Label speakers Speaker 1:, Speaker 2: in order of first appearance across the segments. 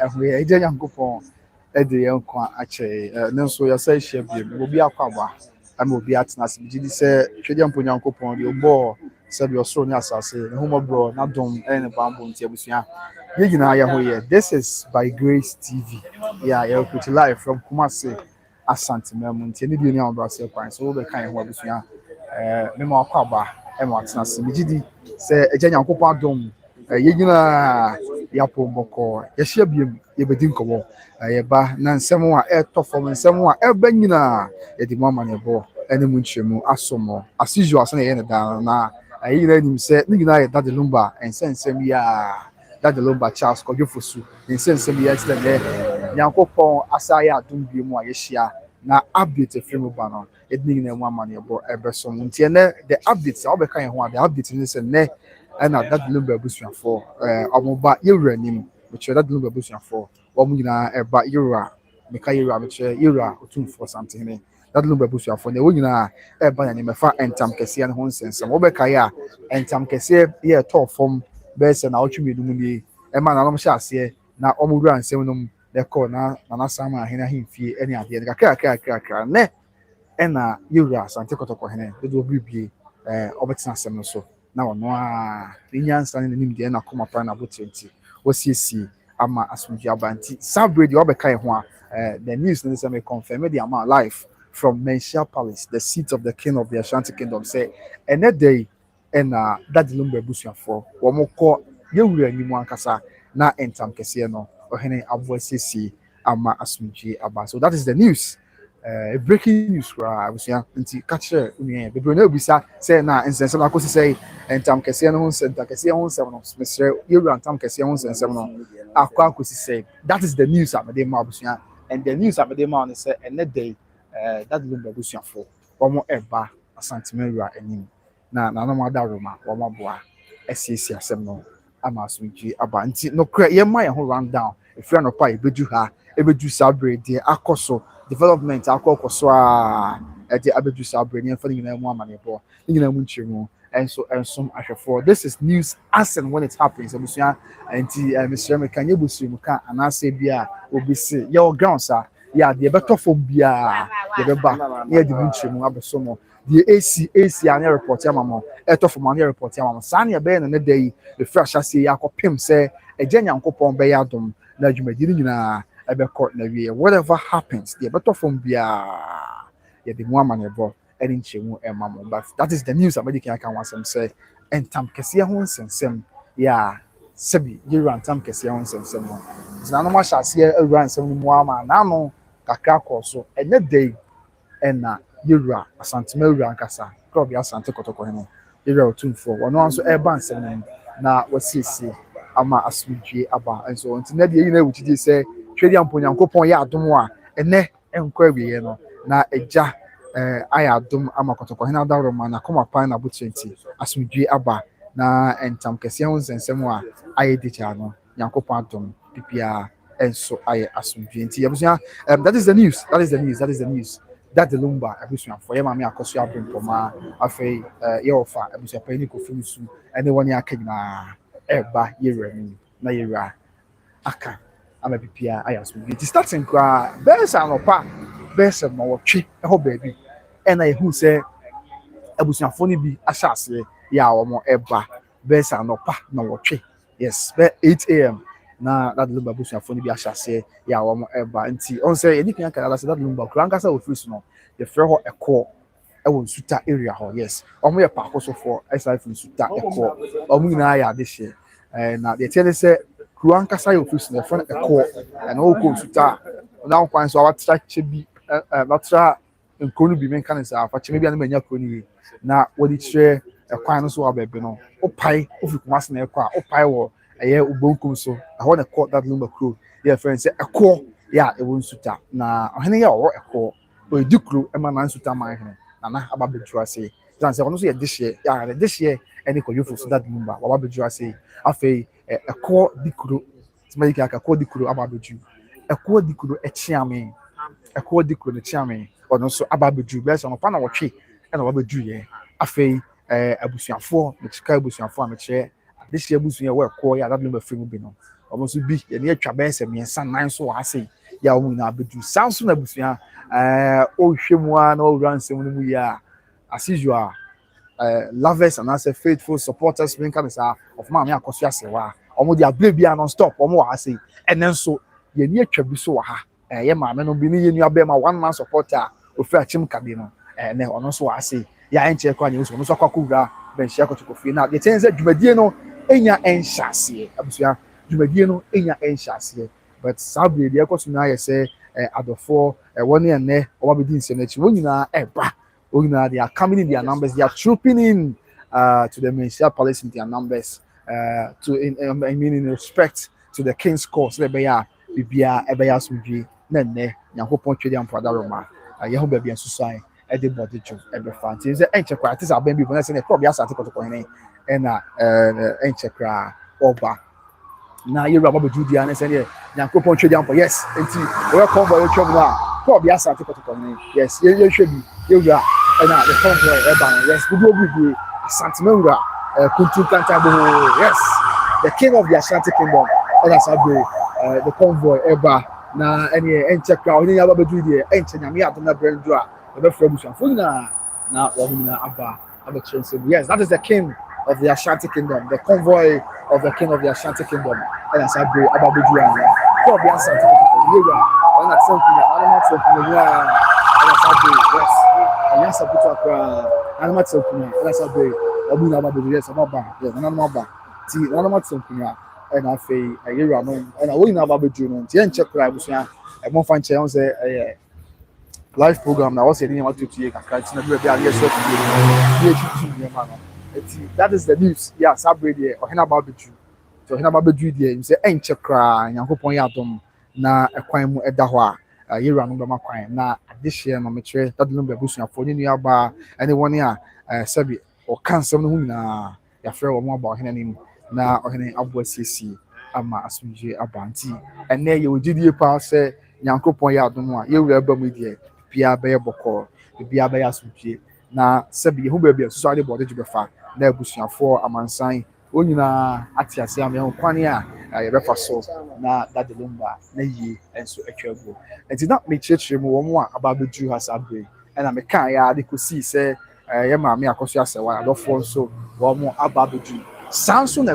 Speaker 1: ehwe eje Nyankopon e de yenkwa ache nenso ya say hye biem obi akwaba ama obi atena se gidi se twede mpo Nyankopon de obo se be osoro ni asase ne homo bro na dom ne bambo nti abusua ye gina ya hoye. This is by Grace TV. Yeah, you're put live from Kumasi Asante Memu nti ne bi ni ambra se kwan so we kan ho abusua me ma akwaba e ma atena se gidi se eje Nyankopon dom ye gina ya pomboko ye hye biem ye bedi nkomo ye ba na nsem a etofom nsem a eba nyina ye di mama ne bo ene mu nchemu asomo asiju ase na ye ne da na ayi na nim se ni nyina ye da de Lumba ensensem ya da de Lumba Charles kodwofosu ensensem ya tse de Nyankopon asaya adum bi mu a ye hia na update film ba no edini nyina mu ama ne bo ebeso nti ene the updates a obeka ye ho the update ni se ne and that Lumba Abusuafour omoba yewura nim meche that Lumba Abusuafour omo nyina eba yewura meka yewura meche yewura Otumfour something ne that Lumba Abusuafour ne wo nyina eba nyane mefa entam kese ne ho nsensem obeka ya entam kese ye to form be se na otwe medum ni e ma na nom hye ase na omowura nsem nom de ko na sama ahena hemfie ene ade ne kakra ne ena yewura sante kotoko hene de obibie obetena asem no so na ono a nyansa ne nim de na koma pa na botrenti wosiesi ama asumdua abanti sabre de obeka ye ho a the news ne say me confirm the ama live from Manhyia Palace, the seat of the king of the Ashanti Kingdom, say and that day and that Lumba Abusuafour womoko yewura ni mu ankasa na entam kese no ohene avoisesi ama asumdua aba. So that is the news. Breaking news ra abusia nti catcher unye bebro na obisa say na nsensem akosi say entam kese no nsenta kese ho nsem no mesre yewura entam kese ho nsensem no akwa akosi say that is the news amede ma abusia and the news amede ma on say and that day that Lumba Abusuafour omo eba asantemewura anim na no ma da roma omo boa esiesi asem no ama asumdue aba nti no kra ye ma ye ho rundown if you no pa ebedu ha ebedu sabre de akoso development Akosua the Abedu Sabrina for the Manebo, Nchemu, and so and some for this is news as and when it happens. And Mr. Mekanyabusimuka and I say Bia will be say your ground, sir. Yeah, the better for Bia, the back near the Nchemu Abesomo. The AC and report Yamamo, Eto for money report Yamamo, Sanya Ben and the day the fresh as say Yako Pim say a genuine coupon bayadum, that you may didn't ebe court na wie whatever happens the better from bia ye the one man ebo eni nchemu emamo but that is the news American can want some say entam kese ho nsensem ya sebi yiru entam kese ho nsensem no na no ma hyase awura nsem mu ama na no kakra koso ene day ena yiru asantema awura ankasa club ya asante kotoko hene yiru Otumfour wono anso eba nsem na wasisi ama asumdue aba and so until na de yina wuchidi say twedi ampo Nyankopon ya adom a ene enkwa wiye no na eja aya adom ama kotoko hena da roma na koma pan na botrenti asumdue aba na entam kese ho nsensem a aye dicha no Nyankopon adom pipia enso aye asumdue nti yabusia that is the news that the Lumba Abusuafour yema me Akosua Brempomaa afei ye ofa Abusuapanin ko finisu ene woni akagina eba yerani na yera aka ama pipia ayasumdue nti starting kwa besa anopa besa no wotwe ho baabi ena yehu se Abusuafour ni bi ahyase ya omo eba besa anopa na wotwe yes be 8 am na that Lumba Abusuafour ni bi ahyase ya omo eba nti on say eni kan kala say that Lumba krankasa office no the frɛ ho ɛkɔ ɛwɔ nsuta area ho yes omo ye Akosua aside from nsuta ɛkɔ omo nyina ya de hye na the tell say krankasa ye office no frɛ ɛkɔ and all ko nsuta na kwan so awatra chebi awatra nkonu bi menka ne sa afa chebi bi na manya kroni na wodi kyerɛ ɛkwan no so abɛbe no opai ofi Kumasi na ɛkɔ a opai wɔ ɛyɛ ubonkum so ɛhɔ na ɛkɔ that Lumba crew ye friend say ɛkɔ ya ɛwɔ nsuta na ɔhene ya ɔwɔ ɛkɔ odikru ema na nsuta man hene na aba bedru ase dan se ono so ye dehye ya dehye ene ko yofo so that Lumba aba bedru ase afei ɛkɔ dikru tuma yika ɛkɔ dikru aba bedru ɛkɔ dikru echiame ɛkɔ dikru ne chiame ono so aba bedru be so no pa na wotwe ena aba bedru ye afei Abusuafour me chika Abusuafour me che dehye abusua we ɛkɔ ya that Lumba free mu bi no almost be ye atwa be se me san nan so wa ase ya omu na bedu sanso na busua o hwemu a na o ransem no mu ya as usual lovers and as faithful supporters been kind of Mami Akosua sewa omo dia play bia non stop omo wa ase enen so ye ni atwa bi so wa ha ye maame no bi ni ye nua be ma one man supporter ofi achim kade no ne ono so wa ase ya enche kwa nya so no so kwakura ben shia kotokofie na ye tense dwumadie no enya enhyase abusua dwumadie no enya enhyase but sabre de ekoso na ye se adofo woni ene oba bedi nsem na chi wonyina eba. They are coming in their numbers. They are trooping in to the Manhyia Palace in their numbers. In respect to the King's cause. Bibia Suji, Nene, Yankopon Chidi and Pradaroma, Yahu Baby and Susai, Eddie Bodicho, every fancy. Is the ancient practice of baby when I say, probably as I take a and ancient cry over. Now you're about Judy and I say, Yankopon Chidi and yes, and see, we're called by your trouble. Probably as I take a yes, you should be. You are. And the convoy, yes, we will be Santimura, Kuntu Kantabo, yes, the king of the Ashanti Kingdom, and that's the convoy, Eba, na any check out any other between the ancient Yamia, the Brendra, the Fromusha, Funa, now Wahuna Abba, yes, that is the king of the Ashanti Kingdom, the convoy of the king of the Ashanti Kingdom, and that's Abba Bujuana, probably Ashanti Kingdom, and that's something, yes. Yes, I put up animal something. That's a way. Obu na babu yes, ababa. Yes, na maba. Ti animal something. And I say a year ago, and I win about Juno. Ti check right busia. I won't find chance say live program na was saying what to you can na be yes so that is the news. Yeah, Sabre there. Or about Ju. So about Ju there. You say en check right. Yankopon ya dom na ekwan mu eda ho a yewura no bema kwan na adehye no metre that Lumba Abusuafoɔ ne nua ba ene wɔne a sabi o kansem no hu na ya frɛ wɔ mo aba ɔhene nim na ɔhene abo asiesie ama asomdwe abanti ene ye ogidie pa sɛ Nyankopɔn yɛ adom a yewura ba mu die bia bɛyɛ bɔkɔ bia bɛyɛ asomdwe na sabi hu ba bia so ade bɔde gbefa na abusuafoɔ amansan onyina ate ase am yɛn kwan a yɛbɛfa so na that Lumba na yie enso atwago enti na me kyerɛkyerɛ mu wɔn a aba abɛduru ha saa bere ɛna me kan ya de kosi sɛ yɛ maame Akosua asɛwa adɔfoɔ nso wɔn aba abɛduru saa nso na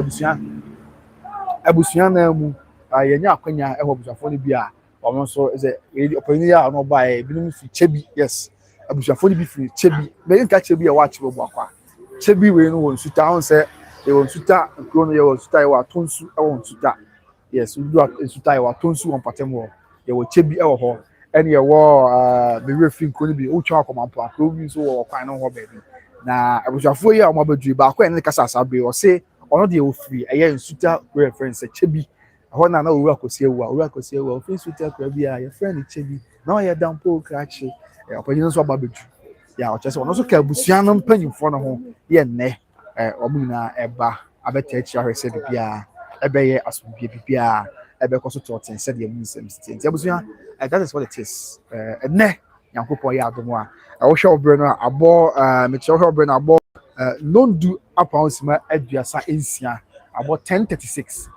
Speaker 1: abusua na mu yɛnya akwanya ɛwɔ abusuafoɔ no bi a wɔn nso sɛ ɔpanyin a ɔno ba ebinom fi Kyebi yes abusuafoɔ no bi fi Kyebi bɛyɛ nka Kyebi a wɔakyerɛ bu akwa Kyebi wei no wɔ nsuta ho sɛ yɛwɔ nsuta nkuro no yɛwɔ nsuta yɛwɔ atonsu ɛwɔ nsuta yes we do nsuta yɛwɔ atonsu wɔ mpatam wɔ yɛwɔ Kyebi ɛwɔ hɔ ɛne yɛwɔ bɛwura fi nkuro no bi wotwa akɔmampo akuro bi nso wɔ kwan no hɔ baabi na abusuafoɔ yi a wɔn abɛduru baako ɛne kasa asa bere ɔse ɔno deɛ ofiri ɛyɛ nsuta kuro yɛfrɛ no sɛ Kyebi ɛhɔ na owura Akosua ewu ofiri nsuta kuro bi a yɛfrɛ no Kyebi na ɔyɛ dampo krakye ɔpanyin nso aba abɛduru yɛ ɔkyerɛ sɛ ɔno nso ka abusua no mpanyinfoɔ no ho yɛ nnɛ wɔn nyinaa ɛba abɛtɛ akyi ahwɛ sɛ biribiara ɛbɛyɛ asomdwe biribiara ɛbɛkɔ so tɔɔten sɛdeɛ mu nsɛm si nti abusua that is what it is ɛnnɛ Nyankopɔn yɛ adom a wɔhwɛ ɔbrɛ no a abɔ mekyerɛ wɔhwɛ ɔbrɛ no abɔ nondu apawnsima aduasa nsia abɔ 10:36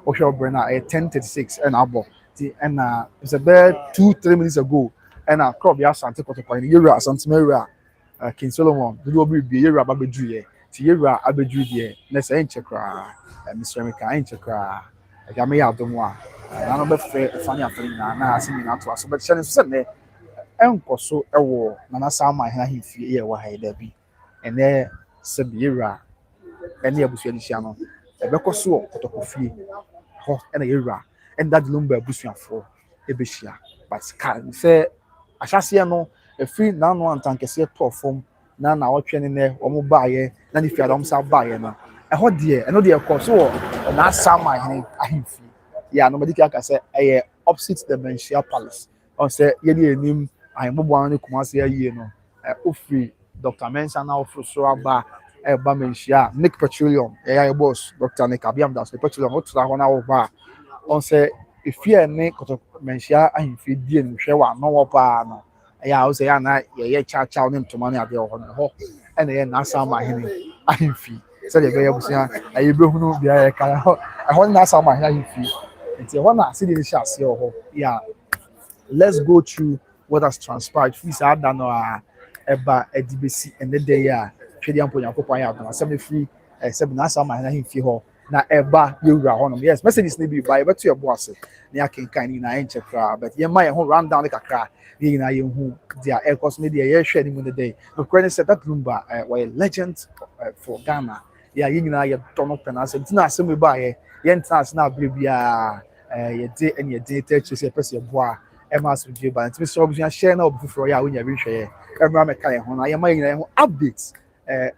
Speaker 1: wɔhwɛ ɔbrɛ no a ɛyɛ 10:36 ɛna abɔ ti ɛna it's about 2-3 minutes ago ɛna crop yɛ asante kɔtɔkɔ no yɛwura asante mɛwura King Solomon dodo obi bi yewura abɛduru yɛ ti yewura abɛduru deɛ na sɛ ɛnkyɛ koraa Mr. Mika ɛnkyɛ koraa ɛgya me yɛ adom a na no bɛfrɛ ɛfa ne afɛn nyinaa na ase nyinaa to aso bɛkyɛ ne so sɛ nnɛ ɛnkɔ so ɛwɔ nana sama ahena ahemfie yɛ wɔ ha yɛ dabi ɛnɛ sɛ yewura ɛne abusua de hyia no ɛbɛkɔ so wɔ kɔtɔkɔfie hɔ ɛna yewura ɛne that Lumba abusuafoɔ ɛbɛhyia but sɛ ahyɛseɛ no efiri n'ano antankɛseɛ tɔɔ fam na ɔtwɛ ne nɛ wɔn baayɛ na ne fiada wɔn sa baayɛ no ɛhɔ deɛ ɛno deɛ ɛkɔ so wɔ n'asama ahemfie yɛ anomadike aka sɛ ɛyɛ opposite the Manhyia Palace ɔsɛ yɛde anim ahemmoboa ne Kumasi ayie no ofiri Dr. Mensa na ofiri so aba ɛba Manhyia Nick Petroleum ɛyɛ ayɛ boss Dr. Nick Abiam das Petroleum otura hɔ na ɔba ɔsɛ efie ne kɔtɔ Manhyia ahemfie die no hwɛ wɔ ano wɔ paa no ɛyɛ a ɔsɛ yɛ ana yɛyɛ kyakyaw ne ntoma ne adeɛ wɔ hɔ no hɔ ɛna yɛ n'asama ahemfie said the bear was here, I will be a car. I want to ask my hair fee. It's a one I see the shots here. Yeah, let's go through what has transpired. Please, I don't know about a DBC and the day. Twedi ampo Nyankopon ya adom asem free sebe na asa ma na himfi ho na eba yewura ho no yes messages na bi ba yebeto yebo ase na yakenkan ni na enche kra but ye ma ye ho run down the kakra ye na ye hu dia air course media ye hwe ni mu the day no credit said that Lumba were a legend for Ghana yeah ye nyina ye dono penase tina asem ba ye ntina ase na bia ye de and ye de te chese pese boa emas with ba ntimi so obusia share na obufufuro ya wonya bi hwe emra meka ye ho na ye ma ye nyina ye ho updates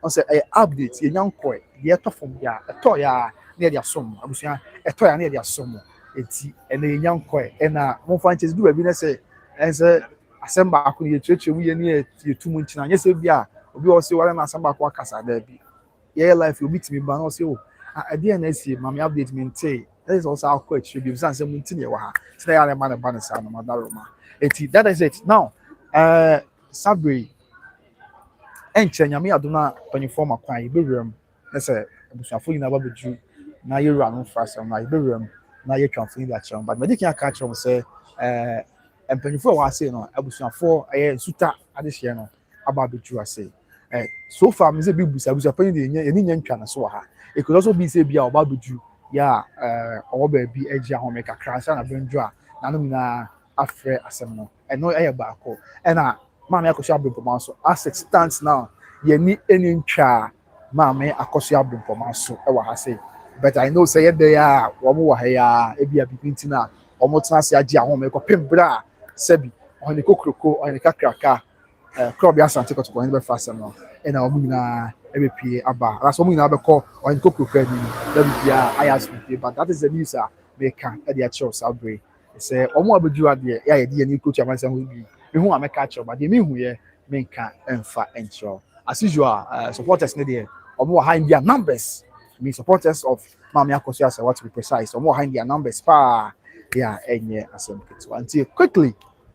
Speaker 1: on say update ye nyanko ye to from ya to ya na dia som abusia to ya na dia som enti ene ye nyanko na mo fa nches du ba bi na say ense asemba akọ ye twetwe mu ye ne ye tumu ntina nye se bia obi o se wale na asemba akọ akasa da bi ye life obi timi ba na say o ade na sie mama update me ntey that is also akọ atwe bi san say mu ntine wa ha say ya le ma na ba na sa no madaroma enti that is it now Sabre enche nyame adona paniform akwan ibewuram na se abusuafo nyina ba bedu na yewura no frasam na ibewuram na yetwafo ni acham but mediki aka acham se empanifo wa ase no abusuafo suta adehye no aba bedu ase so far me say bi abusuafo ni de nya ntwa na so ha it could also be say bia oba bedu ya owo ba bi agi ahome kakra sa na bendu a na no na afre asem no eno ba akọ na Mama Akosua Brempomaa so as it stands now, ye ni any ntwa Mama Akosua Brempomaa so e wa ha say. But I know say there ya wo mo wa ha ya e bia bibinti na o mo tena se agi ahome ko pembra sebi on the kokroko on the kakraka club ya sante ko to ko be fast no e na o mu nyina e be pie aba ra so mu nyina be ko on the kokroko ni da bia ayas but that is the news they can e dia show Sabre say o mo abedu ade ya ye de ni coach amansa ho bi me hu ameka cho but me hu ye me nka emfa encho as usual supporters ne there omo behind their numbers me supporters of Mama Akosua say what to be precise omo behind their numbers pa yeah enye asem keto until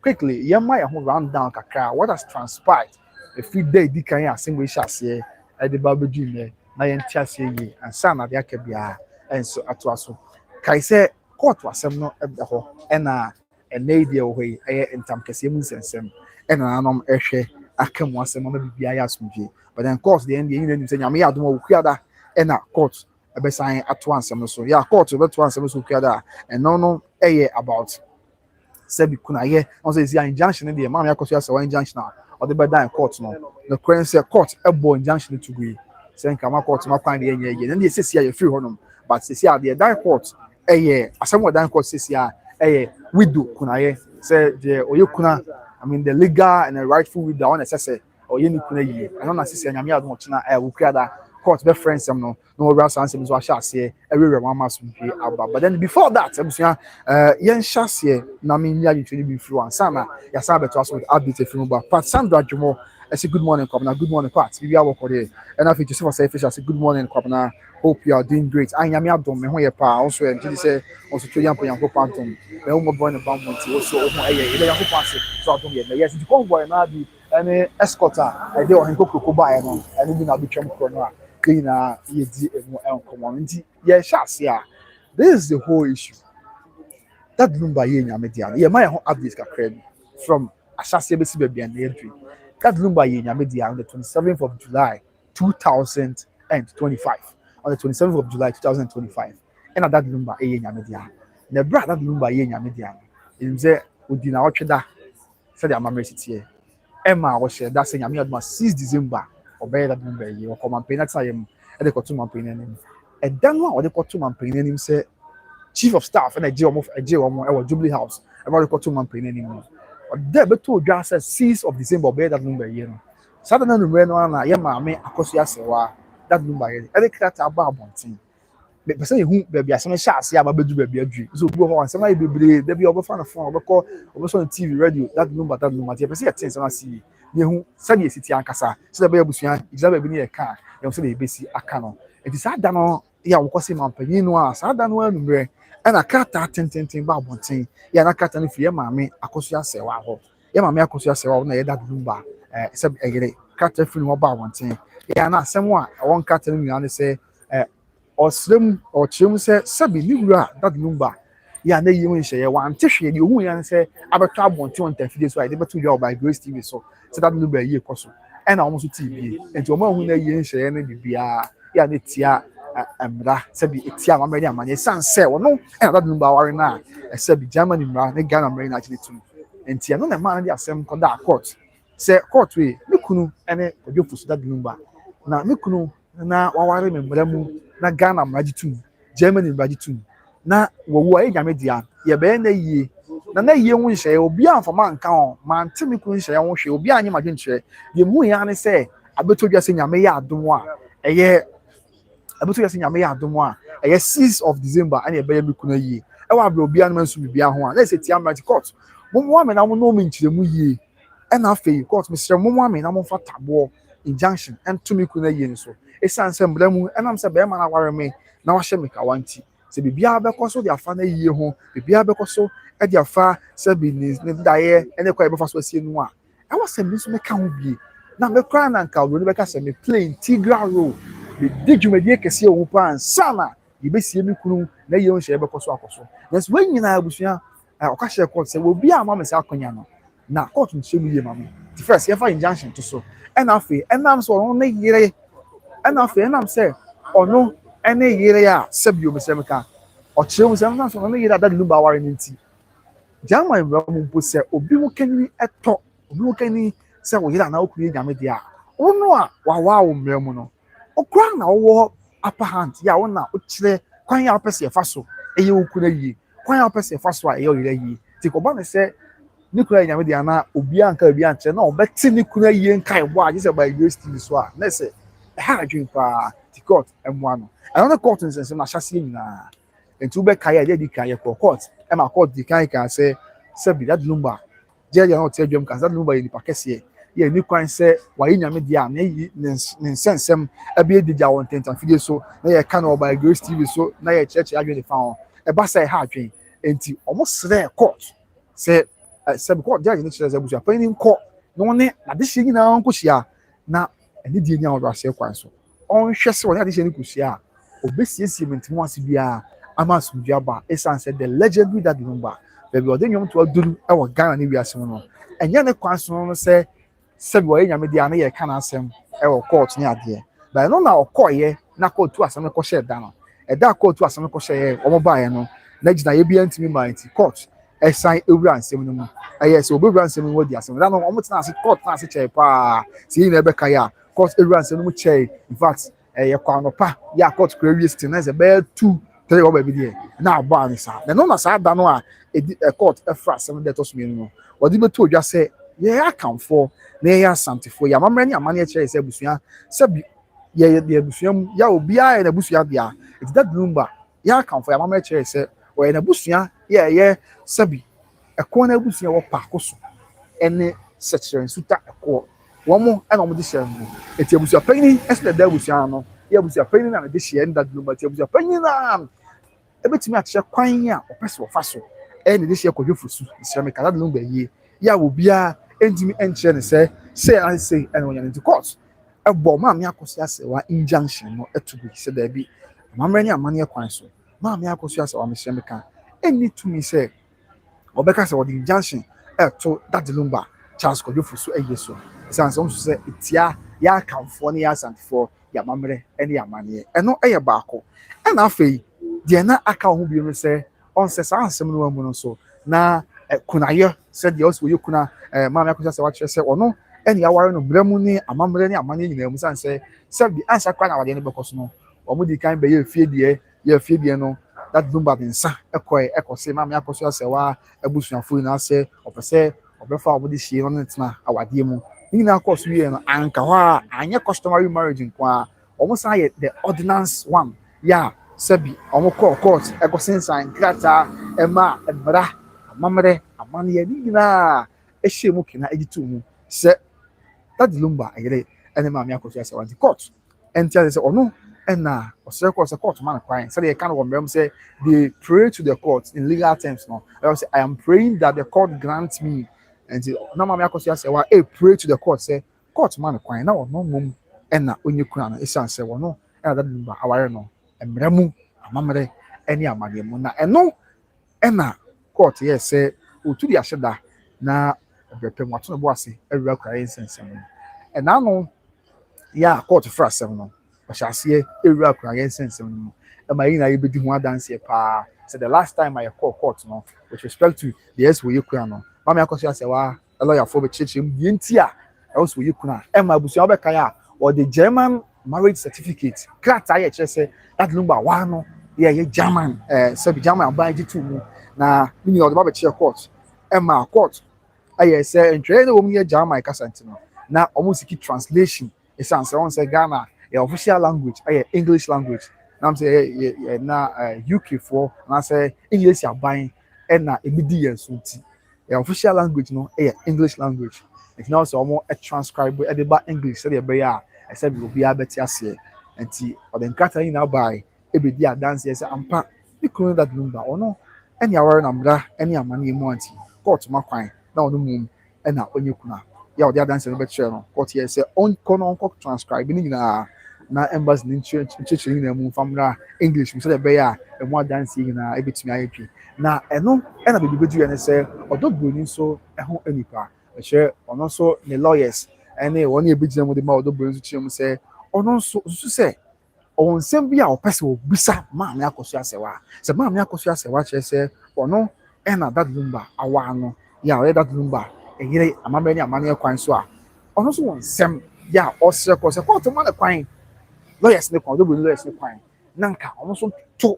Speaker 1: quickly yema ya ho round down kakra what has transpired if we day di kan asem we shase e de ba bedu me na ye ntiase yi ansa na de akabia enso ato aso kai say court asem no e ho na ene dia wo yi entam kese mu nsensem ena nanom ehwe akamu asem ma bibia ya asumje but then court the end the yin say nyame ya adom wo kuada ena court ebe san ato ansem no so ya court ebe to ansem so kuada eno no about sebi kuna ye on say is injunction dey Mama Akosua say one injunction or the bed down court no the current say court ebo injunction to go say nka court ma kwan dey ye then dey say ya free honum but say dey down court asem wo down court say widow kuna ye say the oye kuna I mean the legal and the rightful widow on say oye ni kuna yi I don't say nyame adom china wo kuada court be friends them no rasa ansem so ahya ase everywhere mama sumpi aba but then before that abusua yen hyase na me nya yitwe bi fru ansa na ya sa beto aso update film ba Pat Sandra Dwomo I say good morning kwabna good morning Pat we are work there and after Joseph say fish I say good morning kwabna hope you are doing great I nyame adom me ho ye pa also and just say also to yampo yanko pantom me ho mo boy no bammonti also ho ile yanko panse so adom ye yes the convoy na bi any escorter I dey on kokoko ba no and bi na bi twem kro no a na yedi emu enkomo nti ye hyase a this is the whole issue that Lumba ye nyame dia ye ma ye ho update kakra bi from asase be si ba bia na yedri that Lumba ye nyame dia on the 27th of July 2025 on the 27th of July 2025 and that Lumba ye nyame dia na bra that Lumba ye nyame dia in say odi na otweda say the amamre sitie Emma was share that saying I mean 6 December obey that number ye or come pay that time e dey koto man pay nanim e dan one or dey koto man pay nanim say chief of staff and a je omo e was Jubilee House e dey koto man pay nanim or there be to just say 6 of December obey that number ye no Saturday no number no na ye maame Akosua sewa that number ye e dey create aba abontin be person hu be asem hya ase aba bedu be adwi so obi ho asem ayi bebre da bi obofa na phone obekọ on TV radio that number ye person ye things na see ye hu sabe ye siti ankasa so da be abusua example bi ne ye ka ye so da be si aka no enti sa da no ya wo kwose mampanyin no a sa da no anumre e na kata tententen ba abonten ya na kata no fi ye maame Akosua sewa ho ye maame Akosua sewa na ye that number sabe egere kata fi no ba abonten Yeah, na asɛm a wɔn ka tell me and say ɔsrem ɔkyerɛm sɛ sɛbi ne wura that Lumba yɛ a na yi mu nhyɛyɛ wante hwee deɛ ohun yɛn sɛ abɛtɔ abɔnten wɔ ntɛfidie so a yɛde bɛto dwa wɔ by Grace TV so sɛ that Lumba yie kɔ so ɛna wɔn nso tii bie nti wɔn a ohun na yie nhyɛyɛ no bibiara yɛ a ne tia mmara sɛbi etia amammerɛ ne amanyɛ san sɛ wɔn ɛna that Lumba aware na sɛbi Germany mmara ne Ghana mmara na akyerɛ tum nti ɛno na mmaa no de asɛm kɔda court sɛ court wei ne kunu ɛne ɔdwofo so that Lumba na ne kunu na waware me mmara mu na Ghana mmara gye tum Germany mmara gye tum na wɔwu a nyame dia yɛbɛyɛ na yie na yie ho nhyɛ obi amfama nka ho mante me kunu nhyɛ ho hwɛ obi anye madwe nkyerɛ deɛ mu ya ne sɛ abeto dwa sɛ nyame yɛ adom a ɛyɛ abeto dwa sɛ nyame yɛ adom a ɛyɛ 6 of December ɛna ɛbɛyɛ me kunu yie ɛwɔ abere obi anoma nso bibia ho a na ɛsɛ tia mmara court mo ame na mo no me nkyerɛ mu yie ɛna afei court me srɛ mo ame na mo fa taboɔ injunction ɛnto me kunu yie nso ɛsan sɛ mbra mu ɛnam sɛ bɛrima na ware me na wahyɛ me kawanti sɛ bibia bɛkɔ so de afa na yie ho bibia bɛkɔ so de afa sɛ bi ne daeɛ ɛne kɔ ɛbɛfa so asie no a ɛwɔ sɛ me nso meka ho bie na mɛkora na nka wuro no bɛka sɛ me plain tigra roll me di dwumadie kɛseɛ wɔ pa ansa na yɛbɛsie me kunu na yie ho hyɛ bɛkɔ so akɔ so nanso wɔn nyinaa abusua ɔka hyɛ court sɛ obi a ama me sɛ akɔnya no na court nhyɛ mu yie ma me the first yɛfa injunction to so ɛna afei ɛnam sɛ ɔno ne yere ɛna afei ɛnam sɛ ɔno ɛne yere a sɛbi omi sɛ meka ɔkyerɛ mu sɛ ɛnam sɛ ɔno ne yere a that Lumba aware ne nti gyama nwura mu mpo sɛ obi wo kani ɛtɔ obi wo kani sɛ wo yere a na okunu nyame de a ɔno a wawa wo mmerɛ mu no ɔkura na ɔwɔ upper hand yɛ a wɔna ɔkyerɛ kwan yɛ a ɔpɛ sɛ ɛfa so ɛyɛ wo kunu yie kwan yɛ a ɔpɛ sɛ ɛfa so a ɛyɛ wo yere yie nti kɔba ne sɛ ne kunu nyame de ana obi anka obi ankyerɛ na ɔbɛte ne kunu yie nkae bɔ a gye sɛ by Grace TV so a na sɛ ɛha adwene paa ti court ɛmoa no ɛno ne court nsɛnsɛm na ahyɛseɛ nyinaa nti wobɛkaeɛ a ɛde kaeɛ kɔ court ɛma court di kan ka sɛ sɛbi that Lumba gyɛ deɛ na ɔte adwam ka that Lumba yɛ nipa kɛseɛ yɛ ni kwan sɛ wayɛ nyame deɛ a na yi ne nsɛnsɛm ɛbɛyɛ digya wɔ ntɛntɛmfidie so na yɛka no by Grace TV so na yɛkyerɛkyerɛ adwene fa ho ɛba sɛ ɛha adwene nti ɔmo srɛ court sɛ sɛbi court gyɛ ne kyerɛ sɛ Abusuapanin nkɔ na ɔne adehyɛ nyinaa nkɔhyia na ɛne die ni a ɔdo ahyɛ kwan so ɔnhwɛ sɛ ɔne adehyɛ no kɔhyia a obɛsiesie mɛntɛmu ase biara ama asomdwe aba ɛsan sɛ the legendary that Lumba baabi ɔde nnwom to aduru ɛwɔ Ghana ne wiase mu no ɛnyɛ ne kwan so no sɛ sɛbi wɔyɛ nyame deɛ a na yɛka n'asɛm ɛwɔ court ne adeɛ bɛn no na ɔkɔɔyɛ na kɔɔtu asɛm no kɔhyɛ da no ɛda kɔɔtu asɛm no kɔhyɛ ɔmo baeɛ no na gyina yɛ bi ntumi maa nti court ɛsan ewura nsɛm no mu ɛyɛ sɛ obewura nsɛm no mu di asɛm da no ɔmo tena ase court tena ase kyɛɛ paa sɛ yi na ɛbɛka yɛ a court ewura nsɛm no mu kyɛɛ in fact ɛyɛ kwanɔpa yɛ a court kura wie sitting na sɛ bɛyɛ 2-3 wɔ baabi deɛ na abɔ ano saa na ɛno na saa da no a edi court ɛfra asɛm dɛ ɛtɔ so mmienu no wɔde bɛto odwa sɛ yɛyɛ akamfoɔ na yɛyɛ asantefoɔ yɛ amammerɛ ne amanneɛ kyerɛ sɛ abusua sɛbi yɛyɛ deɛ abusua mu yɛ obiara yɛ n'abusua deɛ eti that Lumba yɛ akamfoɔ yɛ amammerɛ kyerɛ sɛ wɔyɛ n'abusua yɛyɛ sɛbi ɛkɔn n'abusua wɔ paako so ɛne sɛkyerɛ nsuta ɛkɔɔ wɔn mo ɛna wɔn de hyɛ no eti Abusuapanin ɛsɛ dɛ da abusua no yɛ Abusuapanin na de hyɛ that Lumba eti Abusuapanin na ɛbɛtumi akyerɛ kwan a ɔpɛ sɛ ɔfa so ɛna de hyɛ kɔdwofo so nsɛm ka that Lumba yie yɛ a obiara ɛntumi ɛnkyerɛ ne sɛ ase ɛna wɔnyɛ ne nti court ɛbɔ maame Akosua asɛwa injunction no ɛto gu sɛ daabi amammerɛ ne amanneɛ kwan so maame Akosua asɛwa mehyɛ meka ɛnni tumi sɛ ɔbɛka sɛ wɔde injunction ɛto that Lumba Charles kɔdwofo so ɛyɛ so ɛsan sɛ ɔnso sɛ etia yɛ akamfoɔ ne yɛ asantefoɔ yɛ amammerɛ ɛne amanneɛ ɛno ɛyɛ baako ɛna afei deɛ na aka ho bi no sɛ ɔnsɛ saa asɛm no mu no so na kunayɛ sɛ deɛ ɔsɛ wɔyɛ kuna maame Akosua sɛ wakyerɛ sɛ ɔno ɛne aware no brɛ mu ne amammerɛ ne amanneɛ nyinaa mu san sɛ sɛbi ansa kora na awadeɛ no bɛkɔ so no wɔn di kan bɛyɛ efie no that Lumba de nsa ɛkɔ maame Akosua sɛ wa abusuafo nyinaa sɛ ɔpɛ sɛ ɔbɛfa ɔmo de hyie no ne tena awadeɛ mu ne nyinaa kɔ so yie no anka hɔ a anyɛ customary marriage nko a ɔmo san yɛ the ordinance one yɛ a sɛbi ɔmo kɔɔ court ɛkɔ sensan krataa ɛma mmara amammerɛ amanneɛ ne nyinaa ɛhyɛ mu kena ɛgye to mu sɛ that Lumba ɛyere ɛne maame Akosua sɛ wɔn ti court ɛnti asɛ sɛ ɔno ɛna ɔsrɛ court sɛ court ma no kwan sɛdeɛ yɛka no wɔ mmerɛm sɛ they pray to the court in legal terms no ɛwɔ sɛ I am praying that the court grant me ɛnti na maame Akosua sɛ wa pray to the court sɛ court ma no kwan na ɔno mmom ɛna onye kuna no ɛsiane sɛ wɔno ɛna dade Lumba aware no mmerɛ mu amammerɛ ɛne amadeɛ mu na ɛno ɛna court yɛ sɛ otu de ahyɛ da na ɛbrɛpɛ mu ato ne bo ase awura kora yɛ nsɛnsɛm no ɛna no yɛ a court fra asɛm no ɔhyɛ aseɛ awura kora yɛ nsɛnsɛm no mu ɛma yɛn nyinaa yɛbɛdi ho adanseɛ paa sɛ the last time I call court no with respect to the ɛsɛ wɔyɛ kura no maame Akosua sɛ wa lɔyafoɔ bɛkyerɛkyerɛ mu deɛ nti a ɛwɔ sɛ wɔyɛ kuna ɛma abusua bɛkae a ɔde German marriage certificate krataa yɛ kyerɛ sɛ that Lumba waa no yɛ German sɛbi German aban gye to mu na ne nyinaa ɔde ba bɛkyerɛ court ɛma court ɛyɛ sɛ ntwerɛ ne wɔn yɛ German kasa nti no na wɔn siki translation ɛsan sɛ wɔn sɛ Ghana yɛ official language ɛyɛ English language na m sɛ na UK foɔ na sɛ English aban ɛna ebi di yɛn so nti yɛ official language no ɛyɛ English language nti na sɛ wɔn transcribe ɛde ba English sɛdeɛ ɛbɛyɛ a ɛsɛ bi obiara bɛte aseɛ nti ɔde nkrataa yi na abae ebedi adanseɛ sɛ ampa ne kuro that Lumba ɔno ɛne aware na mmara ɛne amanneɛ mu anti court ma kwan na ɔno mu ɛna onye kuna yɛ ɔde adanseɛ no bɛkyerɛ no court yɛ sɛ ɔnkɔ no ɔnkɔ transcribe ne nyinaa na embassy ne nkyerɛkyerɛ nyinaa mu famra English mu sɛdeɛ ɛbɛyɛ a ɛmu adanseɛ nyinaa ebɛtumi ayɛ twi na ɛno ɛna baabi bɛdu yɛ ne sɛ ɔdɔ buroni nso ɛho nipa ɛhyɛ ɔno nso ne lawyers ɛne wɔn a ebɛgyina mu de ma ɔdɔ buroni nso kyerɛ mu sɛ ɔno nso sɛ ɔwɔ nsɛm bi a ɔpɛ sɛ ɔbisa maame Akosua asɛwa sɛ maame Akosua asɛwa kyerɛ sɛ ɔno ɛna that Lumba awa no yɛ a ɔyɛ that Lumba ɛyere amammerɛ ne amanneɛ kwan so a ɔno nso wɔ nsɛm yɛ a ɔsrɛ kɔ sɛ kɔɔto ma ne kwan lawyers ne kwan ɔdɔ buroni lawyers ne kwan na nka ɔno nso to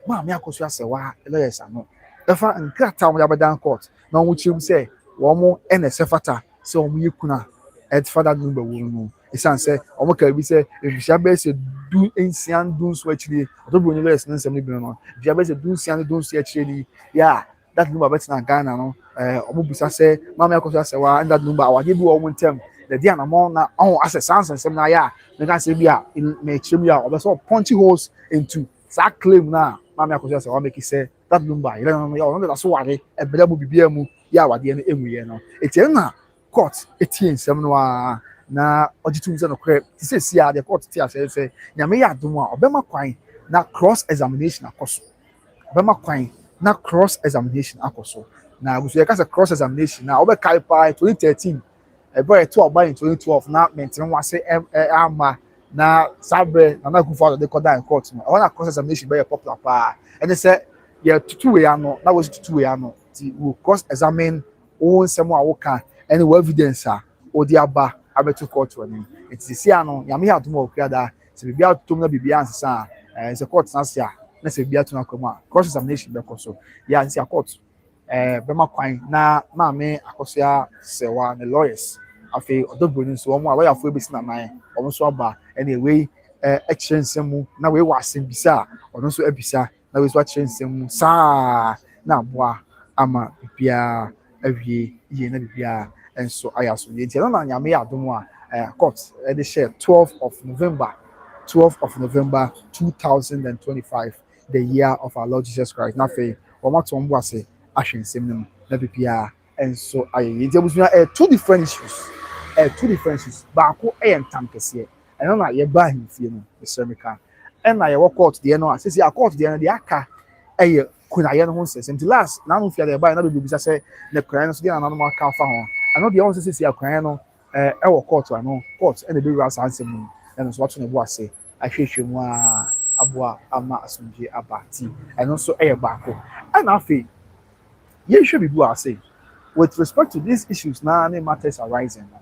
Speaker 1: maame Akosua asɛwa lawyers ano ɛfa nkrataa wɔn abɛdan court na wɔn kyerɛ mu sɛ wɔn ɛna ɛsɛ fata sɛ wɔn yɛ kuna ɛfa that Lumba wɔ mu ɛsiane sɛ wɔn ka bi sɛ ebusua bɛyɛ sɛ du nsia du nso akyire ɔtɔ buroni lawyers ne nsɛm ne bi no ebusua bɛyɛ sɛ du nsia ne du nso akyire ni yɛ a that Lumba bɛtena Ghana no wɔn busa sɛ maame Akosua asɛwa that Lumba awadeɛ bi wɔ wɔn ntɛm the anamɔ na ɔho asɛ saa nsɛnsɛm na ayɛ a mɛka sɛ bi a mɛkyerɛ mu yi a ɔbɛsɛ punching holes into saa claim na maame Akosua asɛwa mɛki sɛ that Lumba yɛrɛ no yɛ ɔno de so ware ɛbrɛ mu biribiara mu yɛ awadeɛ no emu yɛ no etia na court etie nsɛm no a na ɔgye tum sɛ no korɛ ti sɛ si a deɛ court ti asɛ sɛ nyame yɛ adom a ɔbɛma kwan na cross examination akɔ so ɔbɛma kwan na cross examination akɔ so na abusua yɛka sɛ cross examination na ɔbɛkae paa 2013 ɛbɛyɛ to ɔba in 2012 na mɛntene wase ama na saa berɛ Nana Akufo-Addo de kɔda in court no ɛhɔ na cross examination bɛyɛ popular paa ɛne sɛ yɛtutu wei ano na wɔsi tutu wei ano nti wo cross examine wo nsɛm a woka ɛne wo evidence a wɔde aba abɛto court wɔ nim nti sisi ano nyame yɛ adom a okura da sɛ biribi atom na biribi ansesa a sɛ court na se a na sɛ biribi ato na kɔm a cross examination bɛkɔ so yɛ nsi a court bɛma kwan na maame Akosua asɛwa ne lawyers afei ɔdɔ buroni nso wɔn a lɔyafoɔ ebesi nanan wɔn nso aba ɛna ewei ɛkyerɛ nsɛm mu na wei wɔ asɛm bisa a ɔno nso abisa na wei nso akyerɛ nsɛm mu saa na aboa ama bibiara awie yie na bibiara nso ayɛ aso yie nti ɛno na nyame yɛ adom a court ɛde hyɛ 12 of November 2025 the year of our Lord Jesus Christ na afei wɔn ato wɔn bo ase ahwɛ nsɛm no mu na bibiara nso ayɛ yie nti abusua two different issues baako ɛyɛ ntam kɛseɛ ɛno na yɛba ahemfie no ɛsɛmika ɛna yɛwɔ court deɛ no a sisi a court deɛ no deɛ aka ɛyɛ kunayɛ no ho nsɛsɛm nti last na anofia deɛ ɛbaeɛ na bebree bisa sɛ ne kunayɛ no so deɛ nananom aka afa ho ano deɛ wɔn sɛ sisi a kunayɛ no ɛwɔ court ano court ɛna ɛbɛwura saa nsɛm mu ɛno nso wato ne bo ase ahwehwɛ mu a aboa ama asomdwe aba ti ɛno nso ɛyɛ baako ɛna afei yɛhwɛ biribi wɔ ase with respect to these issues na ne matters arising no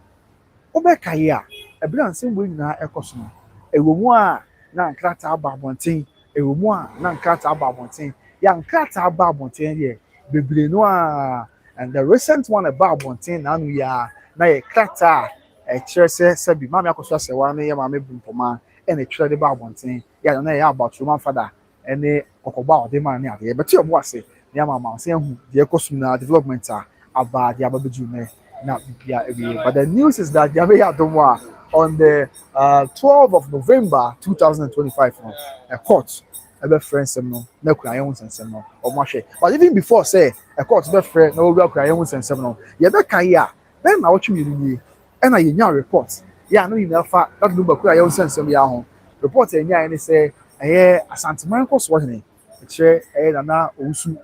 Speaker 1: wobɛka yi a ɛbɛrɛ nsɛm wɔ nyinaa ɛkɔ so no ɛwɔ mu a na nkrataa aba abɔnten ɛwɔ mu a na nkrataa aba abɔnten yɛ nkrataa aba abɔnten deɛ bebree no a and the recent one ɛba abɔnten na ano yɛ a na yɛ krataa ɛkyerɛ sɛ sɛbi maame Akosua asɛwa no yɛ maame Brempomaa ɛna ɛtwerɛ de ba abɔnten yɛ na yɛ about Roman father ɛne kɔkɔbɔ a ɔde maa ne adeɛ bɛto ɛbo ase ne ama ama ɔsɛn hu deɛ ɛkɔ so na development a aba deɛ aba bɛgye mu na bibia ɛwie but the news is that deɛ abɛyɛ adom a on the 12th of November 2025 no a court ɛbɛfrɛ nsɛm no na kura yɛn ho nsɛm no ɔmo ahwɛ but even before say a court bɛfrɛ na ɔwura kura yɛn ho nsɛm no yɛbɛka yi a bɛn na ɔtwe mmienu nie ɛna yɛnya report Yeah, no email fa that Lumba kura ya unsen sem ya ho. Report enya ni say asanteman ko so hene. Che nana osu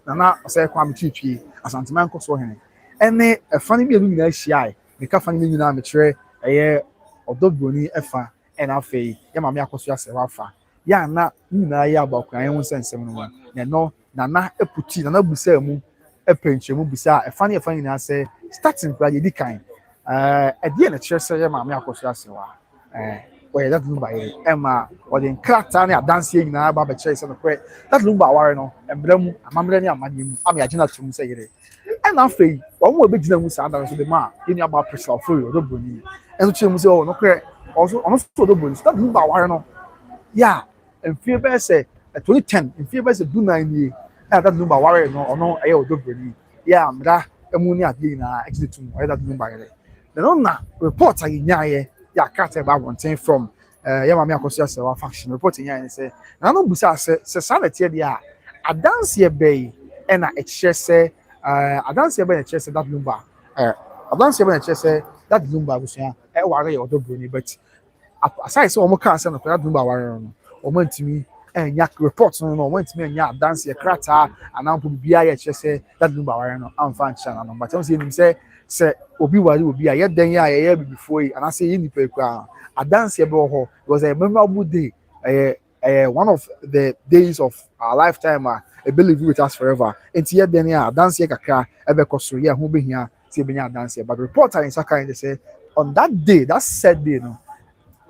Speaker 1: nana ɔsɛ kwa me twitwi asanteman kɔ so hene ɛne ɛfa no mmienu nyinaa ahyia a meka fa no mmienu nyinaa mekyerɛ ɛyɛ ɔdɔ broni ɛfa ɛna afei yɛ maame akɔ so asɛ wafa yɛ ana ne nyinaa yɛ abakora yɛn ho nsɛnsɛm no mu na ɛno nana eputi nana busa mu ɛpɛ nkyɛnmu busa a ɛfa no yɛfa nyinaa sɛ starting kora yɛdi kan ɛdeɛ na kyerɛ sɛ yɛ maame akɔ so asɛ wa wɔyɛ that Lumba yɛ ɛma wɔde nkrataa ne adanseɛ nyinaa ba bɛkyerɛ sɛ nokorɛ that Lumba aware no mmerɛ mu amammerɛ ne amanneɛ mu ama yɛagye no ato mu sɛ yere ɛna afei wɔn mu a ɛbɛgyina mu saa dara so de ma a yɛnua ba Priscilla Ofori ɔdɔ broni ɛnso kyerɛ mu sɛ nokorɛ ɔno so ɔdɔ broni so that Lumba aware no yɛ a mfie bɛyɛ sɛ 2010 mfie bɛyɛ sɛ 19 nie ɛna that Lumba aware no ɔno ɛyɛ ɔdɔ broni yɛ a mmara ɛmu ne adeɛ nyinaa ɛgye no to mu ɔyɛ that Lumba yɛrɛ na no na report a yɛnyaeɛ yɛakata ba abɔnten from yɛ maame Akosua sɛ faction report nyaa ne sɛ na no busa sɛ saa na teɛ deɛ a adanseɛ bɛyi ɛna ɛkyerɛ sɛ adanseɛ bɛyi na ɛkyerɛ sɛ that Lumba adanseɛ bɛyi na ɛkyerɛ sɛ that Lumba abusua ɛware yɛ ɔdɔ broni but aside sɛ wɔn kaa sɛ no that Lumba aware no wɔn ntumi ɛnya report no wɔn ntumi ɛnya adanseɛ krataa anampo biara yɛ kyerɛ sɛ that Lumba aware no amfa nkyɛn na no but ɛwɔ sɛ yɛnim sɛ obi wari obi a yɛdan a yɛyɛ bibifoɔ yi anaasɛ yɛ nipa yi koraa adanseɛ bɛ wɔ hɔ it was a memorable day one of the days of our lifetime a ɛbɛ live with us forever nti yɛdan a adanseɛ kakra ɛbɛkɔ so yɛ ho behia sɛ ɛbɛnya adanseɛ but report a nsa kan de sɛ on that day that said day no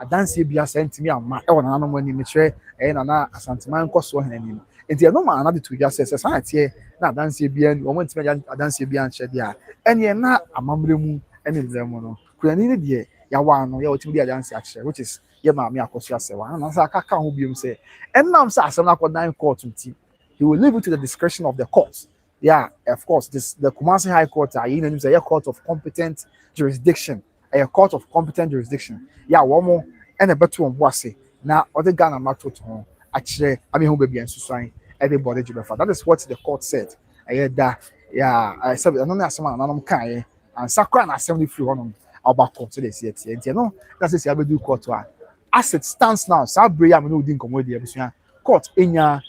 Speaker 1: adanseɛ bi asɛ ntumi ama ɛwɔ nananom anim kyerɛ nana asanteman nkɔ so hɛn anim nti ɛno ma anade to dwa sɛ saa teɛ na adanseɛ bi ani wɔn ntumi agya adanseɛ bi ankyerɛ deɛ a ɛneɛ na amammerɛ mu ɛne mmerɛ mu no kurani ne deɛ yawa no yɛ wɔtumi di adanseɛ akyerɛ which is yɛ maame Akosua asɛwa na nsa akaka ho biom sɛ ɛnam sɛ asɛm no akɔdan court nti he will leave it to the discretion of the court yeah of course the Kumasi High Court a yɛn anim sɛ yɛ court of competent jurisdiction ɛyɛ court of competent jurisdiction yɛ a wɔn ɛna ɛbɛto wɔn bo ase na ɔde Ghana ma to ho akyerɛ ami ho baabi nsusuan ɛde bɔde gye bɛfa that is what the court said ɛyɛ da yeah ɛsɛ ɛno ne asɛm a nananom kaeɛ ansa koraa na asɛm no firi hɔnom ɔba court so de si ɛteɛ nti ɛno na sɛ si abɛdu court a as it stands now saa bere a me no di nkɔmmɔ di abusua court enya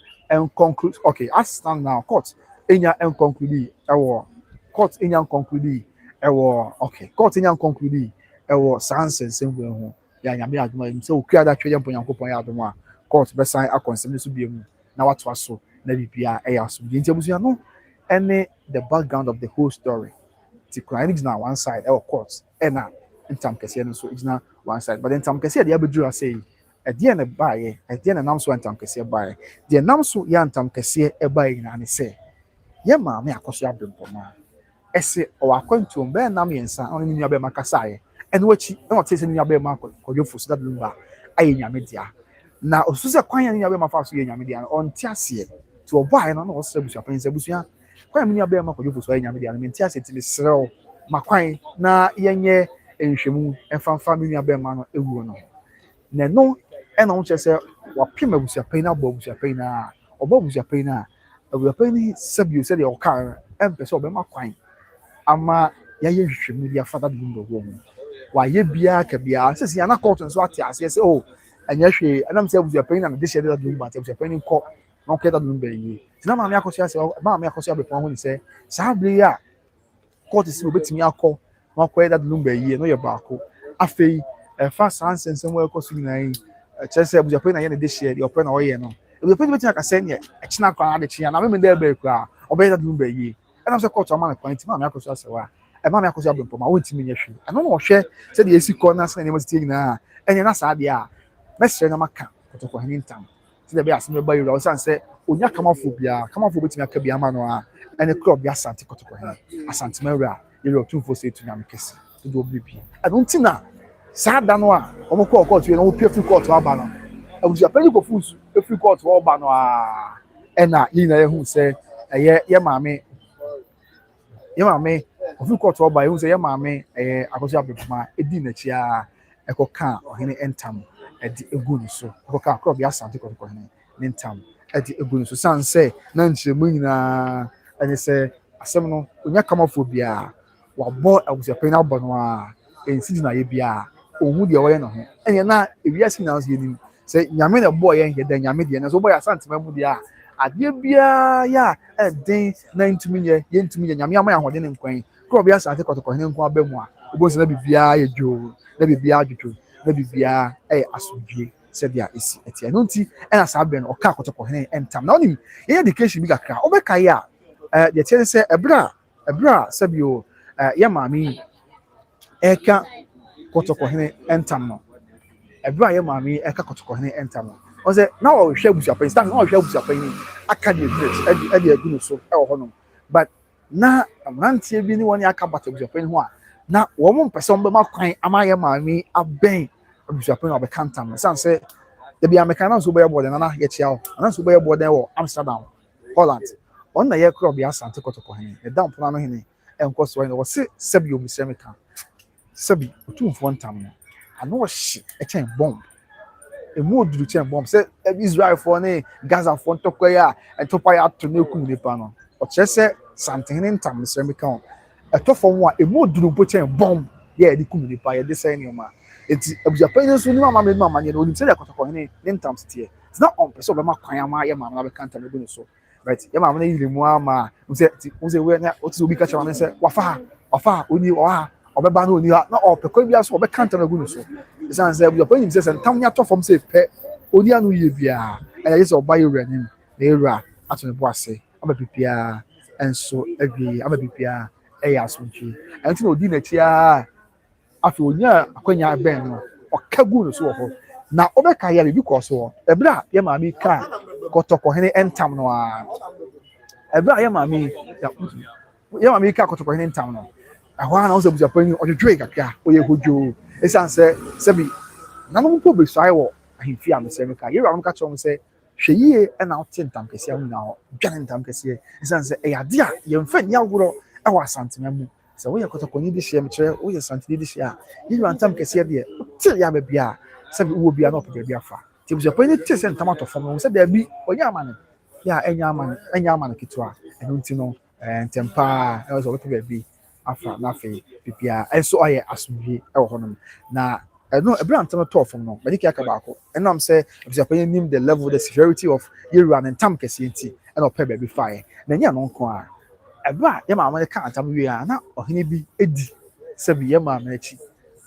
Speaker 1: conclude okay as stand now court enya conclude ɛwɔ court enya conclude ɛwɔ okay court enya conclude ɛwɔ saa nsɛnsɛm wɔ ho yɛ nyame adom a sɛ okua da twɛ yɛ mpɔnyankopɔn yɛ adom a court bɛsan akɔnsɛm no so bie mu na watoa so na bibia ɛyɛ asomdwe nti abusua no ɛne the background of the whole story ti kura ne gyina one side ɛwɔ court ɛna ntam kɛseɛ no nso gyina one side but ntam kɛseɛ deɛ abɛduru ase yi ɛdeɛ na baayɛ ɛdeɛ na nam so ntam kɛseɛ baayɛ deɛ nam so yɛ ntam kɛseɛ ɛbaayɛ nyinaa ne sɛ yɛ maame Akosua Brempomaa ɛsɛ ɔwɔ akwantuom bɛyɛ nam yɛnsa ɔne ne nua bɛrima kasaeɛ ɛno akyi ɛna ɔte sɛ ne nua bɛrima Otumfour so that Lumba ayɛ nyame dea na osu sɛ kwan yɛ ne nua bɛrima fa so yɛ nyame dea no ɔnte aseɛ ti ɔbaayɛ no na ɔsɛ abusuapanin sɛ abusua kwan mi nua bɛrima Otumfour so ayɛ nyame dea no mente aseɛ ti mesrɛw ma kwan na yɛnyɛ nhwɛmu ɛmfamfa mi nua bɛrima no ewuo no na ɛno ɛna ɔkyerɛ sɛ wapem abusuapanin abɔ abusuapanin a ɔbɔ abusuapanin a abusuapanin sɛbio sɛdeɛ ɔkaa ɛmpɛ sɛ ɔbɛma kwan ama yɛayɛ nhwehwɛmu de afa that Lumba wɔ mu wayɛ biara ka biara sɛ si ana court nso ate aseɛ sɛ o ɛnyɛ hwee ɛnam sɛ abusuapanin na mede hyɛ that Lumba ate abusuapanin kɔ na ɔkɛ that Lumba yie nti na maame Akosua sɛ maame Akosua Brempomaa ho ne sɛ saa bere yi a court si obɛtumi akɔ na ɔkɔyɛ that Lumba yie no yɛ baako afei ɛfa saa nsɛnsɛm a ɛkɔ so nyinaa yi kyerɛ sɛ abusuapanin na yɛ ne de hyɛ deɛ ɔpɛ na ɔyɛ no abusuapanin bɛtumi aka sɛ neɛ ɛkyena kwan ade kyea na memede ɛbɛɛ koraa ɔbɛyɛ that Lumba yie ɛnam sɛ court ama no kwan nti maame Akosua sɛ wa maame Akosua Brempomaa wɔntumi nyɛ hwee ɛno na ɔhwɛ sɛdeɛ ɛsi kɔ na sɛ nneɛma tete nyinaa ɛnyɛ na saa deɛ a mɛsrɛ na maka kɔtɔkɔhene ntam sɛdeɛ ɛbɛyɛ asɛm bɛba yɛwura ɔsiane sɛ onya kamafoɔ biara kamafoɔ bɛtumi aka bi ama no a ɛne korɔ bi asante kɔtɔkɔhene asantema wura yɛwura Otumfour sɛ ɛtu nyame kɛse ɛde ɔbere bi ɛno nti na saa da no a ɔmokɔɔ court wie na wɔpia firi court aba no abusuapanin kɔfu nsu ɛfiri court ɔba no a ɛna yɛnyina yɛhu sɛ ɛyɛ yɛ maame ɔfiri court ɔba yɛhu sɛ yɛ maame Akosua Brempomaa ɛdi n'akyi a ɛkɔka ɔhene ntam ɛde egu ne so ɛkɔka korɔ bi asante kɔtɔkɔhene ne ntam ɛde egu ne so san sɛ na nkyerɛmu nyinaa ɛne sɛ asɛm no onya kamafoɔ biara wabɔ abusuapanin abɔ no a ensi na ye bia ohun de oye na ho enya na ewiase na so yenim se nyame na boy ye da nyame de na so boy asantema mu de a ade bia ya den na ntumi ye ntumi ye nyame ama ya hode ne nkwan ko bia asante kotoko ne nkwan ba mu a obo se na bibia ye dwo na bibia adwodwo na bibia asodwie se dia esi etia no nti ena sa be no oka kotoko ne entam na onim ye education bi kakra obeka ya de tie se ebra se bio ye maami eka kotoko hene entam no ebra ye maami eka kotoko hene entam no o se na o hwe abusuapan stand na o hwe abusuapan ni aka de village e de agunu so e wo hono but na amrantie bi ni woni aka bata abusuapan ho a na wo mo mpese on be makwan ama ye maami aben abusuapan obe kantam san se de bia mekana so be board na ye chia o na so be board wo Amsterdam Holland on na ye kro bia asante kotoko hene e down pona no hene enko so no wo se sebio musemeka sebi Otumfour ntam no ano hye e chen bomb emu oduru chen bomb se Israel for ne Gaza for ntokwa ya entopa ya to ne kum nipa no o che se something ntam musemeka on etofo mo a emu oduru bo chen bomb ya di kum nipa ya de say ni ma enti abujapan so ni mama me mama ne oni se ya kotoko ne ntam stie it's not on person be ma kwan ama ya mama be kanta me go so right ya mama ne yire mu ama unse we na otu obi ka chawa ne se wafa oni wa obeba na oni na opekọ bia so obeka ntam agu no so isan se bu apanyi se ntam nya to fom se pe oni anu ye bia e ye se oba ye wura nim na ewura ato ne bo ase aba pipia enso awie aba pipia e ya asonchi enti na odi na tia afi onya akwanya ben no okagu no so ho na obeka ya bi ko so ebra ye maami ka kotoko hene entam no a ebra ye maami ka kotoko hene entam no ahwa na so bujapan odwedwe kakra oye hojo esan se sebi nanom po be sai wo ahimfi am se meka ye ram ka chom se hweyie e na ote ntam kese amu na ho dwane ntam kese esan se e yade a ye mfa nya woro e wa santema mu se wo ye kotoko ni di hye mkire wo ye santini di hye a ye ntam kese de ote ya ba bia sebi wo bia na ope bia fa ti bujapan ni te se ntam atofo no se da bi onya amane ya enya amane kitwa eno nti no ntempa e so ope bia afa na fe pipia enso aye asumbi e wo honom na no ebra ntam to fom no mediki aka baako enam se abusuapan nim the level the severity of yeru and ntam kese enti e no pe ba bi fae na nya no nko a ebra ye ma ka ntam wi a na ohene bi edi se bi ye ma echi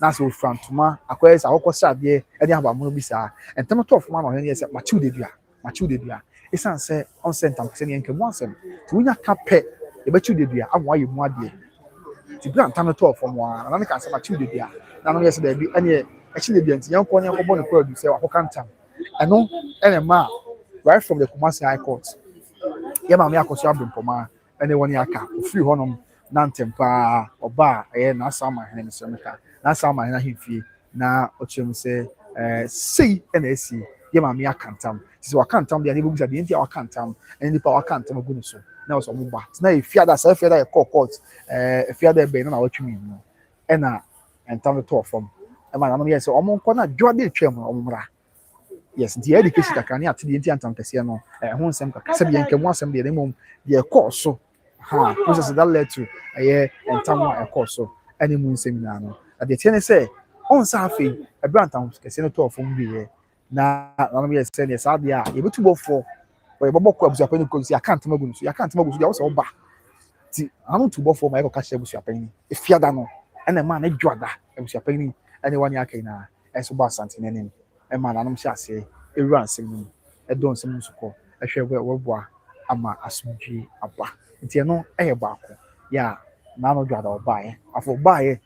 Speaker 1: na so frantuma akoye sa akokọ sade e de aba mo bi sa ntam to fom na ohene ye se machu de bia esan se on se ntam kese ne nke mo asem ti wonya ka pe e ba chu de bia amwa ye mu ade ti grant tam to from one na ka sama chi de bia na no yes da bi ene e chi de bia nti yan ko ne ko bo ne ko adu se wa ko kantam eno ene ma right from the Kumasi High Court ya ma me Akosua Brempomaa ene woni aka ofiri honom na ntempa oba na sama hene se meka na sama hene ahimfie na ochem se sei ene esi ya ma me akantam ti wa kantam bia ne bu bisa de nti wa kantam ene nipa wa kantam agu no so na so mo ba na efiada sa efiada e court efiada be na watwumi no e na entam to from e ma na no yes o mo nko na dwode twam o mra yes the education kakra ne ate de nti antam kese no ho nsem kakra se de nkemu asem de mom de course so ha process that led to entam wa course so any mu nsem na no de tie ne se on sa afi e brantam kese no to from bi na no yes se ne sa de a ye betu bofo we bobo ko abusuapan ko si account magu so account magu so ya wo se oba ti anu to bofo ma e ko ka she abusuapan e fiada no ena ma na dwada abusuapan ni ene wani akai na e so ba santene ni e ma na no hye ase e ru ansem ni e don sem so ko e hwe we boa ama asumdwi aba nti no e ye ba ko ya na no dwada oba afọ ba ye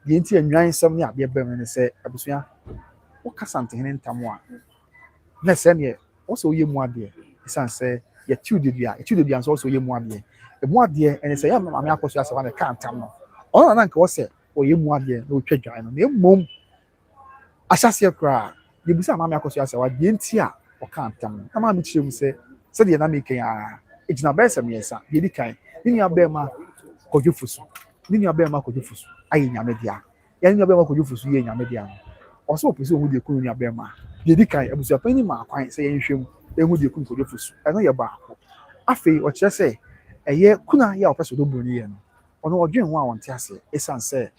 Speaker 1: de nti anwan sem ni ade ba me ne se abusua wo ka santene ntam a na se ne wo so ye mu ade isan se ye tude bia so ye mu ade e mu ade ene se ya ma me Akosua se wa ne kan tam no ona na nka wo se o ye mu ade na o twadwan no na emom ahyase kra ye bisa ma me Akosua se wa de nti a o kan tam na ma me kyerem se de na me kan a ejina ba se me yesa ye di kan ni nua ba ma kodwofusu ayi nyame dia ya ni nua ba ma kodwofusu ye nyame dia no o so opese o hu de kunu nua ba ma ye di kan abusuapan ni ma kwan se ye nhwem ehu de kun kodwofusu eno ye ba ko afei o kire se eye kuna ya opeso do boni ye no ono odwen ho a wonte ase esan se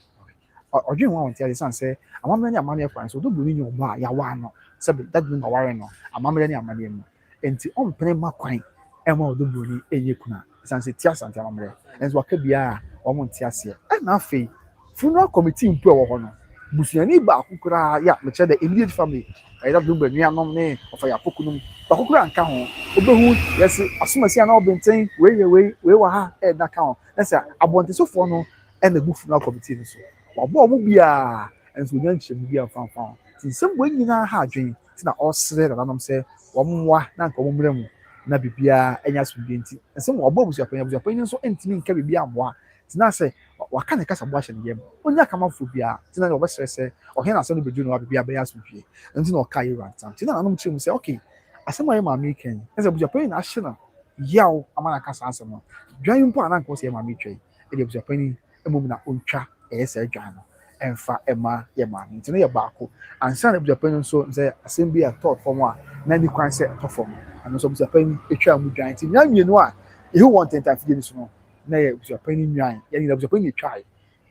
Speaker 1: ɔdwen ho a ɔnte ade san sɛ amammerɛ ne amanneɛ kwan so ɔdɔ buroni nyɛ ɔbɔ a yɛawa no sɛbi that Lumba ware no amammerɛ ne amanneɛ mu nti ɔmpene ma kwan ɛma ɔdɔ buroni ɛnyɛ kuna san sɛ ti asante amammerɛ nso waka biara wɔn nte aseɛ ɛna afei funeral committee mpo ɛwɔ hɔ no busuani baako koraa yɛ mekyerɛ dɛ immediate family ɛyɛ that Lumba nuanom ne ɔfa yɛ akoko nom baako koraa nka ho obɛhu yɛsi asomasi a na ɔbɛnten wei wɔ ha ɛɛda ka ho ɛsɛ abɔntesofoɔ no ɛna egu funeral committee no so wabɔ ɔmo biara nso onya nkyɛn bi afanfan ti nsɛm wɔn nyinaa ha adwene ti na ɔsrɛ nananom sɛ wɔn mmoa na nka wɔn mmerɛ mu na biribiara ɛnya asomdwe nti nsɛm wɔabɔ abusuapanyin nso ntumi nka biribiara mmoa ti na sɛ waka ne kasa bɔ ahyɛ ne yam onya kamafo biara ti na ɔbɛsrɛ sɛ ɔhɛn na asɛm no bɛduru na wabiribiara bɛyɛ asomdwe nti na ɔka yɛ rantam ti na nananom kyerɛ mu sɛ okay asɛm a yɛ maame kɛn ɛsɛ abusuapanyin na ahyɛ na yaw ama na kasa asɛm no dwan mpo a na nka ɔsɛ yɛ maame twɛ ɛde abusuapanyin ɛmom na ɔntwa ɛyɛ sɛ dwan no ɛmfa ɛma yɛ maame nti no yɛ baako ansa na abusuapanyin nso sɛ asɛm bi ɛtɔ fam a na ni kwan sɛ ɛtɔ fam ano nso abusuapanyin etwa mu dwan nti nyan mmienu a ehu wɔn tentafidie no so no na yɛ abusuapanyin nwan yɛn abusuapanyin etwa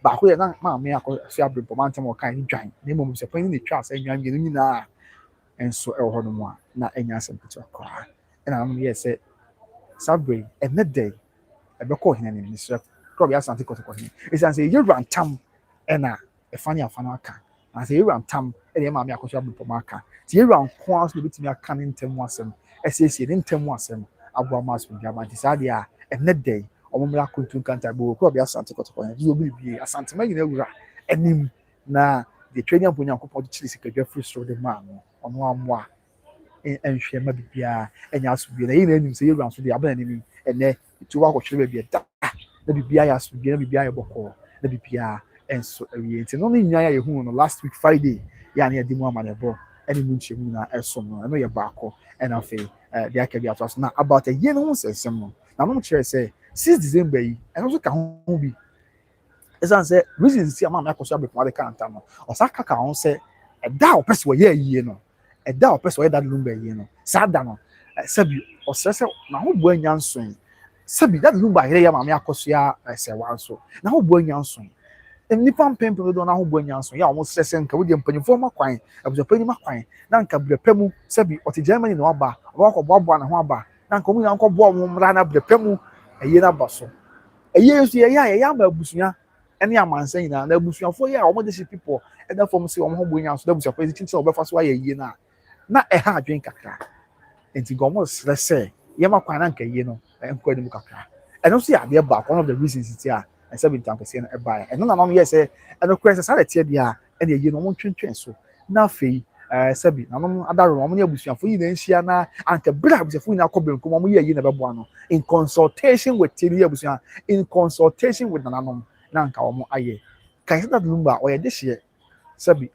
Speaker 1: baako yɛ na maame akɔ so Brempomaa ntɛm ɔkan ne dwan na emu abusuapanyin na etwa sɛ nwan mmienu nyinaa nso ɛwɔ hɔ nom a na ɛnya asɛm ketewa koraa ɛna anam yɛ sɛ sabre ɛnɛ dɛ ɛbɛkɔ ɔhene ne nisrɛ kɔ bi asante kɔtɔkɔ hene esan sɛ yɛwura ntam ɛna ɛfa ne afa no aka na sɛ yɛwura ntam ɛna ɛma maame Akosua Brempomaa aka ti yɛwura nko a so na ebitumi aka ne ntɛm mu asɛm ɛsiesie ne ntɛm mu asɛm aboa ma asomdwe aba nti saa deɛ a ɛnɛ dɛ ɔmo mmra kontu nkanta bo kɔ bi asante kɔtɔkɔ hene bi obi bi asante ma nyina wura anim na deɛ twɛ ne ampo Nyankopɔn de kyerɛ sikadwa firi soro de maa no ɔno amoa ɛnhwɛ ma bibiara ɛnya asomdwe na yɛn nyinaa nim sɛ yɛwura nso deɛ abɛn n'anim ɛnɛ etu wɔ akɔkyerɛ baabi ɛda na bibiara yɛ asomdwe na bibiara yɛ bɔkɔɔ na bibiara ɛnso ɛwie nti no ne nyinaa yɛ hu no last week Friday yɛ a ne yɛde mu amanebɔ ɛne mu nkyɛn mu nyinaa ɛsom no ɛno yɛ baako ɛna afei deɛ aka bi ato so na about ɛyɛ no ho nsɛnsɛm no na no kyerɛ sɛ 6 December yi ɛno nso ka ho bi ɛsan sɛ reasons si ama maame Akosua Brempomaa de ka ntam no ɔsa ka ho sɛ ɛda a ɔpɛ sɛ wɔyɛ ayie no ɛda a ɔpɛ sɛ ɔyɛ that Lumba ayie no saa da no sɛbi ɔsrɛ sɛ na ho bua nya nson sɛbi that Lumba ayɛ yɛ maame Akosua sɛwa nso na ho bua nya nson nipa mpempem do na ho bua nya nson yɛ a wɔn srɛ sɛ nka wodi mpanyinfoɔ ma kwan abusuapanyin ma kwan na nka brɛpɛ mu sɛbi ɔte Germany na ɔba ɔbɛkɔ boaboa ne ho aba na nka wɔn nyinaa nkɔ boa wɔn mmra na brɛpɛ mu ayie na ba so ayie nso yɛ ama abusua ɛne amansa nyinaa na abusuafoɔ yɛ a wɔn de hyɛ people ɛda fam sɛ wɔn ho bua nya nson na abusuapanyin kyinkyɛn ɔbɛfa so ayɛ ayie na ɛha adwen kakra nti gɔmɔ srɛ sɛ yɛma kwan na nka ayie no nkɔ anim kakra ɛno nso yɛ adeɛ baako one of the reasons ti a ɛsɛ bi ntam kɛseɛ no ɛbaeɛ ɛno na nam yɛ sɛ ɛno korɛ sɛ saa de teɛ deɛ a ɛne ayie no wɔn twentwɛn so na afei sɛbi nanom adaro wɔn ne abusuafoɔ yi na nhyia na anka bere abusuafoɔ yi na akɔ benkum wɔn yɛ ayie na bɛboa no in consultation with tiɛ ne abusua in consultation with nananom na nka wɔn ayɛ kaisa that Lumba ɔyɛ de hyɛ sɛbi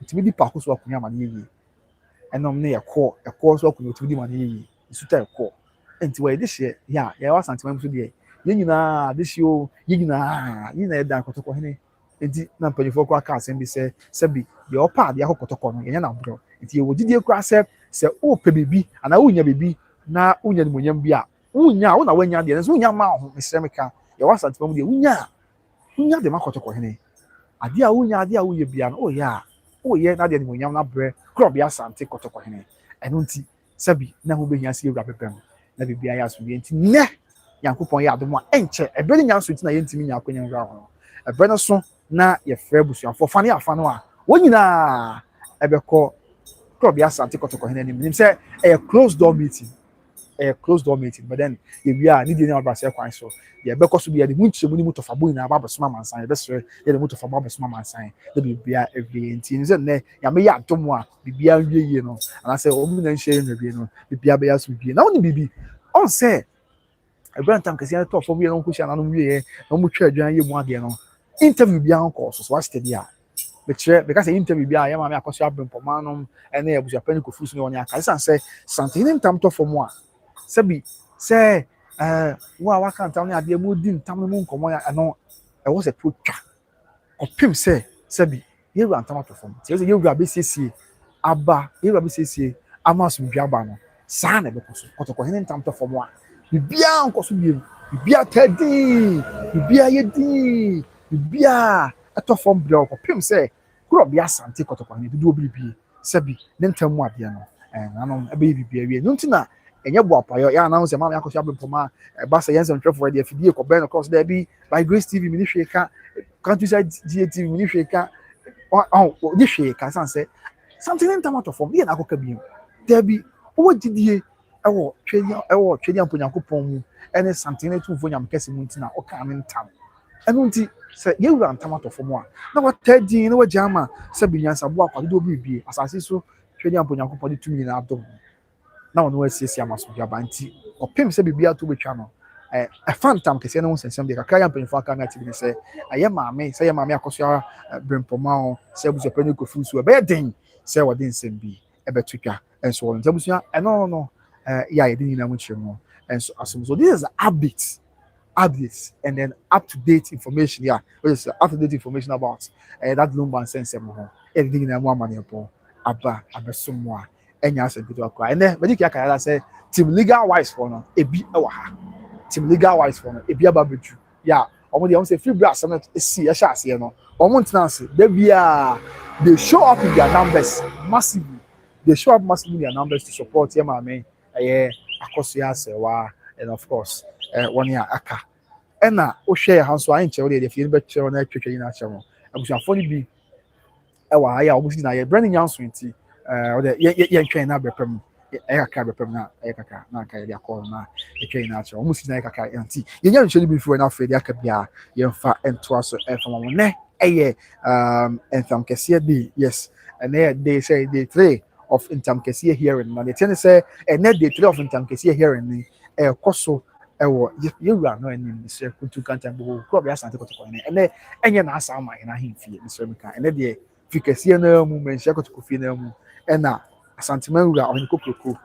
Speaker 1: ntumi di paako so akonnwa ma ne yie ɛnom ne ɛkɔ so akonnwa ntumi di ma ne yie nsuta ɛkɔ nti wɔyɛ de hyɛ yɛ a yɛwɔ asantema mu so deɛ yɛn nyinaa de hyɛ o yɛn nyinaa yɛda nkɔtɔkɔ hene nti na mpanyinfoɔ kɔ aka asɛm bi sɛ sɛbi deɛ ɔpa adeɛ akɔ kɔtɔkɔ no yɛnyɛ na borɔ nti yɛwɔ gyidie kora sɛ wopɛ biribi anaa wonya biribi na wonya nimonyam bi a wonya a wona woanya deɛ nso wonya ma ho mesrɛ meka yɛwɔ asantema mu deɛ wonya de ma kɔtɔkɔ hene adeɛ a woyɛ bia no woyɛ na deɛ nimonyam na brɛ kora ɔbea asante kɔtɔkɔ hene ɛno nti sɛbi na ho bɛhia sɛ yɛwura pɛpɛm na biribiara yɛ asomdwe nti nnɛ Nyankopɔn yɛ adom a ɛnkyɛ ɛbɛrɛ nya nso nti na yɛntumi nya akɔnya nwura ho ɛbɛrɛ no so na yɛfrɛ abusuafoɔ fa ne afa no a wɔn nyinaa ɛbɛkɔ kora ɔbea asante kɔtɔkɔ hene anim nim sɛ ɛyɛ closed door meeting but then yɛwie a ne die ne abrasɛ kwan so yɛbɛkɔ so bi yɛde mu nkyerɛmu ne mu tɔfabo nyinaa ba abɛsoma amansan yɛbɛsrɛ yɛde mu tɔfabo abɛsoma amansan na biribiara awie nti sɛ nnɛ Nyame yɛ adom a biribiara nwie yie no anaasɛ ɔmo na nhyɛ yɛ nwie no biribiara bɛyɛ aso wie na wɔn biribi ɔn sɛ ɛbɛrɛ ntam kɛseɛ tɔ fam yɛ no nkohyia nanom wie na ɔmo twɛ adwan yɛ mu adeɛ no interview biara nkɔ so wasite bi a bɛka sɛ interview biara yɛ maame Akosua Brempomaa nom ɛne abusuapanyin Kofu so ne wɔn aka ɛsan sɛ santene ntam tɔ fam a sɛbi sɛ wo a waka ntam ne adeɛ mu di ntam no mu nkɔmɔ ɛno ɛwɔ sɛ to twa ɔpem sɛ sɛbi yɛwura ntam atɔ fam tiɛ sɛ yɛwura bɛsiesie aba yɛwura bɛsiesie ama asomdwe aba no saa na ɛbɛkɔ so kɔtɔkɔ hene ntam tɔ fam a biribiara nkɔ so biem biribiara taa din biribiara yɛ din biribiara ɛtɔ fam bia ɔkɔpem sɛ kuro bi asante kɔtɔkɔne dodo biribi sɛbi ne ntam mu adeɛ no nanom ɛbɛyɛ biribi awie no ntina ɛnyɛ boapayɔ yɛ announce ma me Akosua Brempomaa ɛba sɛ yɛn nsɛmtwerɛfoɔ deɛ afidie kɔbɛn no kɔs dɛ bi by Grace TV mini hwee ka Countryside GATV mini hwee ka ɔde hwee ka san sɛ something ne ntam atɔ fam yɛ na akɔka bi dabi ɔwɔ gyidie ɛwɔ twɛdi amponyankopɔn mu ɛne something ne tumfo nyam kɛse mu ntina ɔka ne ntam ɛno nti sɛ yɛwura ntam atɔ fam a na wɔtaa din na wɔgya ama sɛ binyansaboa akwadodo bibie asase so twɛdi amponyankopɔn de tumi nyinaa dɔm na ɔno asiesie amasomdwe aba nti ɔpem sɛ biribi ato bɛtwa no ɛfa ntam kɛseɛ no ho nsɛnsɛm deɛ kakra yɛ mpanyinfoɔ aka no ate bi ne sɛ ɛyɛ maame Akosua Brempomaa sɛ Abusuapanin kɔfiri so ɛbɛyɛ den sɛ wɔde nsɛm bi ɛbɛto twa ɛnso wɔn nti abusua ɛno no yɛ a yɛde nyinaa mu kyerɛ mu ɛnso asom so this is updates and then up-to-date information which is up-to-date information about that Lumba nsɛnsɛm ho yɛde nyinaa mu amanneɛpɔ aba abɛsom mu a ɛnya asɛ nketewa koraa ɛnɛ bɛdi kia kayala sɛ team legal wise for no ebi ɛwɔ ha team legal wise for no ebi aba bɛdu yɛ a wɔn deɛ wɔn sɛ free blast no esi ɛhyɛ aseɛ no wɔn ntena ase dabi a they show up in their numbers massively in their numbers to support yɛ maame ɛyɛ Akosua asɛwa and of course wɔn yɛ aka ɛna ohwɛ yɛ ha nso ayɛ nkyɛn wɔn deɛ fie no bɛkyerɛ wɔn atwitwa yi n'akyɛ wɔn abusuafoɔ no bi ɛwɔ ha yɛ a wɔn si na yɛ brɛ ne nyanso nti ɔde yɛ ntwɛn na bɛpɛm ɛyɛ kakra bɛpɛm na ɛyɛ kakra na aka yɛ de akɔ na ɛtwɛn yi n'akyɛ wɔn si na yɛ kakra nti yɛnyɛ nhyɛn no bi fi wɔn afɛ de aka bia yɛmfa ntoa so ɛfam wɔn nɛ ɛyɛ ntam kɛseɛ de yes ɛnɛ yɛ day sɛ day 3 of ntam kɛseɛ hearing na deɛ tiɛ ne sɛ ɛnɛ day 3 of ntam kɛseɛ hearing ni ɛkɔ so ɛwɔ yɛwura no anim Mr. Kutu Kantan bo kuro bi asante kɔtɔkɔ ne ɛnɛ ɛnyɛ na asa ama yɛn ahemfie Mr. Mika ɛnɛ deɛ fi kɛseɛ na mu menhyia kɔtɔkɔ fie na mu ɛna asante manwura ɔne kokroko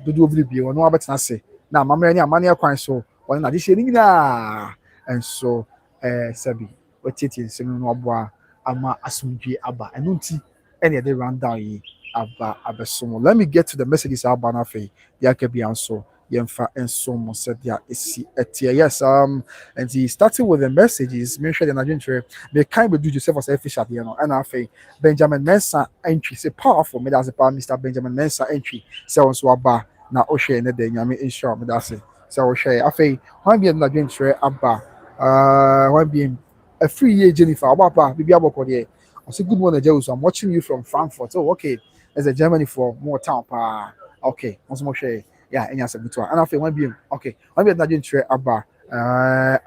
Speaker 1: dodo obiri bi wɔn abɛtena ase na amammerɛ ne amane kwan so wɔn na de hyɛ ne nyinaa ɛnso sɛbi wɔtietie nsɛm no aboa ama asomdwe aba ɛno nti ɛna yɛde round down yi aba abɛsom. Let me get to the messages aba na afei deɛ aka bi anso yɛmfa nsom sɛdeɛ esi ɛteɛ yes and he started with the messages make sure the Nigerian trade they kind of do Joseph as a fish at the end and afei Benjamin Mensah entry say powerful me that's a Mr. Benjamin Mensah entry sɛ wɔn nso aba na ɔhwɛ ne de nyame nsure me that's it sɛ ɔhwɛ afei wɔn bi the Nigerian trade aba wɔn bi a free year Jennifer ɔba bibi abɔkɔ deɛ ɔsɛ good morning Joe so I'm watching you from Frankfurt oh okay as a Germany for more town pa okay once more share yeah enya sabitwa and after one be okay one be Nigerian trade aba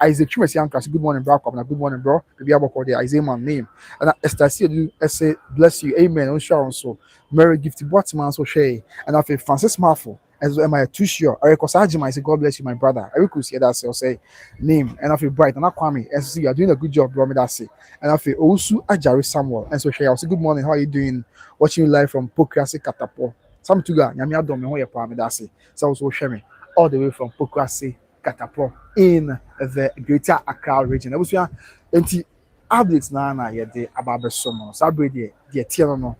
Speaker 1: Isaac Chumesi Ankras good morning bro good morning bro bibi abɔkɔ deɛ Isaiah man name and Esther do say bless you amen on show so Mary Gifty Botman so share and after Francis Marfo as am I too sure I Kosajima say God bless you my brother I could see that say name and after bright and Kwame as see you are doing a good job bro me that say and after Osu Ajari Samuel and so share also good morning how are you doing watching you live from Pokrasi Katapo some tuga nyame adom me ho ye pa me that say so also share me all the way from Pokrasi Katapo in the Greater Accra region abusua enti updates na ye de ababeso no sabre de tie no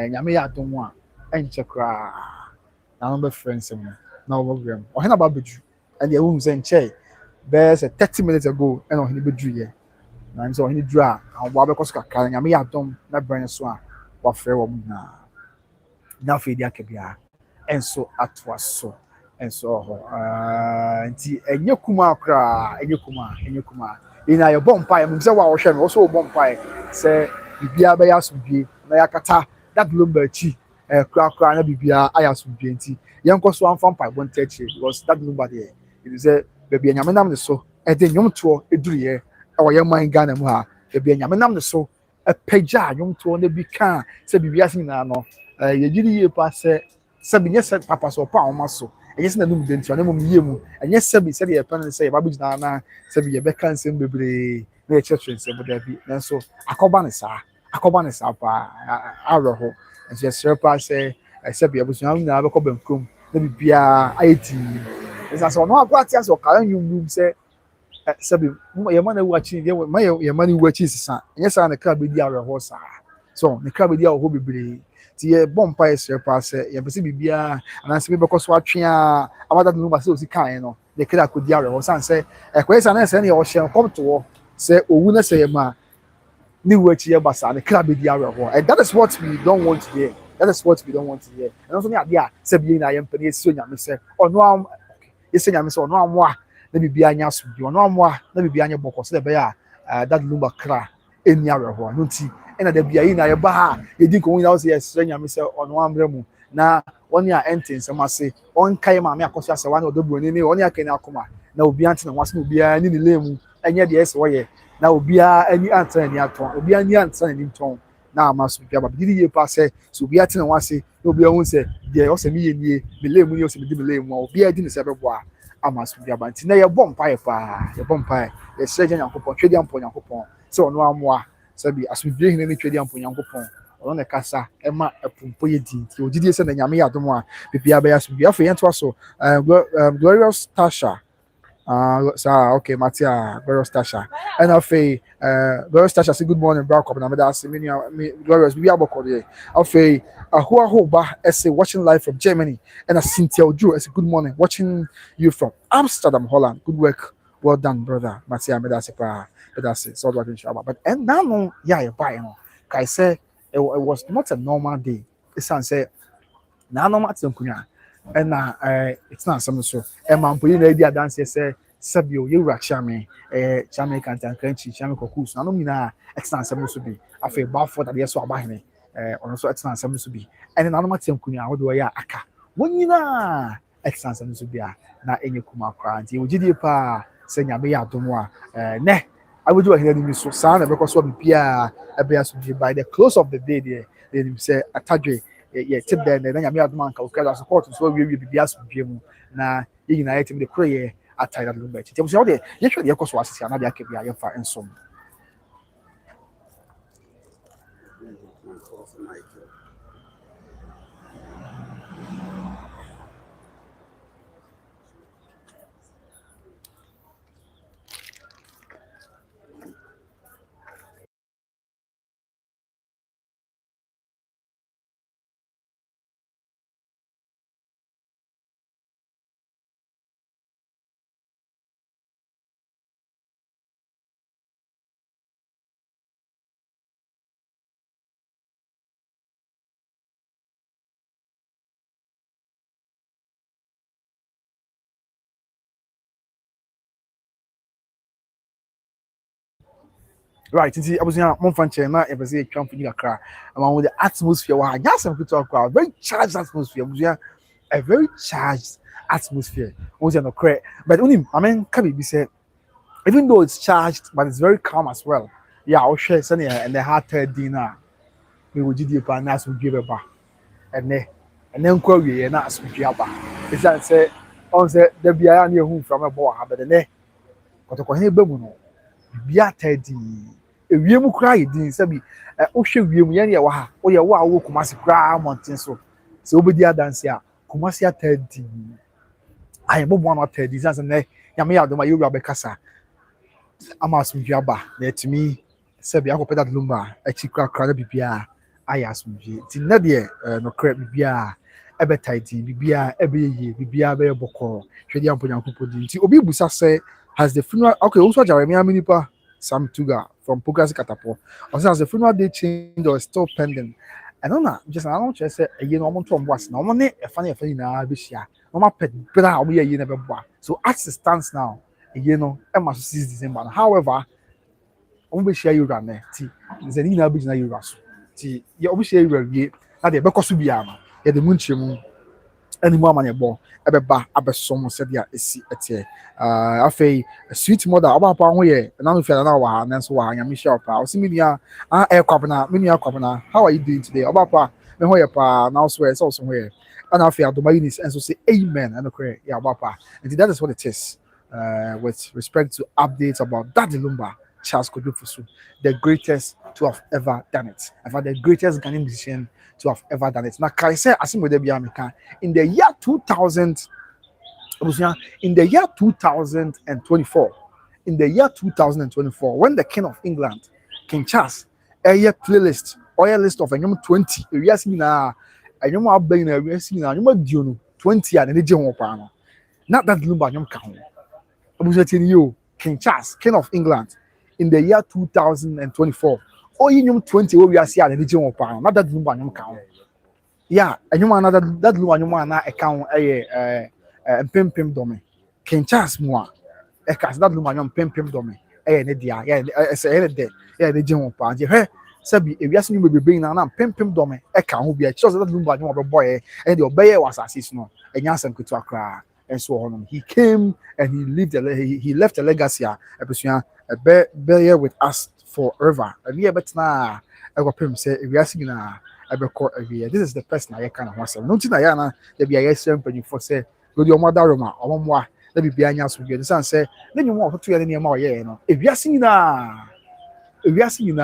Speaker 1: nyame ya adom a enche kra na number friends no na program o hena babeju and the room say nche be say 30 minutes ago and o hena beju ye na so hena dru a wa be koso kakra nyame ya adom na brand so a wa frɛ wo na fe dia kebia enso atwa so enso ho nti enye kuma akra enye kuma ina ye bompa ye mse wa wo hwe me wo so bompa se bibia be ya asubie na yakata that Lumba chi kra na bibia ayasubie nti yenko so amfa mpa bonta chi because that Lumba there it say bibia nyame nam ne so e de nwomto eduriye e wo ye man Ghana mu ha bibia nyame nam ne so e pagya nwomto na bi ka se bibia sin na no ye gidi ye pa se binye se papa so pa oma so enye se na num de ntia na mum yie mu enye se bi se de ye pa ne se ye ba bi na na se bi ye be kan se bebre na ye church se bo da bi na so akoba ne sa pa aroho enye se pa se bi abusuam na be ko bankum na bibia ayeti esa so no akwa tia so ka nyum se bi ye ma na wachi ye ma ni wachi sisa enye sa na ka be di aroho sa so ne ka be di aroho bebre ti ye bompa esre pa se ye pese bibia ananse be bekoso atwe a amada no ba se osi kan no de kira akodi awe o san se ekwesa na se na ye o hye kom to wo se owu na se ye ma New word here, basa, the club be there, and that is what we don't want to hear. That is what we don't want to hear. And also, yeah, Sabi na yem penny, so yam say, or no, yes, yam so no more. Let me be a yasu, you no more. Let me be a boko, so the bear, that lumba cra in Yarrow, no tea, and at the be in a baha. You didn't go in house, yes, yam say on one remu. Now, 1 year entering, some must say, on Kayama, Akosua, one of the Brunini, on your Kenakuma. Now, be answering once no be any lame, and yet, yes, why. Na obia ani answer ani aton obia ani answer ani ton na amaso bia ba didi ye pa say so obia tena wase na obia hu say de o se me ye nie me le mu ni o se me di me le mu obia di ne se bebo a amaso bia ba nti na ye bom pa ye pa ye bom pa ye se gya Nyankopon twedi ampo Nyankopon se ono amoa se bi asubie hine ne twedi ampo Nyankopon ono ne kasa e ma epompo ye di nti ogidi se na nyame ya dom a bibia ba ya asubie afa yento so glorious Tasha. Okay, Matia, Glorious Tasha. And I say, Glorious Tasha, say good morning, bro. Come on, that's me, Glorious. We are about to I say, Ahua Hoba, essay watching live from Germany. And Cynthia Oju, I say, good morning, watching you from Amsterdam, Holland. Good work, well done, brother. Matia, that's it. So what I'm sure. But and now, no, yeah, you buy, I say, it was not a normal day. It's say, now, no matter ɛna it's not some so ɛma mpo yi na edi adanse sɛ sɛbio yɛwura kyame kyame kantankranchi kyame kokus na no nyinaa ɛtena nsɛm so bi afei bafo dadeɛ so abahene ɔno nso ɛtena nsɛm so bi ɛne nanom ate nkunya ahodoɔ yɛ aka wɔn nyinaa ɛtena nsɛm so bi a na ɛnyɛ kuma koraa nti wɔgyidie paa sɛ nyame yɛ adom a nɛ abɛgye wɔ hene no so saa na ɛbɛkɔ so biribiaa ɛbɛyɛ so bi by the close of the day deɛ yɛnim sɛ atadwe tip there na nyame adom anka okada support so wie bibia so bie mu na yɛ nyinaa yɛtimi de korɛ atai that Lumba nti so de yɛhwɛ de yɛkɔ so asese ana de aka bia yɛmfa nsom. Right, nti abusua momfa nkyɛn na yɛpɛ sɛ yɛtwa mfoni kakra ama wo the atmosphere wɔ ha nyɛ asɛm ketewa koraa very charged atmosphere abusua a very charged atmosphere wo sɛ nokorɛ but wonim amenka biribi sɛ even though it's charged but it's very calm as well yeah wohwɛ sɛnea ɛnɛ ha taa din no a mewɔ gyidie paa na asomdwie bɛba ɛnɛ nkɔ awieɛ na asomdwie aba ɛsiane sɛ ɔn sɛ da biara ne yɛhu mframa bɔ wɔ ha but ɛnɛ kɔtɔkɔhene ba mu no bibia taa din ewiem koraa yɛ din sɛbi wohwɛ wiem yɛn yɛ wɔ ha woyɛ wo a wowɔ Kumasi koraa mmɔnten so sɛ wobɛdi adanse a Kumasi ataa din ayɛbɔbɔ no ataa din sɛ nnɛ nyame yɛ adom a yɛwura bɛkasa ama asomdwie aba na atumi sɛbi akɔpɛ that Lumba akyi korakora na biribiaa ayɛ asomdwie nti nnɛ deɛ nokorɛ biribiaa ɛbɛtae din biribiaa ɛbɛyɛ yie biribiaa bɛyɛ bɔkɔɔ hwɛdeɛ ampo Nyankopɔn din nti obi busa sɛ has the funeral okay also Jeremiah Minipa Sam Tuga from Pogasi Katapo. Also, as the funeral date changed or is still pending. I don't know, just I don't just say a year no one to was no money a funny affair now this year. No more pet better we a year never bought. So as it stands now, a year no, I must see December. However, only share you run there. There's an email business you rush. You always share your year. Now the Becosubiana, the Munchim. Any more money ball, ɛbɛba abɛsɔm sɛdeɛ esi ɛteɛ afei sweet mother ɔba pa ho yɛ ɛnano fia na wɔ ha nanso wɔ ha nyame hyɛ ɔpa ɔsi mi nua kwabena how are you doing today ɔba pa me ho yɛ pa na ɔso yɛ sɛ ɔso ho yɛ ɛna afei adoma unis ɛnso say amen ɛno korɛ yɛ ɔba pa nti that is what it is with respect to updates about that Lumba Charles Kojofusu, the greatest to have ever done it. In fact, the greatest Ghanaian musician to have ever done it. Now, can I say, in the year 2000, in the year 2024, when the King of England, King Charles, a playlist or a list of a 20, a year seminar, a young man being a year seminar, 20 and a general panel. Not that Lumba Yom Kaho. I was telling you, King Charles, King of England, in the year 2024, oh you 20 we are see at the region of pound, not that Lumba nyum count. Yeah, and you man that Lumba nyum na account pim dome. Ken Charles moi. E ka that Lumba nyum pim dome. Ne dia, say de. Yeah, the region of pound. He sabi e wiase nyum bebre na pim dome. E ka ho bia. Chose that Lumba nyum boy and the obey was assist no. Enya asem ketu akra. And so on. He came and he left a legacy. Abusua bear with us forever. And yeah, but now I got him say if you are seeing every year. This is the person I kind of want to say. No, Tina Yana, there be a yes, when you for say, go to your mother room or more. Let me be a young son. The son say, then you want to any more. Yeah, no. If you are seeing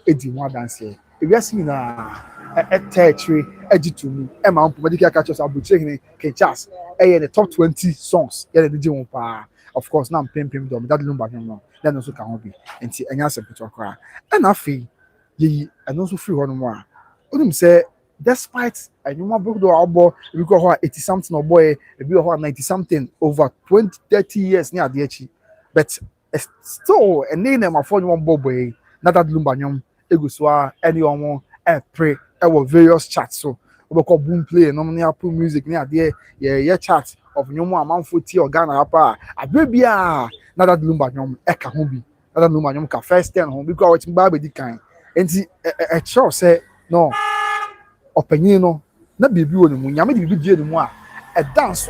Speaker 1: Eddie more dance here. If you are seeing a territory, to me, Emma, medical catchers are butchering Kachas, the top 20 songs. Yeah, the Jim of course, now pim dom, that Lumba, no, then also can be, and see, and answer to cry. And I feel ye, and also free one more. Udum say, despite I know my book do our we go 80 something or boy, a bit of 90 something over 20, 30 years near the H. But still, a name of 41 boy, not that Lumba, Agosua, anyone, pray, our various chats. So, we call boom play, no money Apple music near there, yeah, chat of no more amount for tea or Ghana apa. A baby, not that Lumba, Eka Humbi, not that Lumba, first 10 home, because it's Baby kind. And see, a show say, no. Opinion na bibi wonu mu nyame de bibi die no mu a dance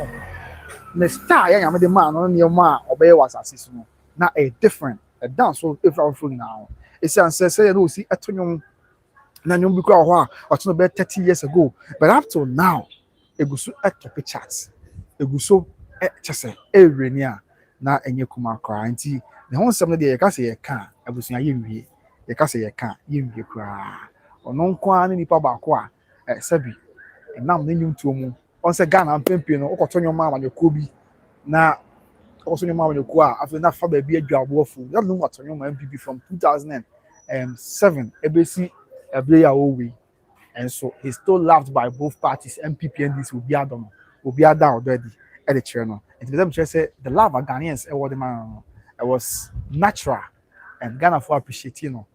Speaker 1: na star ya nyame de man no ne ma obeye wasase so no na different dance so if I for now it's say no see etonyon na nyom bi kwa ho a otono be 30 years ago but up to now eguso top charts eguso chese reni a na enye kuma kra nti ne ho nsem no de ye ka se ye ka abusua ye wie ye ka se ye ka ye wie kra ono nko a ne nipa ba ko a sabi nam ne nyum tuo mu on se Ghana mpempe no okoto nyom ma amanyeko bi na okoto nyom ma amanyeko a afi na fa ba bi adwabofu that no okoto nyom MPP from 2007 ebesi ebreya owi and so he's still loved by both parties MPP and this will be adon already at the channel and them just say the love of Ghanaians the man it was natural and Ghana for appreciate the no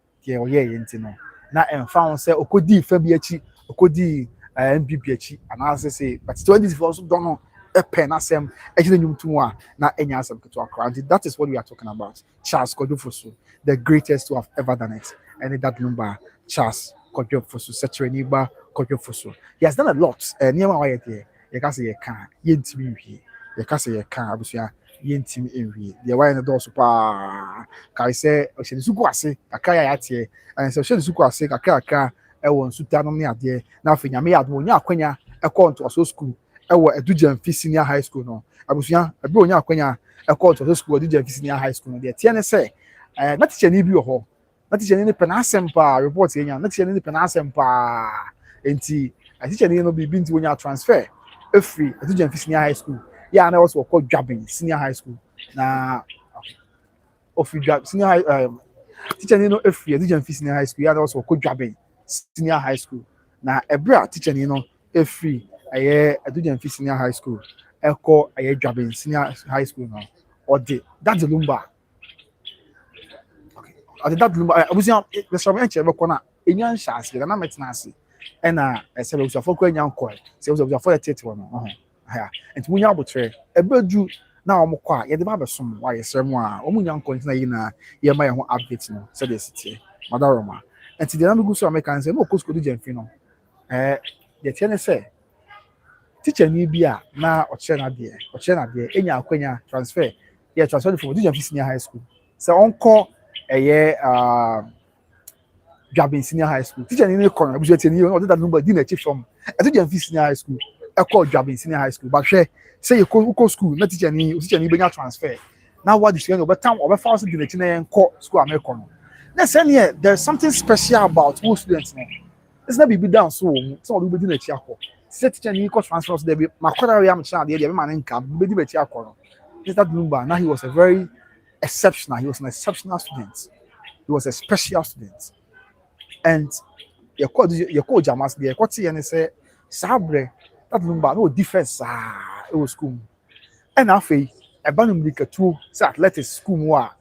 Speaker 1: na found say okodi fa bi achi okodi MPP achi and I say but 20 also don't know a pen asem actually nyum tu a na enya asem keto akra that is what we are talking about Charles Kojofosu the greatest to have ever done it and that number Charles Kojofosu Setrenigba Kojofosu he has done a lot niam wa yete ye ka say ye kan ye ntimi wie ye ka say ye kan abusua ye ntimi enwie the why na do so pa kai say o hye suku ase akaya ya tie and so hye suku ase kakaka ewo nsuta no ne ade na afenya ya ado nya akwanya ekọ nto so school ewo Edujamfi senior high school no abusua ebe onya akwanya ekọ nto so school Edujamfi senior high school no de tie ne say na teacher ni bi ho na teacher ni penasem pa report enya na teacher ni penasem pa enti teacher ni no bi nti onya transfer efri Edujamfi senior high school ya na also called Jabin senior high school na of senior high teacher ni no efri Edujamfi senior high school ya na also called Jabin senior high school na ebra teacher ni no efri Edujamfi senior high school eko Jabin senior high school no or that's the Lumba okay that Lumba abusia the show enche be kona enya nshase na metenase ena ese be for kwa enya nko se be for tete no ha enti munya abotre ebedu na omkwa ye de ba besom wa yesrem a omunya nko ntina yi na ye ma ye ho update no se de sitie madaroma enti de na meguso American say no kosko do Jamfi no de tie ne say teacher ni bi a na oche na de enya akwanya transfer ye transfer from Jamfi senior high school se onko Jabin senior high school teacher ni corner abusuatie ni o that number di na chief from Jamfi senior high school Jabin senior high school but say you go school na teacher ni benya transfer now what the student over time over fast di na chi na school America no na say here there's something special about most students now it's not be down so we be di na chi akọ say teacher ni go transfer so there be makwara we am chan there be man nka be di be chi akọ no is that Lumba now he was a very exceptional he was an exceptional student he was a special student and your call Jamas there what see and say sabre that Lumba no defense it was school and afei e ba no mlika tu say athletics school mu a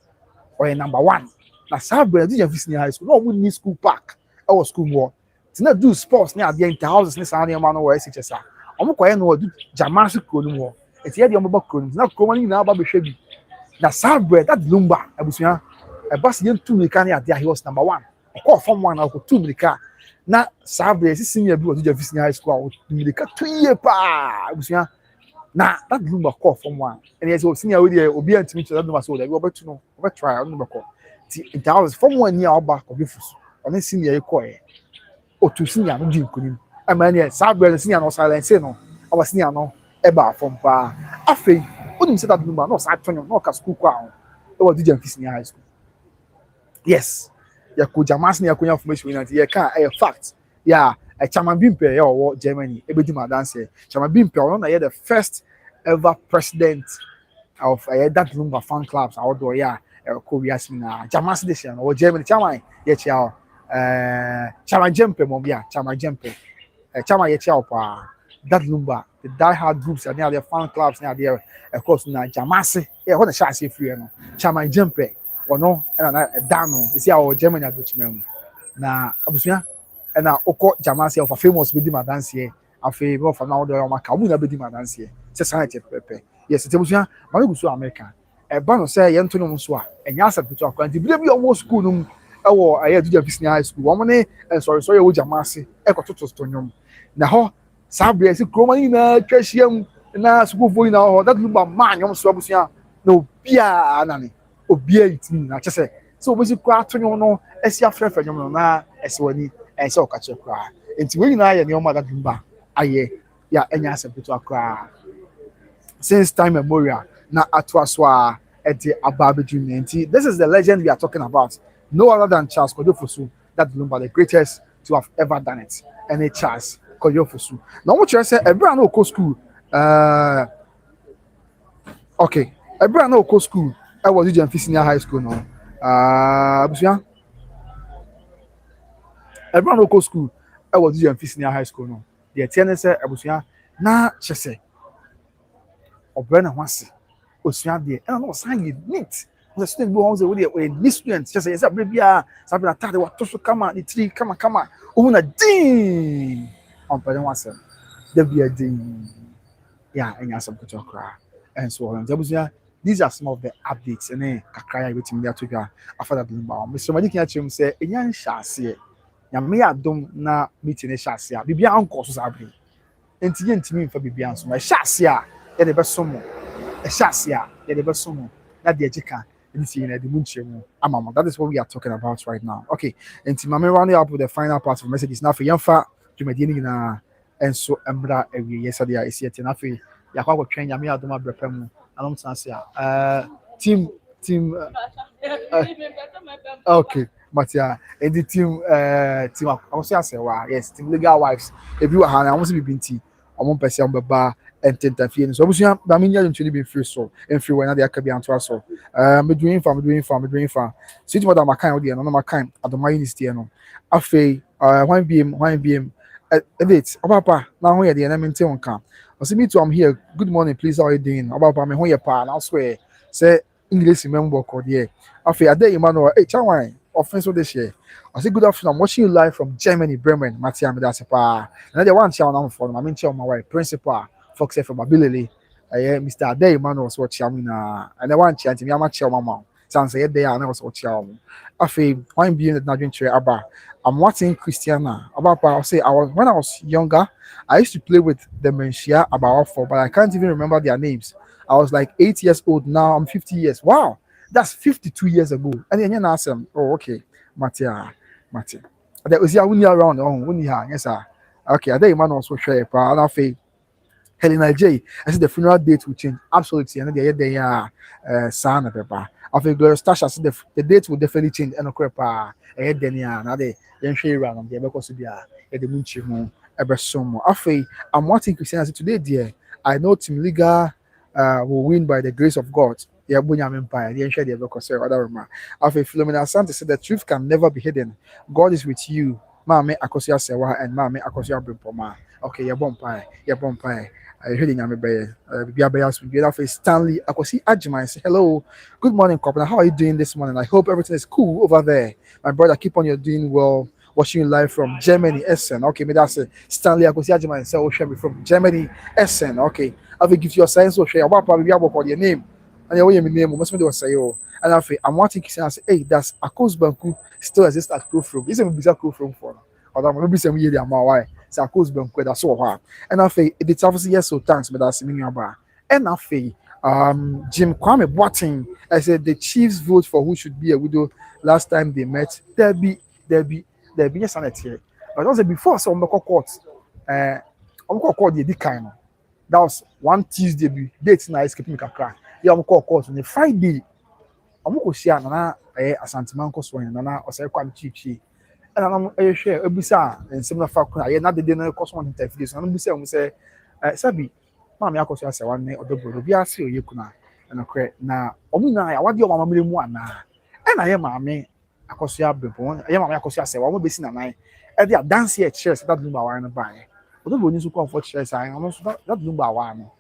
Speaker 1: or number 1 na saa brɛ do senior high school no omu ni school park ɛwɔ school mu ti na do sports ne adeɛ inter houses ne saa nneɛma no wɔ SHS a ɔmo kɔyɛ no wɔ do Jamasi kuro no mu hɔ eti yɛ deɛ ɔmo ba kuro no mu na kuro no nyinaa ba bɛhwɛ bi na saa brɛ that Lumba abusua ɛba si yɛn tu mirika ne adeɛ a he was number 1 ɔkɔɔ form 1 na ɔkɔ tu mirika na saa brɛ si senior bi wɔ do senior high school a ɔtu mirika tu yie paa abusua na that Lumba kɔɔ form 1 ɛna yɛ sɛ senior wo deɛ obi antimi kyerɛ that Lumba so deɛ ɔbɛtu no ɔbɛtry ɔno bɛkɔ ti inter houses form 1 ni a ɔba ɔbɛ fusu ɔne senior yi kɔɛ otu senior no di nkunim ama ne saa brɛ no senior no silence no aba senior no ɛba form paa afei onim sɛ that Lumba no saa tonyo no ka school kɔ a ɛwɔ do senior high school yes yɛkɔ Jamasi ne yɛkɔnya formation na yɛka ɛyɛ fact yeah Chairman Bimpe yɛ ɔwɔ Germany ebedi ma dance Chairman Bimpe ɔno na yɛ the first ever president of that Lumba fan clubs awɔdɔ yɛ a ɛkɔ wiase na Jamasi de hyɛ no ɔwɔ Germany chairman yɛkyia Chairman Jempe mɔbia Chairman Jempe chairman yɛkyia paa that Lumba the die hard groups and their fan clubs and their course na Jamasi hɔ na hyɛ ase free no Chairman Jempe ɔno ɛna dano esi a ɔwɔ Germany abɛtuma na abusua ɛna ɔkɔ Jamasi ɔfa famous bedi ma dance afei bɛ ɔfa na ɔdɔ ɔma ka ɔmu na bedi ma dance sɛ san ɛkyɛ pɛpɛ yes ɛtɛ abusua ma ne gu so America ɛba no sɛ yɛn to no mu so a ɛnya asɛ pɛtɔ akɔ nti bile bi ɔmo school no mu ɛwɔ ɛyɛ do senior high school wɔn ne nsɔresɔre ɛwɔ Jamasi ɛkɔtoto nnwom na hɔ saa bere si kuroma nyinaa twa ahyia mu na sukuufoɔ nyinaa hɔ that Lumba maa nnwom so abusua na obiara nane obiara yitimi na kyɛ sɛ obesi kura ato nnwom no ɛsi afrɛfrɛ nnwom no na ɛsi wani ɛsɛ ɔkakyɛ kura nti wɔn nyinaa yɛ nneɛma that Lumba ayɛ yɛ ɛnya asɛm pɛtɔ akora since time memorial na atoa so a ɛde aba abɛdwum ne nti this is the legend we are talking about no other than Charles Kojofosu that Lumba the greatest to have ever done it ɛne Charles Kojofosu na wɔn kyerɛ sɛ ɛbɛrɛ na ɔkɔ school okay ɛbɛrɛ na ɔkɔ school ɛwɔ do senior high school no abusua ɛbɛrɛ na ɔkɔ school ɛwɔ do senior high school no deɛ tiɛ ne sɛ abusua na kyɛ sɛ ɔbrɛ na ho ase osua deɛ ɛna na ɔsan yɛ neat ɔsɛ student bi wɔn sɛ wɔde ɔyɛ neat student kyɛ sɛ yɛsɛ abere biara saa bɛ n'ataade wato so kama ne tiri kama ohun na diin ɔmpɛ ne ho asɛm dabi ɛdiin yɛ ɛnya asɛm kɔtɔ koraa ɛnso wɔn nti abusua these are some of the updates ɛne kakra yɛ ebetumi de ato dwa afa that Lumba wɔn mesrɛ madi kan akyerɛ mu sɛ ɛnya nhyɛ aseɛ nyame yɛ adom na meeting hyɛ aseɛ a biribiara nkɔ so saa abere nti yɛ ntumi nfa biribiara nso ɛhyɛ aseɛ a yɛde bɛso mo ɛhyɛ aseɛ a yɛde bɛso mo na deɛ ɛgye ka ɛne si yɛn ɛde mu nkyerɛ mu ama mo that is what we are talking about right now okay nti maame round up with the final part of messages na afei yɛmfa dwumadie no nyinaa ɛnso mmra awie yɛ sɛdeɛ ɛsi ɛte na afei yɛakɔ akɔtwɛn nyame adom abrɛpɛ mu anom tena ase a team okay Matia and the team Akosua Sewa yes team legal wives ebi wɔ ha na wɔn sɛ bibi nti wɔn mpɛ sɛ wɔn bɛba ɛntɛntɛfie no so abusua maame nyɛ ntwene bi mfiri so mfiri wɔn na de aka bi antoa so meduin fa sweet mother makan ɔdeɛ no na makan adoma university no afei one bm edit ɔbapa na ho yɛ deɛ na mente wɔn ka ɔsɛ me too I'm here good morning please how are you doing ɔbapa me ho yɛ pa na swear sɛ English member kɔ deɛ afei ade Emmanuel chawan offense this year. I say good afternoon. I'm watching you live from Germany, Bremen. Matia Medasepa. And then one channel now for I'm in my wife, Principal Fox from Ability. Mr. Ade Emmanuel was watching and then one chant me, I'm a chair mama. Sounds like they are never watching. Afei, one being that not doing Abba. I'm watching Christiana. About I'll say when I was younger, I used to play with the Manhyia about 4, but I can't even remember their names. I was like 8 years old. Now I'm 50 years. Wow. That's 52 years ago. And then you ask them, oh, okay, Matia. That was when you around, when you yes, sir. Okay, I think man also share, but I feel Helena J. I said the funeral date will change absolutely, and then they are son of papa. I feel Gloria Stasha said the date will definitely change, and okay, then now they share around them because they are at the Munchimu, Ebersomo. I feel I'm watching Christianity today, dear. I know Team Liga will win by the grace of God. Yeah, Bunyam Empire, the ancient because other remark. After Philomena Santa said the truth can never be hidden. God is with you. Mame Akosua Sewa and Mame Akosua Brempomaa. Okay, your bumpire. I heard in Yamibe, Biabayas, Biada face Stanley Akosi Ajima. Say, hello, good morning, Copper. How are you doing this morning? I hope everything is cool over there. My brother, keep on your doing well. Watching you live from Germany, Essen. Okay, me that's Stanley Akosi Ajima and say, oh, share me from Germany, Essen. Okay, I will give you a science or share about probably about your name. And your name, must be say, oh, and I feel I'm watching and say, hey, that's Akos Banku still exists at Crew Room. This is a bizarre Crew Room for. Or that maybe some year, why. Say Akos Banku, that's all. And I feel it's obviously yes, so thanks, but that's me about. And I feel Jim Kwame Boateng, I said the Chiefs vote for who should be a widow last time they met. There be yes, and here. But also before so court, court the kind. That was one Tuesday. Date na escape me kakra. Yeah, court on the Friday. Share nana asanteman so nana osai kwam chichi. And I'm share ebisa and similar fact na na de na cost one interview. So I'm say sabi maame Akosua say one odobro bi ase oyekuna na kre na omu na ya wade o mama mu ana. E na ye maame Akosua Brempomaa ye maame Akosua say one besi na nan. E dey dance here church that Lumba wan na ban. Odobro ni so comfort church say am so that Lumba wan no.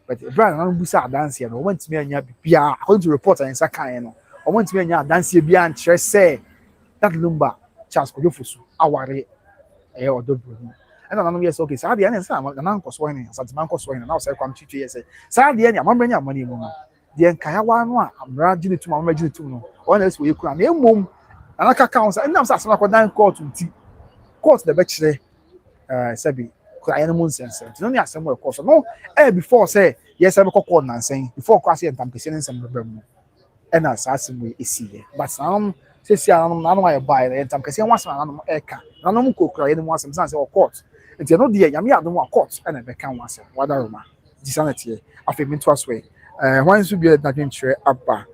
Speaker 1: But Brian and Busa dance here no want me anya bibia according to report and sakan no. I want me anya dance here bia and church say that Lumba Charles Kojofusu aware eh odobro no. And I'm yes okay. So the answer na nkoso ni santiman koso ni na say kwam chichi yes. So the any amamre ni amani mu no. The nkaya wa no a amra gine tum amamre gine tum no. One else we kura na emom anaka council and am say asema ko dan court nti. Court the be kire sabi kura ya no nonsense. No ni asem we court. No before say yes I be court nansen before class here ntam kese nsem bebem no. And as asem we esi but now say see anam na no buy ntam kese wasem anam eka. Na no ko kura ya no wasem say court. Nti no de nyame adom a court na be kan wasem wada roma disanity afi me to aswe wan so bi na dwentre aba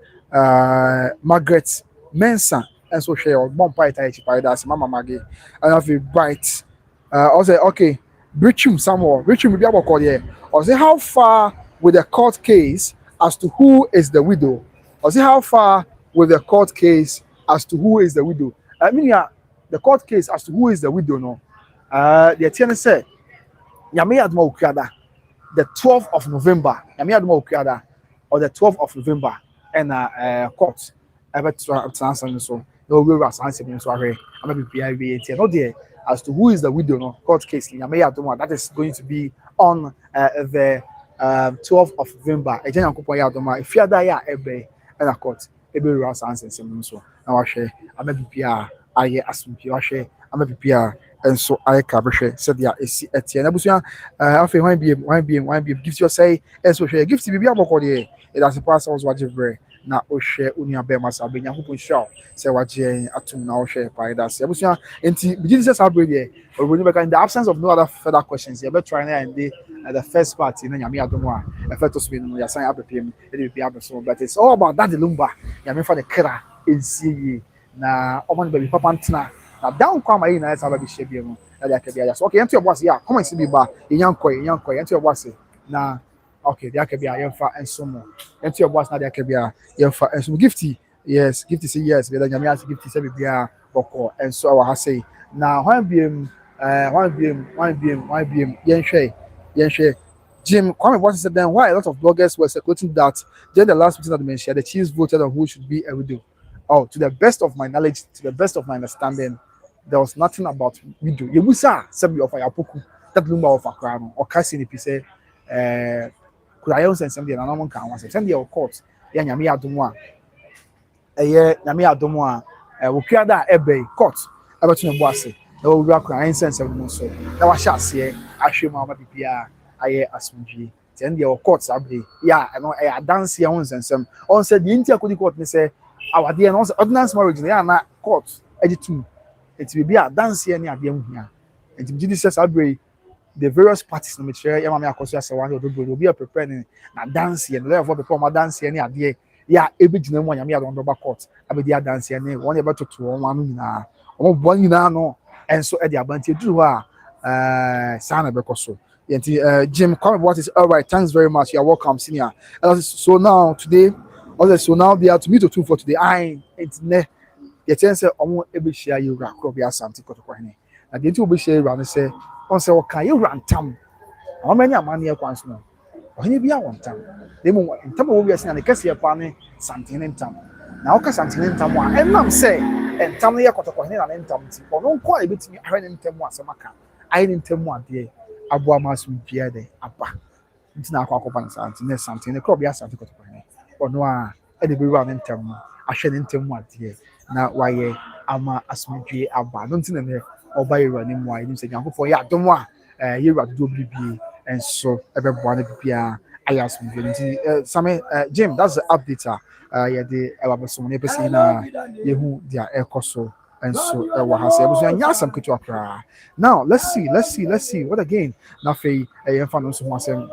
Speaker 1: Margaret Mensa and so share bon pai tai chi pai da se mama mage and afi bright I say okay Richum Samuel Richum bi aboko there I say how far with the court case as to who is the widow I say how far with the court case as to who is the widow I mean yeah the court case as to who is the widow no the attorney said, Yami Adma Ukada, the 12th of November, Yami Adma Ukada, or the 12th of November, and court, ever transfer so, no real answer, so I'm a PIV, no dear, as to who is the widow, no court case, Yami Adma, that is going to be on the 12th of November, a general Kupoya Doma, if you are there, ebe, and a court, ebe real answer, so now I share, I'm a PPR, I ask you, I share, I'm a PPR. And so I can said yeah it's at the end abusuan afi wan be gives you say and so share gift bi aboko de it has pass us what you na o share unia be masa be nya hopun show say waje atum na o share by that abusuan enti bi Jesus abre de or when you in the absence of no other further questions you better try and the first part in nyame adom a effect to no ya san abepem e be abeso but it's all about that Lumba nyame for the kra ensie na omo be papa ntena now down come in as I be shebie that can be so okay enter your boss yeah come and see me ba yanko enter your boss na okay there can be a yemfa and so more enter your boss na there can be a yemfa and so gifty yes gifty say yes but then nyame gifty say be bia boko and so I say now one BM yenhwe Jim Kwame Boateng said then why a lot of bloggers were circulating that during the last meeting that they mentioned the Chiefs voted on who should be a widow. Oh, to the best of my knowledge, to the best of my understanding, there was nothing about widow. Yebusa sabi of Ayapoku that Lumba of Akrano or Kasi ni pise could I also send the normal can once send the court ya nyame adomwa nyame adomwa wo kuada ebe court about no boase na wo wura kran sense of no so na wa sha ase ahwe ma bibia aye asumdwi send the court sabi ya no dance ya won sensem on said the intia kodi court ni say our dear no ordinance marriage ya na court editu it will be a dance here near the young and to Jesus Abre the various parties no matter Yamami Akosua say one will be a preparing na dance here and therefore before my dance here near the yeah every gina one Yami on the court abi dia dance here one about to one na one no and so at the abanti do sana bekoso Jim Kwame what is all right thanks very much you're welcome senior so now today so now they are to meet Otumfour today I internet the chance omo ebe share you ra crop ya santi kotoko hene na the two be share ra say on say o kan you rantam How many amani kwans no? Ohini bi a wontam. Dem ntam wo bi asina ne kase pa ne santene ntam. Na wo ka santene ntam a enam se ntam no ye kotoko ne na ne ntam ti. Ono nko a ebetimi ahwe ne ntam asema ka. Ayi ne ntam ade aboa maso bia de aba. Nti na akwa akopa ne santene kro bi asante kotoko ne. Ono a e de bewu ne ntam no ahwe ne ntam ade na waye ama asomdwe aba. No nti na ne oba yewura ne mu a nim se Nyankopon ya adom a yewura do bibie and so everyone bibia ayas nti same Jim, that's the update yeah the so ne pese na yehu dia ekoso and so wa ha say busu anya sam ketu akra. Now let's see what again na fe yemfa no so ho asem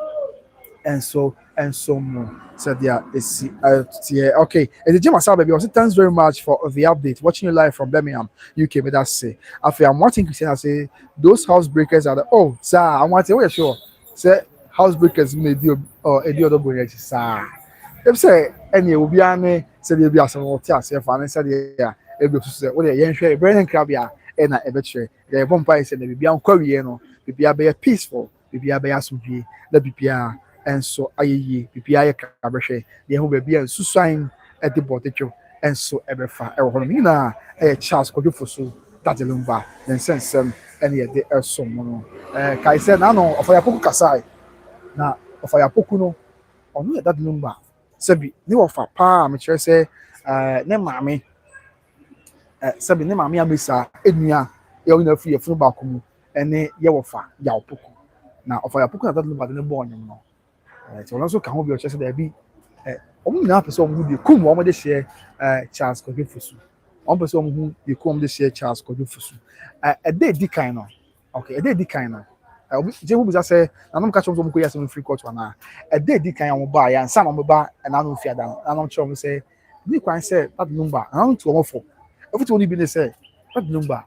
Speaker 1: and so more. So yeah, it's yeah, okay. And the Jim Asaba baby, also thanks very much for the update. Watching you live from Birmingham, UK. But that's say, after I'm watching Christian, I say those housebreakers are the sir. I'm watching. Oh yeah, sure. Say housebreakers may do or any other boy, sir. If say any will be ane say there be some more tears. If I said yeah, if you say what yeah, share Brennan Crabia and a betre. The vampire said they be on Korea, no, be a peaceful, be a some let be and so aye PPI kabehwe de ho ba bia susuan e de botecho and so ebefa e ho no na Charles Kodufo so that Lumba then sensem and ye de esom no kai say na no ofaya poku kasai na ofaya poku no ono ye that Lumba sabi ni ofa pa me kire say ne maame sabi ne maame amesa enua ye wo na fi ye funu ba ko mu ene ye wofa ya opoku na ofaya poku na that Lumba de ne bo onyum no so also can be just there be omu na person who dey kum omo dey share Charles Kodefusu one person who dey kum dey share Charles Kodefusu a day di kind no okay a day di kind no je who be say na no catch omo ko yasem free court na a day di kind omo ba ya nsa na omo ba na no fi adam na no chom say ni kwan say that number na no to omo for everything only be say that number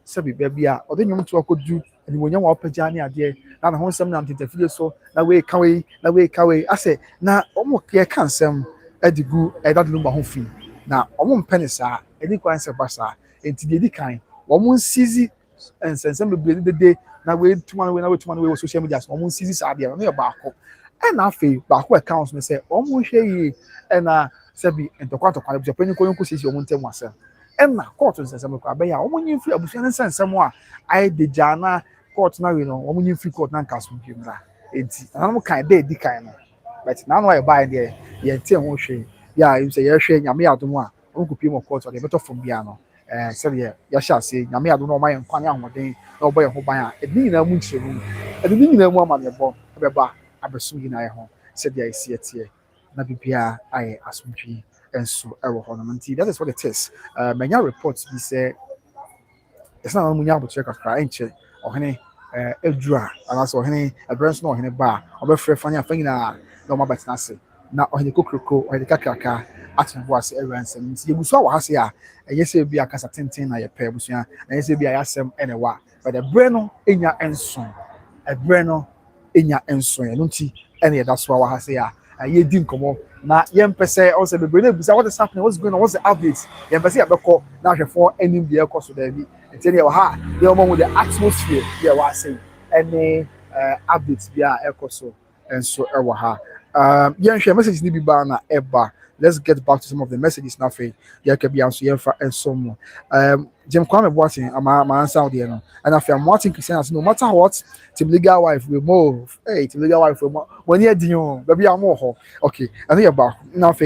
Speaker 1: say be baby a o dey nyom to akodu ani wonya wa opagya ne ade na na ho nsɛm na ntentafie so na we kawe ase na omo ye kan nsɛm adigu that number ho fi na omo mpene saa edi kwan sɛ basa enti de di kan omo nsizi nsɛnsɛm bebre de na we tuma we social media so omo nsizi saa de no ye baako na afi baako accounts me sɛ omo hwɛ yi na sɛ bi ntɔkwatɔkwa bi panyin ko sisi omo ntem asɛm na court nsɛnsɛm ko abɛya omo nyi fi abusua nsɛnsɛm a ai de jana court na we no omo nyi fi court na nkaso bi mra enti na no kan dey di kan no but na no e buy there ye tie ho hwe ya you say ye hwe nyame adom a omo ko piem court de beto fom bia no say ye ya sha say nyame adom no ma ye nkwane ahoden na obo ye ho ban a edi nyina mu nkyeremu edi nyina mu ama mebo beba abeso yi na ye ho say dia isi etie na bibia ai asomtwi enso ewo ho no nti that is what it is manya reports bi say it's not munya abotre kakra enche ohene edura anaso ohene abrans no ohene ba obefre fanya afanyina na oma batina se na ohene kokroko ohene kakraka atenbo ase ewansem nti yebuso wa hase a eyese bi akasa tenten na ye pa ebusua na yese bi ayasem enewa but the brain no enya enson ebre no enya enson ye no nti ene da so wa hase a ye di nkomo na yempese also be brain ebusa what is happening, what's going on, what's the updates yempese abekọ na hwefo enim de ekoso da bi enti ne wa ha ye omo with the atmosphere ye wa say any updates bi a ekoso enso ewa ha yen hwe message ni bi ba na eba. Let's get back to some of the messages now for yeah can be answer yeah and so more Jim Kwame watching my answer there no and if I'm watching Christians no matter what team legal wife we move hey team legal wife we move when you din baby am ho okay I think about now for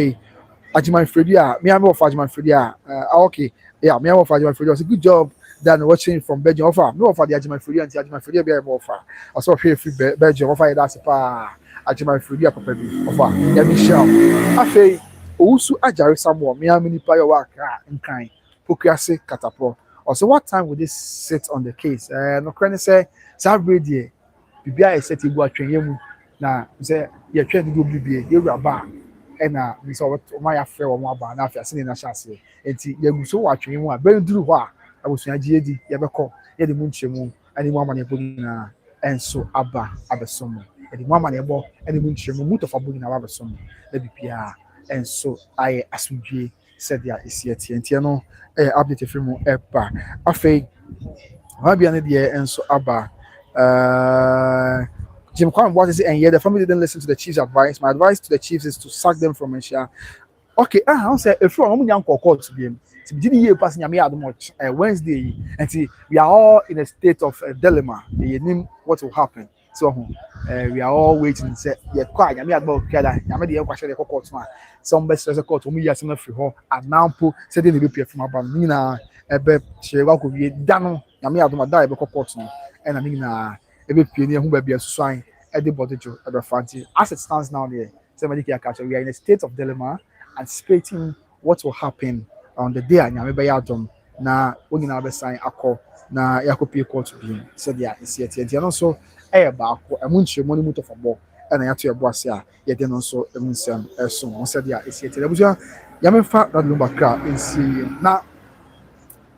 Speaker 1: Ajiman Fredia me am of Ajiman Fredia okay yeah me am of Ajiman Fredia. It's a good job than watching from Belgium offer no offer the Ajiman Fredia and Ajiman Fredia be more offer I saw free Belgium offer that's pa Ajiman Fredia papa bi offer yeah Michelle afei Owusu ajare Samuel me am nipa yo waka nkan pokuase katapro also what time would this sit on the case no crane say sabredi bibia e set igu atwenye mu na say ye twa de bibie ye wura ba e na mi so what my afre wo mo aba na afia sene na hyase enti ye guso wa atwenye mu a ben duru ho a abusua gie di ye bekọ ye de mu nkyemu ani mu amane bogi na enso aba abesom ye de mu amane bo ani mu nkyemu mu to fa bogi na abesom na bibia and so I asumdwe said there is yet enti no update film epa afei ha bia ne de and so aba Jim Kwame Boateng said, and yeah, the family didn't listen to the chief's advice. My advice to the chiefs is to sack them from Manhyia. Okay, I say if you're on court to be to be the year passing me much Wednesday, and see we are all in a state of dilemma. You name what will happen. So we are all waiting. Say, yeah, quite. I mean, about Kada. I mean, the question the court man. Some best as a court. We are some free hall. And now, po said they be from about me na. Ebe she wa ko be dano. I mean, I don't die be court no. And I mean na ebe pie ne hu ba bia susan. E de body jo e be fancy. As it stands now there, somebody can catch. We are in a state of dilemma, anticipating what will happen on the day anyame be yadom na wonyina be sign akọ na yakopie court bi said ya isi etie no so e ba akọ emu nchemo ni muto fabo e na yato ebo ase a ye de no so emu nsem eso on said ya isi etie abuja yame fa that Lumba kra nsi na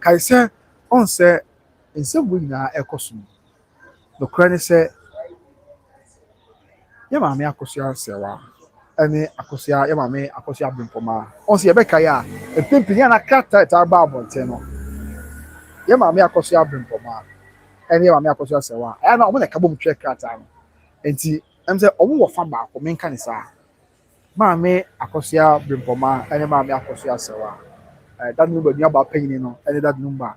Speaker 1: kai se on se nsem bu nyina ekoso no kra ne se yama me Akosua sewa ene Akosua yama me Akosua Brempomaa on se ye be kai a empempini na kata ta ba abonte no yama me Akosua Brempomaa ene yama me Akosua sewa e na omo na kabom twa kata no enti em se omo wo fa ba ko menka ne sa ma me Akosua Brempomaa ene ma me Akosua sewa that number ni aba panyin no ene that number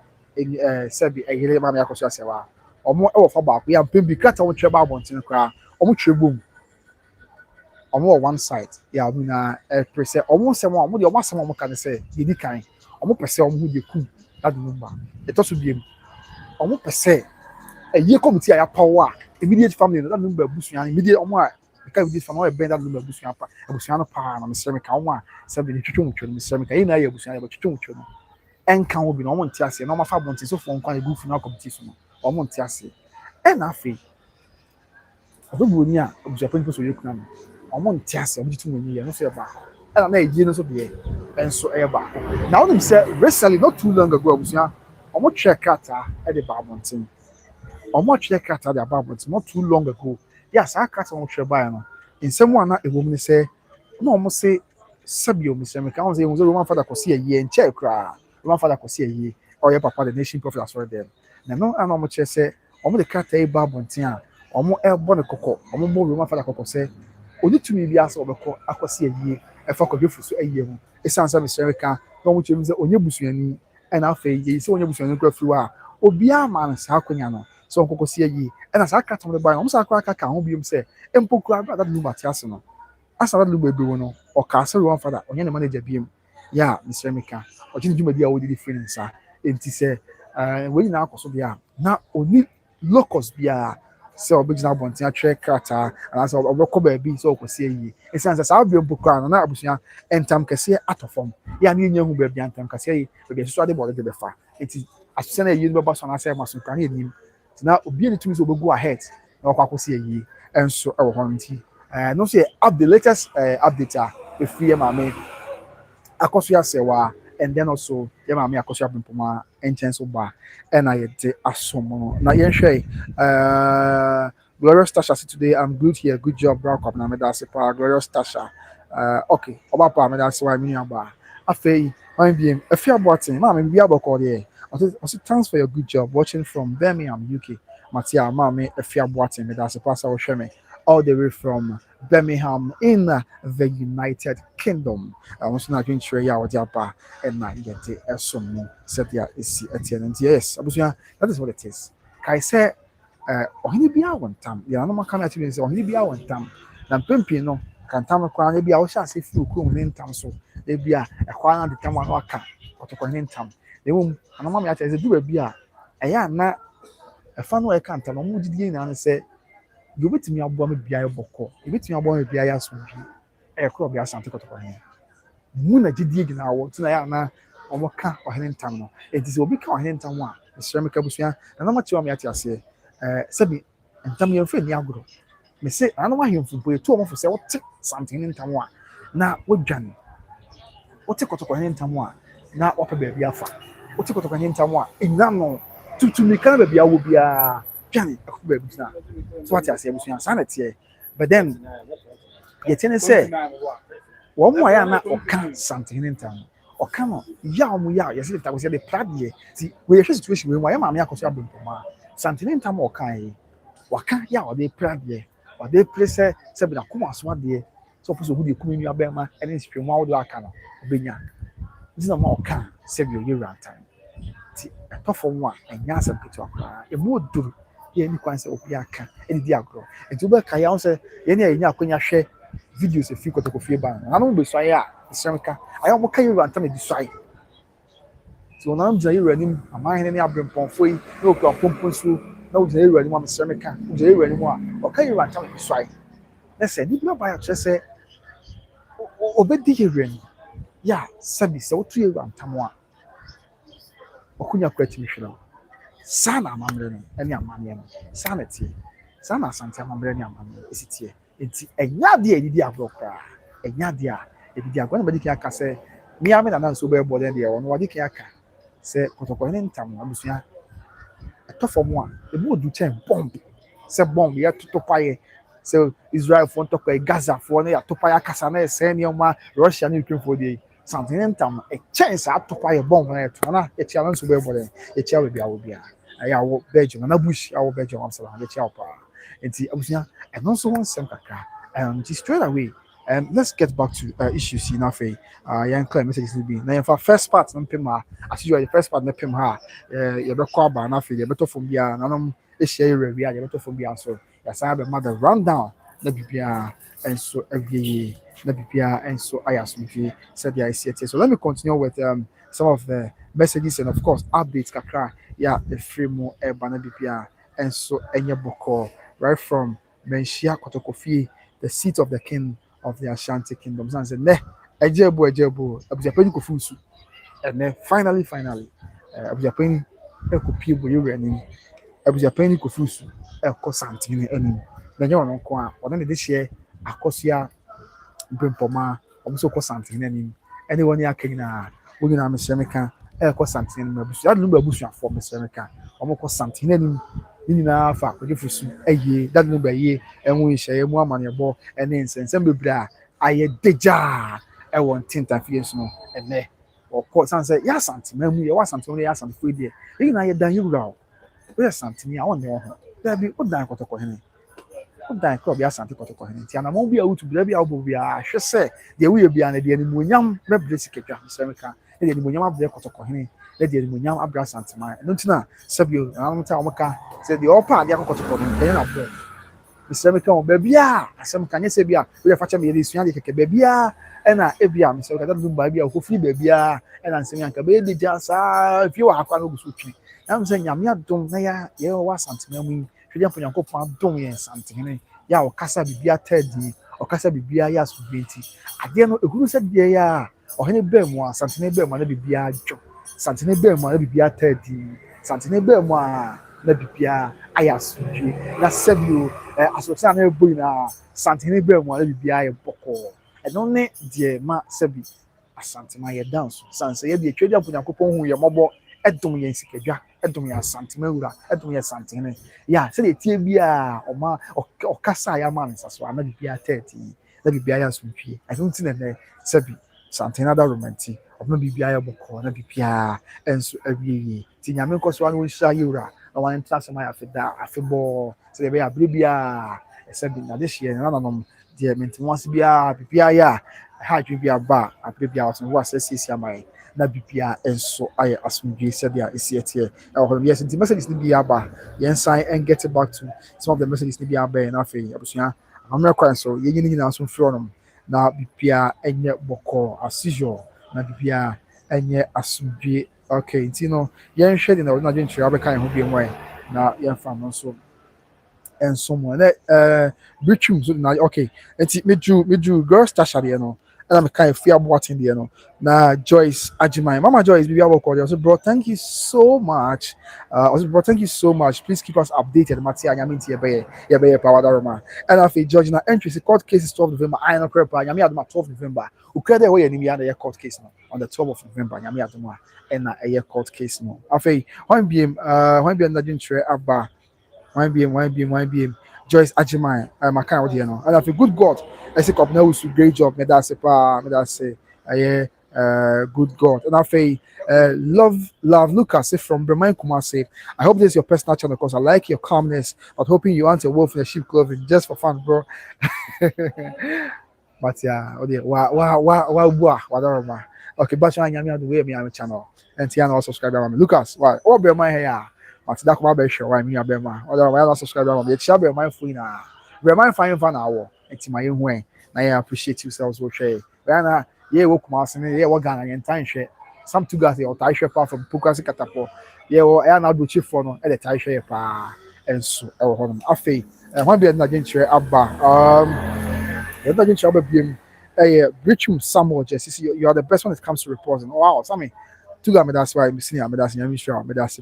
Speaker 1: sebi ehire ma me Akosua sewa omo e wo fa ba ko ya mpembi kata wo twa ba abonte no kra omo twa bom omo one side ya omo na prese omo se mo omo de omo se mo ka ne se yedi kan omo pese omo hu de ku that number eto so biem omo pese ye committee ya power immediate family that number busuan immediate omo a ka immediate family e bend that number busuan pa busuan no pa na me se me ka omo a se be ni twetwe mutwe me se me ka ina ya busuan ya twetwe mutwe no enka wo bi na omo ntia se na omo fa bonti so fo nkwa e gu fu na committee so no omo ntia se e na afi obo ni a Abusuapanin so yekuna no omo ntia se omo jitu monyi ye no so e ba e na eji no so be enso e ba now them say recently not too long ago abusuan omo check kata e de ba bonten omo check kata de ba bonten not too long ago yes I kata omo check ba no nsem wa na ewom ni say na omo say sabio mi say me kan say unzo Roman father kosi ye nche kra Roman father kosi ye or your papa the nation prophet as well them na no ana omo check say omo de kata e ba bonten a omo e bo ne kokko omo mo Roman father kokko say oditumi bi asa obekọ akosi ye efa kodwefu so aye ho esansa mesreka na omo chemu se onye busuani na afa ye se onye busuani kra firi wa obi ama na sa akonya no so nkokosi aye na sa aka tom de ba omo sa akwa aka ho biom se empoku abra that Lumba tiaso no asa that Lumba edo no o ka asa Roman father onye ne manager biem ya mesreka oje ne dwumadi a wodi di free nsa enti se we nyina akoso bia na oni locus bia se obegina bontin atwe krata and so obekọ ba bi so okosi yi esanse sa obi mpokra na abusua entam kese atofom ya na enye hu ba bi entam kese yi be so ade body de befa enti asuse na yi no ba so na se maso kan enim na obi ni tumi so obegu ahead na okwakosi yi enso e wo ho nti no say up the latest update a free mama Akosua sewa and then also yeah mama Akosua Brempomaa enchen ba and I de asomo na yen hwe Glorious Tasha today I'm good here good job bro come na me da se pa Glorious Tasha okay oba pa me da se wa mi aba afei I'm being a fair button mama we aboko there also thanks for your good job watching from Birmingham UK Matia mama a fair button me da se pa sa wo hwe me all the way from Birmingham in the United Kingdom. I want to know if you're here and not get some set ya is and yes, that is what it is. Kai say, he be out one time. Yeah, no man can actually say, he be out one time. Then Pimpin no can time crown, maybe I was just if you come in time so they be a crown the time one waka or to come in time. They won't, and mamma actually do a beer. I am not a fan where I can't tell them who and say. You wait me aboa me bia boko you wait me aboa me bia ya so bi e kro bia sante kotoko he mu na gidie gina wo tina ya na omo ka ohene ntam no enti se obi ka ohene ntam a esre me ka busua na na ma tiwa me ati ase sebi ntam ye mfe ni agoro me se ana wa hemfu bo etu omo fo se wote something ntam a na wodwan wote kotoko he ntam a na wopa ba bia fa wote kotoko he ntam a enya no tutu mi kana ba bia wo bia Johnny, so what I say, sanity. But then, you say, one more I or can something in town. Or come on, yes, if I was the play. See, we're a situation where my mamma Akosua Brempomaa, something in town or kai, or can't ya or they play, but they place say be na kuma so ade so person who dey kuma nua be ma any stream wa do aka no obenya this na ma oka say be oye rantan ti etofo mu a enya asem keto akra e mu oduru ye ni kwan say obi aka e di agro enti obe ka ya say ye na enya akonya hwe videos e fi kotokofie ba na no be so ya semka ayo mo ka ye rantan e di so so na mja yiri anim amahene ne abrempɔnfo yi na okura pompon so na ogya yiri anim amesrɛ meka ogya yiri anim a ɔka yiri antam biswae na sɛ nipa ba kyerɛ sɛ obedi yiri anim ya sɛbi sɛ wotu yiri antam a ɔkunya kura timi hwere saa na amammerɛ no ɛne amanneɛ no saa na tie saa na asante amammerɛ ne amanneɛ esi tie enti ɛnya adeɛ a edidi agorɔ koraa ɛnya adeɛ a edidi agorɔ na bɛdi kan aka sɛ mmea me nana nso bɛyɛ bɔ dɛn deɛ ɔno wɔde kan aka sɛ kɔtɔkɔ ne ntam abusua ɛtɔfɔ mu a emu odu kyɛn bɔmb sɛ bɔmb yɛ toto payɛ sɛ israelfoɔ ntɔkɔ yɛ gazafoɔ ne yɛ ato payɛ akasa na ɛsɛn nneɛma russia ne ukrainefoɔ deɛ sante ne ntam ɛkyɛn saa ato payɛ bɔmb na yɛto na yɛkyia no nso bɛyɛ bɔ dɛn yɛkyia baabi awɔ bia ɛyɛ awɔ belgium na bush awɔ belgium amsterdam yɛkyia wɔ paa nti abusua ɛno nso ho nsɛm kakra nti straight away let's get back to issues in Afe. Young clear messages will be now. For first part, no pema. As usual, the first part no pema. You better call by Afe. You better from bia. Nanum share review. You better from bia. So yes, I have a mother rundown. Na bibia and so every na bibia and so I ask me said the ICT. So let me continue with some of the messages and of course updates. Kakra yeah the free more na bibia and so enya boko right from Manhyia Kotokofi, the seat of the king of the Ashanti Kingdom. And said, "Ne, ejebo, Abusuapanin kofusu." And then finally, Abusuapanin ekopi boyo renim. Abusuapanin kofusu eko santini enim. Then you know kwa, one de share Akosua Brempomaa, omuso ko santini enim. Anyone ya kenya, woni na mesemeka eko santini enim. Lumba Abusuafoɔ mesemeka, omo ko santini enim. Nyinaa fa akɔgyefosu ɛyie dade no bɛyie ɛho nhyɛeɛ mu amanneɛbɔ ɛne nsɛnsɛm bebree a ayɛ degyaa ɛwɔ ntentafie so no ɛnɛ ɔkɔ san sɛ yɛ asantema mu yɛwɔ asantema no yɛ asantefoɔ deɛ nyinaa yɛ dan yɛwura o woyɛ santeni a wɔnne wɔ ho daabi wodan kɔtɔkɔhene wodan kɔ ɔbi asante kɔtɔkɔhene nti anamɔ bi a wotu bira bi a wobɔ biara hwɛ sɛ deɛ woyɛ biara no deɛ animuonyam bɛbrɛ sikatwa nsɛmka ne deɛ animuonyam abrɛ kɔtɔkɔhene ne deɛ animuonyam abrɛ asantema ɛno nti na sɛbio anam ta wɔmka sɛ deɛ ɔpa adeɛ akɔkɔtɔkɔ no ɛyɛ na bɔ nsɛmka wɔ baabi a asɛm ka nyɛ sɛ bi a woyɛ fa kyɛ me yɛde sua deɛ kɛkɛ baabi a ɛna ebi a mesɛ kata dum baabi a wokɔfiri baabi a ɛna nsɛm anka bɛyɛ de gya saa fie wɔ akwa no gu so twe ɛna sɛ nyame adom na yɛwɔ wɔ asantema mu yi hwɛdeɛ mpo nyankopɔn adom yɛn santene yɛ a ɔkasa biribi atadi ɔkasa biribi yɛ asomdwe nti adeɛ no ɛhunu sɛ deɛ yɛ a ɔhene bɛɛ mu a santene bɛɛ mu a na biribi adwo santene bɛɛ mu a na biribi atadi santene bɛɛ mu a na bibia ayɛ asomdwe na sɛbio asɔkye na ɛbɔ nyinaa santene bɛɛ mu a na bibia ayɛ bɔkɔɔ ɛno ne deɛ ma sɛbi asantema yɛ danso sanse yɛ deɛ twɛdi apo nyankopɔn hu yɛ mmɔbɔ ɛdom yɛn sikadwa ɛdom yɛn asantema wura ɛdom yɛn santene yɛ sɛdeɛ tie bi a ɔma ɔkasa yɛ ama ne nsa so a na bibia tɛɛti na bibia ayɛ asomdwe ɛno nti na ɛnɛ sɛbi santene ada romanti ɔma bibia ayɛ bɔkɔɔ na bibia ɛnso awie yie ti nyame nkɔ so a na wɔnhyira yɛ wura na wɔn ntina asɛm ayɛ afeda afebɔɔ sɛdeɛ ɛbɛyɛ abere biara ɛsɛ bi na de hyɛ na nanom deɛ mɛntɛn ase biara bibia yɛ a ɛha adwene bi aba a abere biara ɔsɛn wɔ asɛ siesie ama yɛ na bibia nso ayɛ asomdwe sɛdeɛ esi ɛteɛ ɛwɔ hɔ yɛsɛ nti messages ni bi aba yɛn san and get back to some of the messages ni bi aba yɛn afei abusua amammerɛ kwan so yɛn nyinaa nyinaa nso mfiri hɔnom na bibia ɛnyɛ bɔkɔɔ as usual na bibia ɛnyɛ asomdwe. Okay, nti no yɛnhwɛ de na ɔno adwe nkyerɛ abɛka yɛn ho bi mu na yɛmfa no nso ɛnso mu na bitwum so na okay nti medru girls tasha deɛ no ɛna meka yɛ fia boaten deɛ no na Joyce Ajiman Mama Joyce bibi abɔkɔ deɛ ɔso bro thank you so much please keep us updated mate a nyame nti yɛbɛyɛ power daroma ɛna afei Georgina entry court case is 12 November I no correct pa nyame adoma 12 November ukra dɛ wɔyɛ nim ya na yɛ court case no on the 12th of November nyame adoma ɛna ɛyɛ court case no afei wɔn biem na dwen kyerɛ aba wɔn biem Joyce Ajiman maka wo deɛ no and afei good God ɛsɛ kɔp na wusu great job me da se pa me da se ɛyɛ good God. And I say, love Lucas from Brempomaa say, I hope this is your personal channel because I like your calmness, but hoping you aren't a wolf in a sheep clothing just for fun, bro. But yeah, oh dear, whatever. Okay, but you are the way me on the channel. And Tiana also subscribe to me. Lucas, why? Oh, be my hair. But that come about show why me a be my. Other why not subscribe to me? It shall be my free now. Be my fine fan hour. It's my own way. Now I appreciate yourselves so share. When yeah, work mass and yeah, what ghanaian time share. Some two guys or tie share from Pukasi Katapo. Yeah, or I now do chief for no at the tie share pa and so I will hold them. Afe. And one be another share abba. You're not going to be Bridgeham Samuel just you are the best when it comes to reporting. Wow, Sammy. Two guys, that's why I'm seeing I'm that's I'm sure I'm that's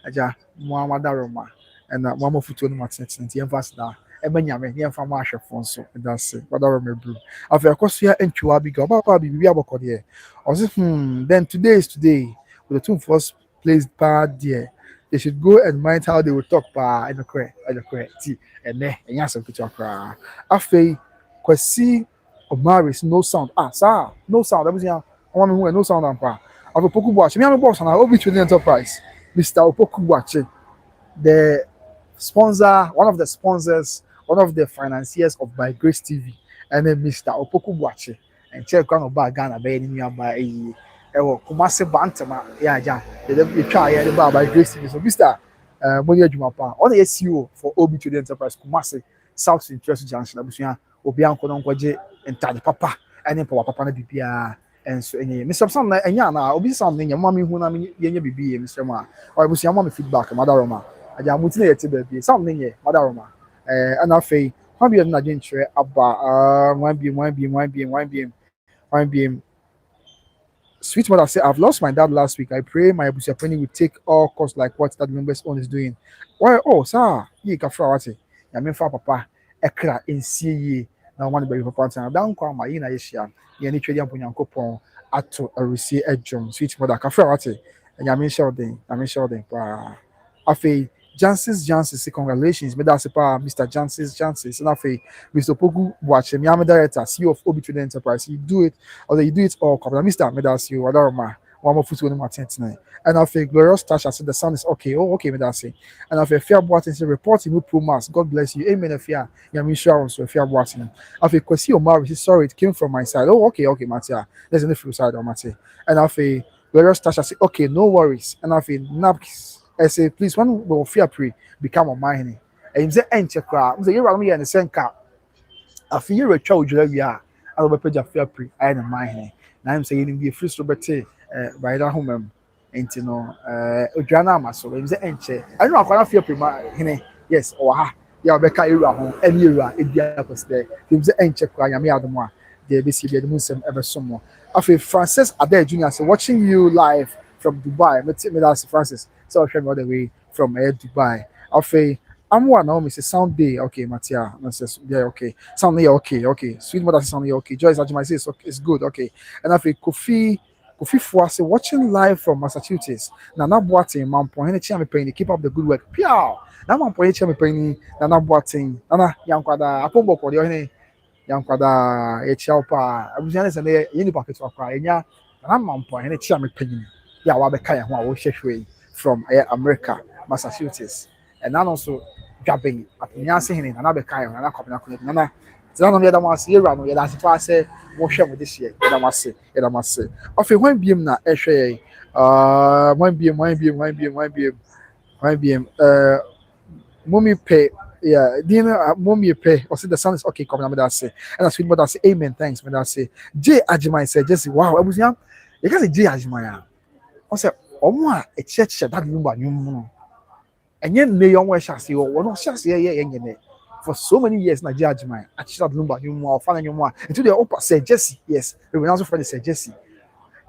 Speaker 1: aja Muhammad Roma and one more foot on my sense and the emphasis that Ebenyame, the infant marshal Fonso, and that's it. What I remember. After Akosua and Chuabi go, Papa be able here. I was then today is today with the two first placed bad there. They should go and mind how they will talk in the correct tea and then and yes, to talk. After Kwesi Omaris, no sound. Ah, sir, no sound. That was yeah. I want me no sound. I've a poku watch. Me, I'm a boss and I'll be to the enterprise. Mr. Opoku watching the sponsor, one of the sponsors, one of the financiers of By Grace TV, and then Mr. Opoku watching and check on about Ghana by any by Kumasi Bantama. Yeah, yeah. They try the bar By Grace TV. So, Mr. Monia Jumapa, on the SEO for Obi to the enterprise, Kumasi, South Interest Junction, Abusuapanin. Obi anko no nkwaje ntade papa ene papa na bibia enso enye Mr. Sam na enya na obi sam na nya mama hu na yenye bibia Mr. Ma o busu ya mama feedback madaroma aja muti na yete ba bi sam na nye madaroma ana fei kwa bi na gentwe aba wan bi Sweet mother said, I've lost my dad last week. I pray my Abusuapanin will take all costs like what that member's own is doing. Why? Oh, sir, ye kafra wate. Ya me fa papa ekra ensie ye na one be papa tan. Dan kwa ma ye na yehia. Ye ni twedi ampo nyankopon ato arisi edwom. Sweet mother kafra wate. Ya me show den pa. Afei Jancis, say congratulations. Me that's pa Mr. Jancis. And afei Mr. Pogu watch me am director, CEO of Obi Trade Enterprise. You do it, or you do it all. Mr. Me that's you. Wadaroma. One more foot on my tent tonight. And afei Glorious Tasha said the sound is okay. Oh, okay, me that's it. And afei Fair Boatin say reporting with Promas. God bless you. Amen. Fair. Yeah, me sure also Fair Boatin. Afei Kwesi Omari say sorry, it came from my side. Oh, okay, Matia. There's an free side on Matia. And afei Glorious Tasha say okay, no worries. And afei Naps. I say, please, one will fear pre become a mine. And you say, enter crowd. You're around me and the same car. A fear a child, you are. I will pay a fair pre. I am mine. Now I'm saying, be a free sobriety by that home. And you know, Ujana, so I'm the enter. I don't know if I fear pre. Yes, or ha. Yeah, Becca, you are home. And you are in the upper there. Him the enter cry. I'm the more. The BC, the Muslim ever some more. After Francis Adair Jr. So watching you live from Dubai. Me that's Francis. So I'll show you all the way from Dubai. After I'm one now, Mr. Sound Day. Okay, Matia. Yeah, okay. Sound day, okay. Sweet mother sound day, okay. Joyce Ajimai says it's good, okay. And after Kofi Fuase watching live from Massachusetts. Nana Boating, Mampo, and Chami Penny, keep up the good work. Piao. Now Mampo, Chami Penny, Nana Boating, Nana Yankwada, Apombo, the Yankwada, Echelpa. I was honest and they any pockets of crying. Yeah, and I'm Mampo, and Chami Penny. Yeah, Wabekaya, who will from America, Massachusetts, and then also dropping at Nancy and another kind of another company. Nana, it's not only the ones here, that's why I say, what shall we this year? I must say. Of a one beam na one beam, mummy pay. Yeah, dinner, mommy pay. Or say the sun is okay. Come on, that say, and that's what I say. Amen. Thanks, man. I say, J. Ajimai said, Jesse, wow, I was young. You can say J. Ajimai. I said, Omo a church that Lumba nyum and yet me young way shall or no shall say for so many years na judge my at church Lumba nyum or fan nyum until the upper said Jesse yes we also friend said Jesse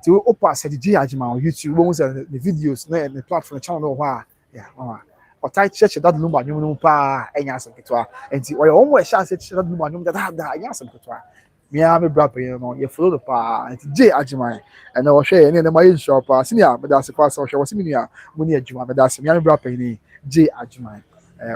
Speaker 1: to upper said the judge my on YouTube when the videos na the platform channel why yeah or tight church that Lumba nyum pa enya some ketwa and see or your own way shall say that Lumba nyum that enya some ketwa me am a brother, you know, you follow the pa and J Ajimai. And I was sharing in my shop, senior, but that's a pass or was senior, Munia Juma, but that's a young brother, J Ajimai,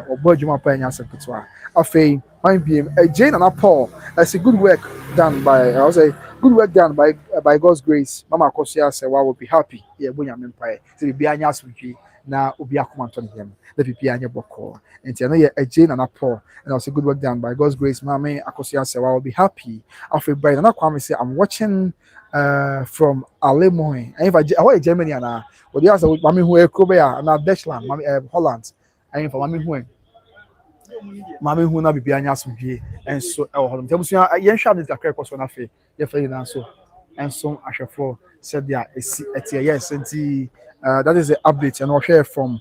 Speaker 1: or Bojuma Pena Septua. A fame, mine being a Jane and a Paul. That's a good work done by, I was say, Good work done by God's grace. Mama Akosua said, "Well, will be happy." Yeah, when you're empire. So be anya switchy na obi akoma to him. The people anya boko. And I know yeah, a Jane and a Paul. And also good work done by God's grace. Mama Akosua said, "Well, will be happy." After by and I come say, "I'm watching from Alemoy." And if I went Germany and what the answer, Mami who Korea and Deutschland, Mami Holland. And for Mami who maame hu na bibi anya asomdwe enso ɛwɔ hɔ. Nti abusua yɛn hwɛ update kakra ɛkɔ so na afei yɛfɛ yi nanso enso ahwɛfo sɛdeɛ esi ɛteɛ yɛ nti that is the update and ɔhwɛ from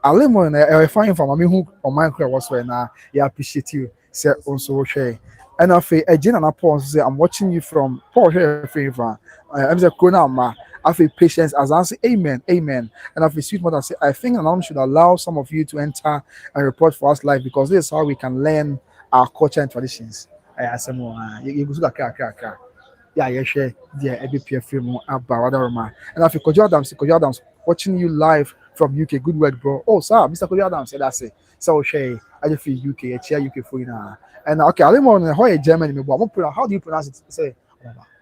Speaker 1: Alemon ɛyɛ fine from maame hu ɔman kora ɛwɔ so na yɛ appreciate you sɛ ɔnso ɔhwɛ ɛna afei ɛgye na Paul nso sɛ I'm watching you from Paul hwɛ ɛfɛ fa ɛm sɛ corona ama afei patience as I say amen and afei sweet mother say I think an should allow some of you to enter and report for us live because this is how we can learn our culture and traditions. Asɛm you go so kakra yeah yɛhwɛ deɛ ɛbɛpia firi mu aba wadaroma and afei Kojo Adams watching you live from UK. Good word, bro. Oh, sir, Mr. Kojo Adams said that's it. So share I just feel UK, chair UK for you now. And okay, Alimon, how Germany, how do you pronounce it? Say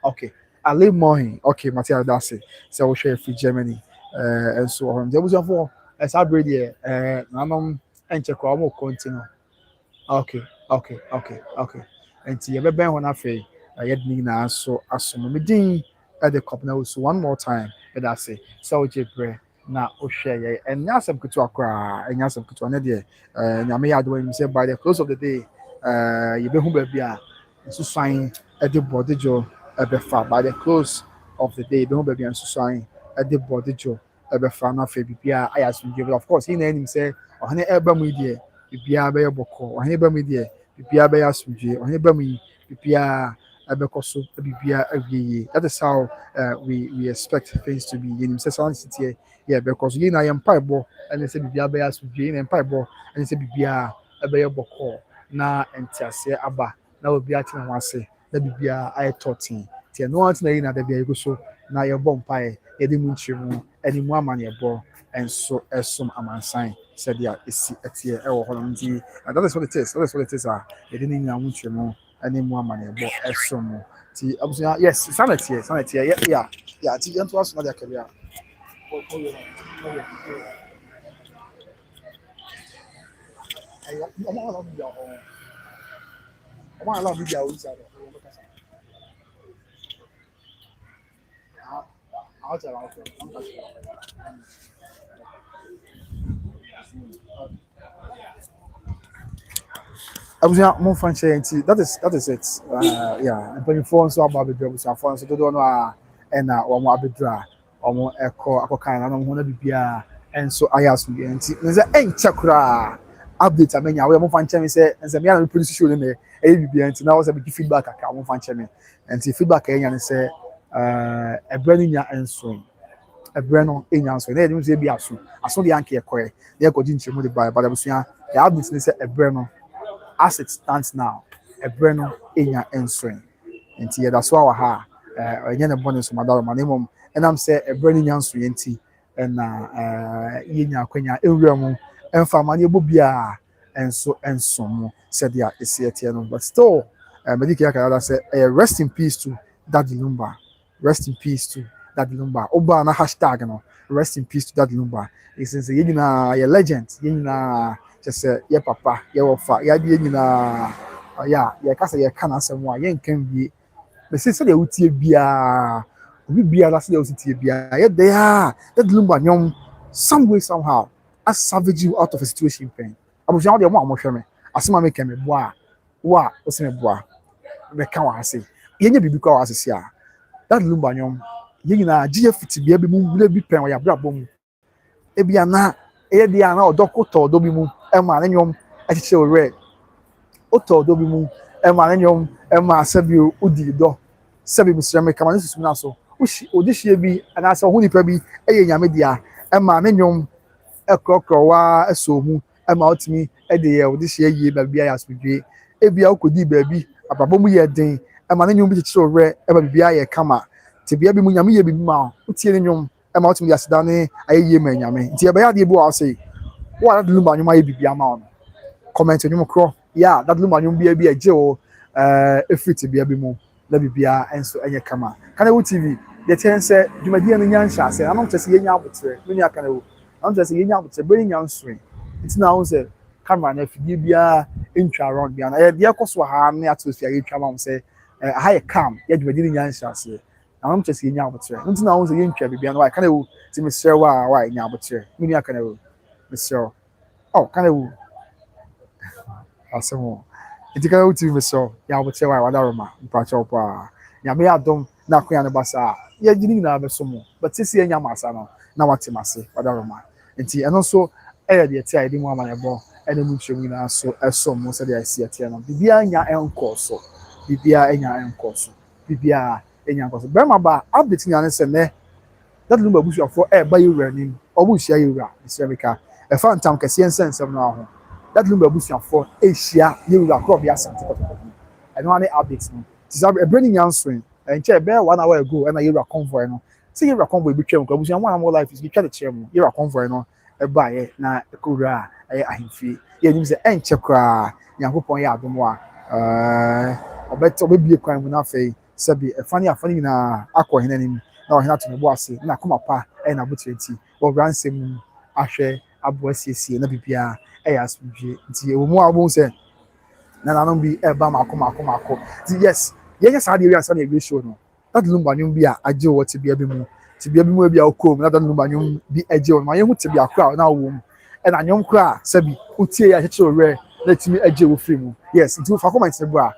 Speaker 1: okay. Alimon, okay, Matthias, that's it. So share for Germany. And so on. There was a for as I bread here. Nanom and check our continue. Okay. And see, ever been when I say, I had me now, so as some meeting at the cup now, so one more time, and I say, so Jeffrey, now, O'Shea, and now some good to cry, and now some good to another, and I may add when you say by the close of the day, you be home, baby, so sign at the body joe, by the close of the day, be home, baby, and so sign at the body joe, fan of a I asked you, of course, he named him say, or any album with you, Bibia Bay Boko, or any media. Bibia bɛyɛ asomdwe ɔhene ba mu yi bibia ɛbɛkɔ so bibia awie that is how we expect things to be yɛnim sɛ saa nsiteɛ yɛ ɛbɛkɔ so yɛn na yɛ mpaebɔ ɛne sɛ bibia bɛyɛ asomdwe yɛn na mpaebɔ ɛne sɛ bibia ɛbɛyɛ bɔkɔ na nteaseɛ aba na obi atena ho ase na bibia ayɛ tɔten nti ɛno atena yi na da bia yɛgu so na yɛbɔ mpaeɛ yɛde mu nkyerɛmu ɛne mu amanneɛbɔ ɛnso ɛsom amansan sɛdeɛ esi ɛteɛ ɛwɔ hɔ nom nti that is what it is yɛde ne nyinaa mu nkyerɛmu ɛne mu amanneɛbɔ ɛsom nti abusua yes sanɛteɛ yɛ nti yɛnto aso na deɛ akɛbea ɔmo ala bi a ɔyisa dɛ abusua mo fa nkyɛn nti that is it mpanyinfoɔ nso aba abɛdura abusuafoɔ nso dodoɔ no a ɛna wɔn abɛdura wɔn akɔkan na wɔn ho na bibia nso ayɛ asomdwe nti ne sɛ ɛnkyɛ koraa update amenya wɔyɛ mo fa nkyɛn sɛ nsɛm yɛn na mo produce show no na ɛyɛ bibia nti na wɔsɛ bi feedback kakra mo fa nkyɛn nti feedback ɛnya ne sɛ ɛbrɛ no nya nso ɛbrɛ no enya nso na yɛde mo sɛ bi aso deɛ anka yɛkɔɛ na yɛkɔgye nkyɛn mu de ba abusua yɛ update ne sɛ ɛbrɛ no as it stands now, a breno enya ensuing. And here that's why ha a bonus from Madame Manimum, and I'm say a brand yansu yenti and yenya quenya urium and famani bubia and so said ya is yet but still Medica said rest in peace to Daddy Lumba. Rest in peace to Daddy Lumba. Oba na hashtag no rest in peace to Daddy Lumba. It says a legend, just say yeah papa yeah wafa yeah die nyina yeah kasa yeah kana asem a yeah nkan bi me say the utie bia obi bia la say the utie bia yeah there that Lumba nyom some way somehow I savage you out of a situation pain abushan de mo amohwe me asema me keme boa wa o se me boa me ka wa ase ye nya bibi kwa wa ase a that Lumba nyom ye nyina gye fiti bia bi mu wura bi pen wa ya bra bom e bia na e dia na odokoto do bi mu Emma and yom at show red. Oto dobimu, Emma and yom, Emma Sabio, Udi do, Sabi Mr. Mekaman is Naso, which Odisha be and I saw Huni Prebi, a Yamedia, Emma and yom, a crocrowa, a somu, Emma out me, a day of this year, baby, as we be, a be out could be baby, a babomu year day, Emma and yom be so red, ever be a kama, to be a bimuyami be ma, Utianium, Emma out me as Danny, a yeman yame, Tiabaya de Boa say. What that Lumba you might be amount. Comment on your crow. Yeah, that Lumba you be a jail if it be a bimo. na bibia enso enye kama kana wo TV the ten say dwumadi no nya nhya say anam tese yenya abotre me nya kana wo anam tese yenya abotre be nya nsori nti na wo say camera na fidie bia entwa around bia na de ekoso ha na atmosphere ye twa ma say ha ye calm ye dwumadi no nya nhya say anam tese yenya abotre nti na wo say yentwa bibia na wa kana wo ti me sere wa nya abotre me nya kana wo me sere oh kana wo asemo enti kana wo ti me sere ya abotre wa da roma mpacha opa nyame adom na akoya ne basa ye gini na be so mo but sisi enya masa no na wate mase wadaroma enti eno so de tie ade mu amanebo ene mu twemu na so eso mo se de asie tie no bibia nya enko so bibia enya enko so bibia enya enko so Brempomaa ba update nya ne se ne that Lumba Abusuafour ba yewura nim obu hia yewura Israelika e fa ntam kese ensensem no aho that Lumba Abusuafour ehia yewura crop ya asante kotoko eno ane update no a branding answering and check bear 1 hour ago and I convoy no see you convoy be twem ko busia one more life is be try the chair mu you convoy no e ba ye na ekura aye ahimfi ye nim say en check kra nyankopon ya adom a obeto be bie kwan mu na fei sabi e fani na akọ henanim na o hena to ne bo ase na koma pa e na botirenti o ransem ahwe abo asiesie na bibia e ya asubie nti e wo mu abo say na nanom bi e ba mako yes yenye sa de wi asa na e show no that Lumba nyum bi a agye wo tibia bi mu bi a okom na that Lumba nyum bi agye wo ma ye hu tibia kra na wo mu e na nyum kra sabi utie ya hyeche ore na timi agye wo free mu yes nti fa comment ne bra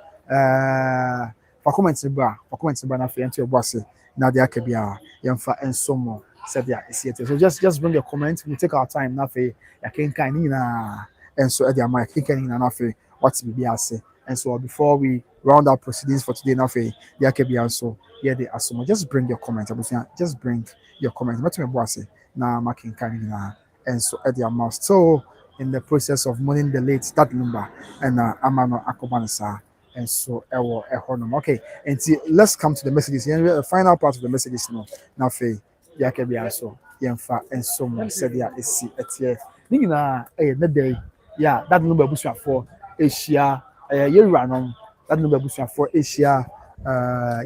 Speaker 1: na fe ento ebo ase na de aka bia yemfa ensomo said ya esiete so just bring your comment we take our time na fe ya kenkan ni na enso e de ama kenkan ni na fe what's BBS. And so before we round up proceedings for today, Nafe, so yeah, they assume just bring your comment. Just bring your comment. What me boss na making kind and so at their mouth. So in the process of mourning the late that Lumba and Amano Akobansa and so Ewo Ehonum. Okay, and see, let's come to the messages. The final part of the messages no Nafe, so Yemfa and so much said yeah, is see at here. Nina day. Yeah, that Lumba Abusuafour Asia yewura no that Lumba Abusuafour Asia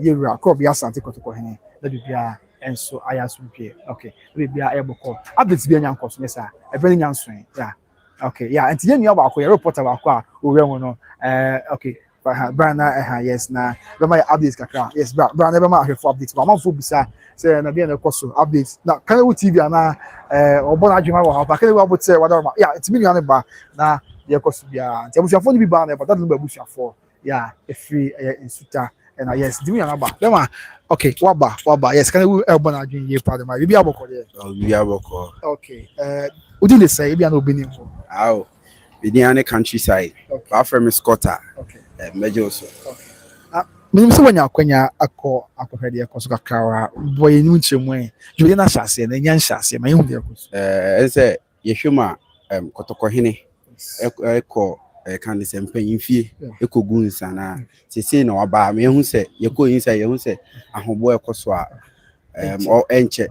Speaker 1: yewura crop ya asante kotoko hene na bibia enso aya sumpie okay bibia eboko updates bi anya nkoso nesa ebeni nyansoen yeah okay yeah enti ye nua ba ko ye reporter ba ko a owe ho no okay Brana yes na be my updates kakra yes Brana be my for updates ba manfo bisa say na bia na koso updates na Kanawu TV ana obona adwuma wo ha ba Kanawu abote wadama yeah enti mi nua ne ba na ye koso bia enti Abusuafour ni bi ba na but that Lumba Abusuafour yeah free insuta and yes dimi na ba bema okay waba yes Kanawu obona adwuma ye pa de ma bi aboko de
Speaker 2: bi aboko
Speaker 1: okay udi le say bi na obini ho
Speaker 2: aw Biniane countryside. Okay. From Scotta. Okay. Major so.
Speaker 1: Okay. Minim se wanya akwanya akɔhwɛ de ɛkɔ so kakra boy nim nkyerɛmu ɛ dwode na hyase na nya hyase ma yehu de ɛkɔ so
Speaker 2: ɛsɛ yɛhwɛma kɔtɔkɔhene ɛkɔ kan de sɛ mpanyimfie ɛkɔgu nsa na sese na waba ma yehu sɛ yɛkɔ yin sɛ yehu sɛ ahobɔ ɛkɔ so a ɛnkyɛ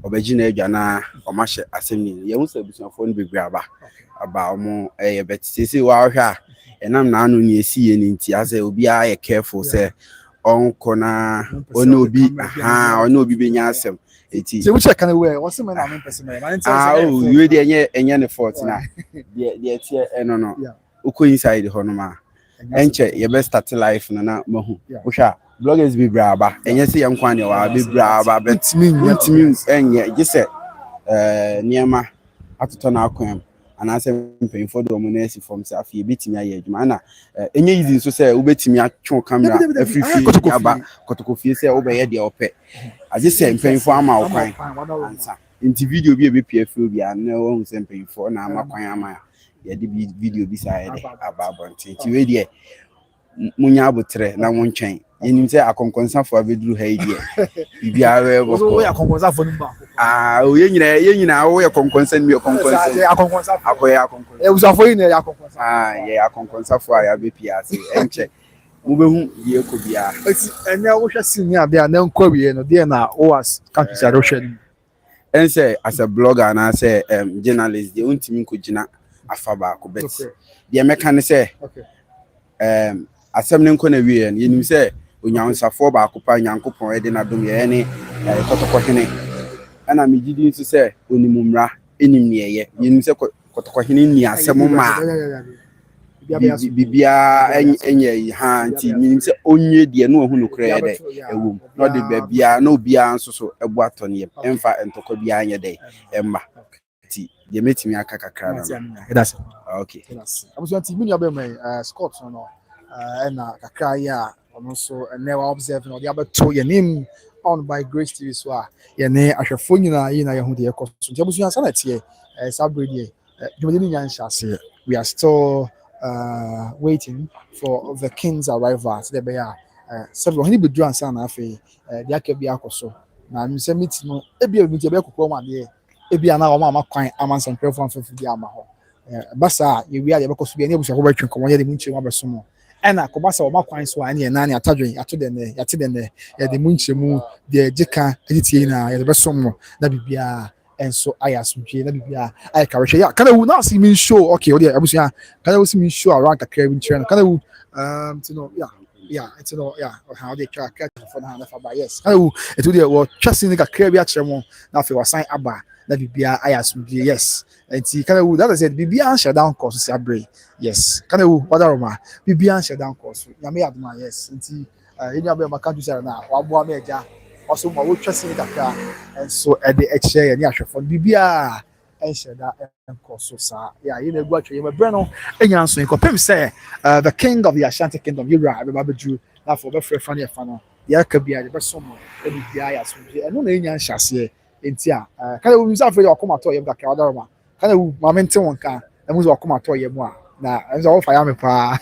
Speaker 2: ɔbɛgye na adwa na ɔmahyɛ asɛm ni yehu sɛ Abusuafoɔ no bebree aba omo bet sese wa hwɛ a enam na anu ne esi ye ni nti ase obi a ye careful say onko na ono obi benya asem eti
Speaker 1: se we check kan we what's me na me person me man tell
Speaker 2: you dey enye ne fault na dey tie no uko inside ho no ma enche ye best start life na mahu wo hwɛ bloggers be braba enye se ye nkwa ne wa be braba bet ntimi enye gise niema atoto na akwam anase mpanyimfo do mo na esi form say afie betimi aye adwuma na enye easy so say ubetimi atwo camera afifie aba kotokofie say obeye de opɛ age say mpanyimfo ama okwan ansa nti video bi ebepie feel bi an na wo say mpanyimfo na ama kwan ama ye de video bi say de aba abonti nti we de munya abotre na wo ntwen yenim say akonkonsafo abeduru ha ide bibia we bo
Speaker 1: wo akonkonsafo no ba
Speaker 2: ye nyina wo ye konkonsan mi konkonsan
Speaker 1: akonkonsafo
Speaker 2: akoya akonkonsafo
Speaker 1: Abusuafour yi na ya akonkonsafo
Speaker 2: ye akonkonsafo ya be pia say enche mo behu ye ko bia
Speaker 1: enya wo hwɛ sin ya bia na nkɔ wie no de na wo as campus ado hwɛ ni
Speaker 2: ense as a blogger na say journalist de untimi nkogina afaba ko bet de meka ne say asɛm ne nkɔ na wie no yenim say onyansafo ba akopa nyankopon e de na dom ye ne kotokohene ana megidi nso se onimumra enim ne ye yenim se kotokohene ni asem ma bibia enye ha nti menim se onye de no hu nokra de ewum no de bibia na obia nso so ebu atone emfa entoko bia anye de emma ti de metimi aka kakra na okay
Speaker 1: Abusua ti mini abem Scott no na kakra ya ono so never observe no de abeto ye name on by Grace TV so a ye ne ahwefo nyina yi na ye hu de ekoso nti abusua sa na tie sabredi jomedi ni nyanshase we are still waiting for the king's arrival so be ya several hini bedu ansa na afi de akabi akoso na mse meet no ebia meet e be kokko ma de ebia na o ma kwan amansan prefo amfefu di ama ho basa ye wi a de be koso bia ne busa ko ba twin komo ye de munchi ma beso ena ko basa o ma kwan so a ne na ne atadwen ato de ne yate de ne ye de munchi mu de jika editie na ye de beso mo na bibia enso ayasumdwe na bibia ay ka hwe ya kana wu na see me show okay odi abusia kana wu see me show around kakra bi nkyerɛ no kana wu you know it's no how they try catch for na fa ba yes kana wu etu de wo twase ni kakra bi akyerɛ mo na fe wasan aba na bibia ayasumdwe yes enti kana wu that is it bibia shut down course si abre yes kana wu wadaroma bibia shut down course nyame adoma yes enti eni abe maka tu sara na wa boa me agya also ma wo twase ni kakra enso e de ekyerɛ ye ni ahwefo bibia enhyeda enkoso sa ya ye na egu atwe ye mebre no enya nso nkopem say the king of the Ashanti kingdom yura be babedru na for be frɛ fa ne fa no ya ka bia de be somo e bibia ya so eno na enya nhyase enti a kana wo misa afre yakoma to ye kakra wadaroma kana wo ma mente wonka e mu zo yakoma to ye mu a na enso wo fa ya me pa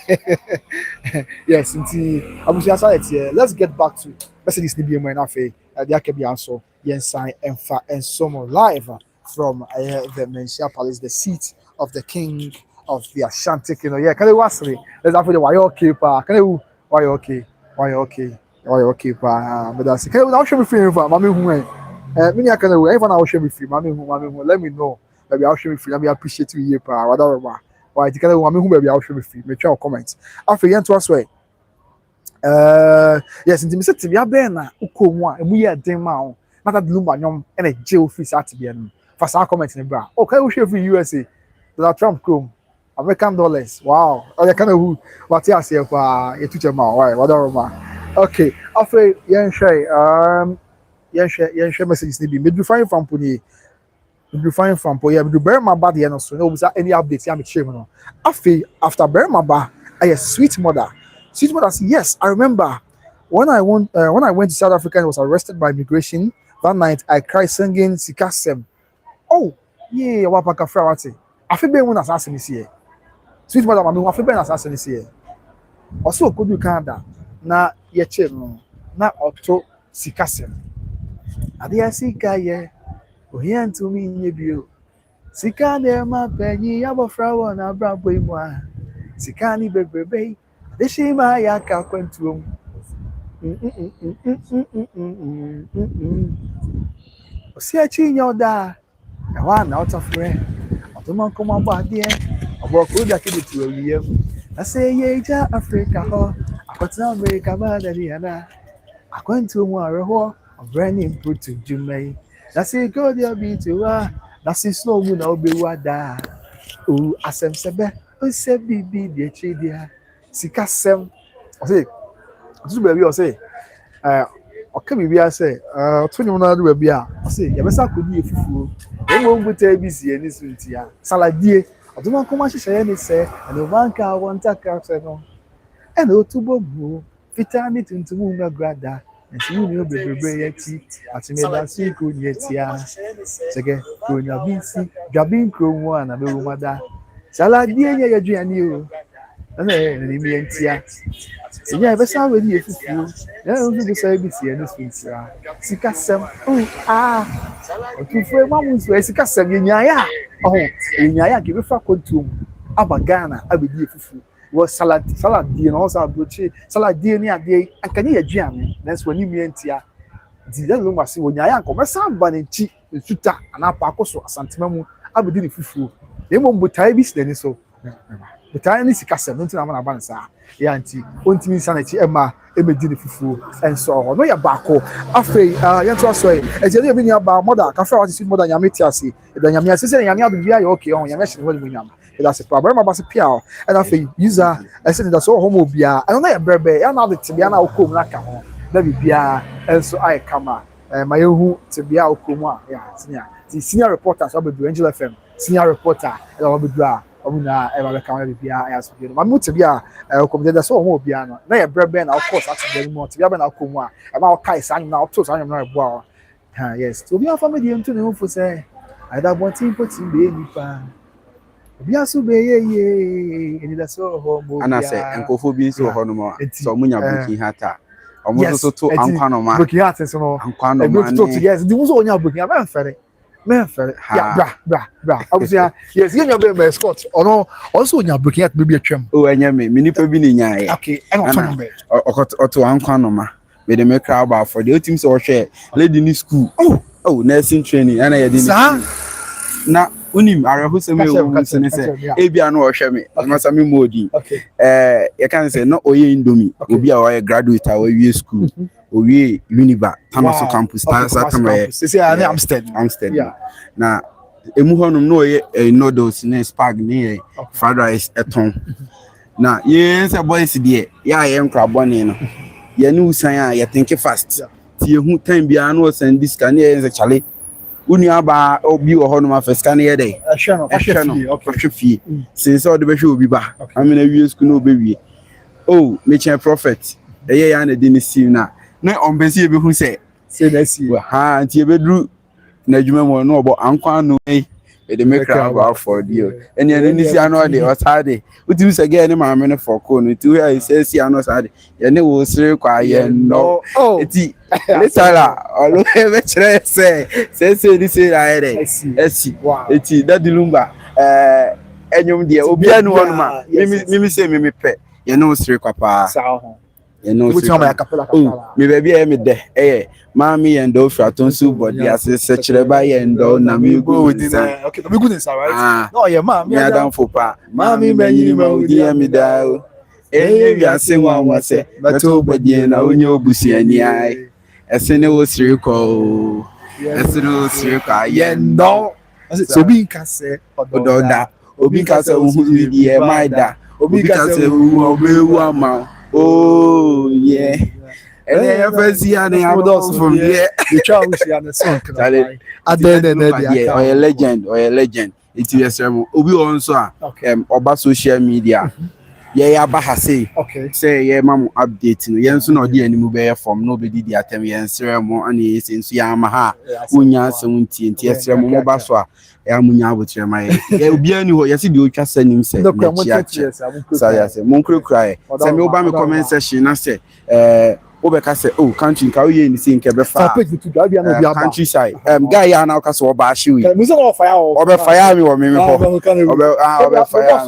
Speaker 1: yes enti abusia sa etie let's get back to messages ni bi mo na fe de akabia so yensan enfa ensomo live from the Manhyia Palace, the seat of the king of the Ashanti Kingdom. Yeah, can you ask me? Let's have the why okay, pa? Can you why okay? Why okay? Why okay, pa? But that's can you now show me free for mommy who many can you even now show me free mommy who let me know maybe I'll show me free. Let me appreciate you here, pa. Whatever. Why can you mommy who maybe I'll show me free? Make sure comments. After you to us way. Yes, in the message to be a bena uko mo e mu ye den ma o. Na ta Lumba nyom e na je office at be no. For some comment in the bra. Okay, we share for USA. Donald Trump come. American dollars. Wow. Oh, you kind of who what you say for you teach ma. Why? Whatever ma. Okay. After yen share messages ni bi. Me do find from puni. Me do find from po. Yeah, me do Brempomaa bad yen so. No was any updates ya me share no. After Brempomaa, I a sweet mother. Sweet mother said, yes, I remember when I went to South Africa and was arrested by immigration that night. I cried singing Sikasem. Oh, yeah, wapa kafra wate. Afi be mu na asase ni sie. Sweet mother mami afi be na asase ni sie. Oso okodu Canada na ye che no na oto Sikasem. Ade asika ye. Ohia ntumi nye bio. Sika na ma penyi abofra wo na brabo imu a. Sika ni bebrebe. Ade shima ya ka kwantuom. Osiachi nyoda. Ewa na Otumfour Otumfour bade oboko dia kedetu awiem na say ye ja Africa ho akota America ba da dia akwantu mu areho obrani imputu jumai na say go dia bi to na say slow mu na obewu ada o asem sebe o se bibi de chi dia sikasem o say otu be bi o say oka bibia say otunyo na do be a o say ye besa kodi efufuo emo mbuta ebisi eni suntia saladie Otumfour hyehyɛ ne sɛ ɛno banka wonta kakse no ɛna otubo bu fitani tuntum na grada nsi ni obebrebe yati atimeda si ko nyetia sege ko nya binsi dwabin kromu ana bewumada saladie nya yaduani o ɛna ni mi entia senya ebesa we ni efufuo na ndu bi sai bi si eni suntia sikasem Otumfour mamunso sikasem yenyaya yenyaya ke be fa kontum aba Ghana abedi efufuo wo salad die no so abrochi salad die ni ade ankanye yaduane na so ni mi entia di le lo mase wo nyaya anko mesa ba ne chi nsuta ana pa akoso asantema mu abedi ne fufuo na mo mbotai bi si dani so the time is cast, don't know about Bansa. Yanti, won't mean sanity, Emma, Emma Fufu, and so on. No, you're back. After Yantua, as you're being about mother, Cafe was more than Yamitiasi, then Yamia says, Yamia be okay on Yamesh William. That's a problem about a piao, and I think user, I said that's all homobia, and I berbe, and now the Tibiana Okumaka, maybe Bia, and so I come out. My own Tibia Okuma, yeah, the senior reporters, I'll be Angel FM, senior reporter, and I'll be dry. Omuna ever come bia as you my mutu bia come there so mo bia no na ye brebe na of course at the more bia na komu a e ma kai san na to san na ebo ah yes to bia family ntu ne hu say I da bontin poti be nipa bia so be ye eni da so ho mo bia
Speaker 2: ana say enkofo bi so ho no mo so munya booking hata omo so to ankwa no ma
Speaker 1: booking hata so no
Speaker 2: ankwa no ma
Speaker 1: to yes di muso onya booking am fere yeah, bra. Obviously, yes, you know, be Scott. Or no, also you are breaking at maybe a trim.
Speaker 2: Oh, and yeah, me nipa bi ni nya.
Speaker 1: Okay, I don't know.
Speaker 2: Oto ankwa no ma. Me dey make crowd about for the team so share lady ni school. Oh, nursing training. And I did na unim arahu se me o se ne se e bia no o hwe me masa me modi.
Speaker 1: Okay.
Speaker 2: You can say no oye indomie. Obi a o graduate a we school. Owie Uniba Tamaso campus Satamre
Speaker 1: say Amstead
Speaker 2: yeah na emu honum no ye noodles ne spag ne fried rice eton na ye say boys there ya ye nkra bone no ye ne usan a ye think fast ti ehu time bia no send this can ye say chale uni aba obi wo honum afeska ne ye dey ahwe fie since all the be hwe obi ba amena wie school no be wie oh me chen prophet ye ya na dey ni sim na na ombesi ebe hu say
Speaker 1: na si
Speaker 2: ha anti ebedru na adwuma mo no obo ankwa no e dey make crowd for dio eni eni si ano dey osade utim say ge ni maame ne for ko no ti we say si ano sade ye ne wo sire kwa ye no eti letala olo ebe chere say di say ra dey esi eti dadi lumba enyum dia obi anu wonu ma mimi say mimi pe ye no sire kwa pa
Speaker 1: sa ho
Speaker 2: you know me baby me de mami yendo fratonsu body asese chireba yendo na me go with
Speaker 1: okay me good inside right no yeah mami
Speaker 2: me adam fopa mami menyini ma odi ya me da wi ase wan se beto body na onye obusuani ai ese ne wo siri ko yendo
Speaker 1: so bi nka se
Speaker 2: ododa obi nka se hu wi e maida obi nka se hu obewu ama. Oh yeah. And then first year they have us from there.
Speaker 1: The child we see on the song.
Speaker 2: Or a legend. It is Obi also oba social media. Yeah, Baha say.
Speaker 1: Okay.
Speaker 2: Say yeah, mama updating. Yeah, so no dey anymore be from nobody dey atem yeah seremo and he since ya maha. Unya se unti nti seremo mo ba so a ya munya abotre mai. Yeah, obi ani ho yes dey otwa sanim say. Say yes, mon kura. Say me oba me comment section na say Obeka say, oh, country, can we see in Quebefa? Countryside. Guy, ya now cast over Bashui. Over fire me or me. Over fire.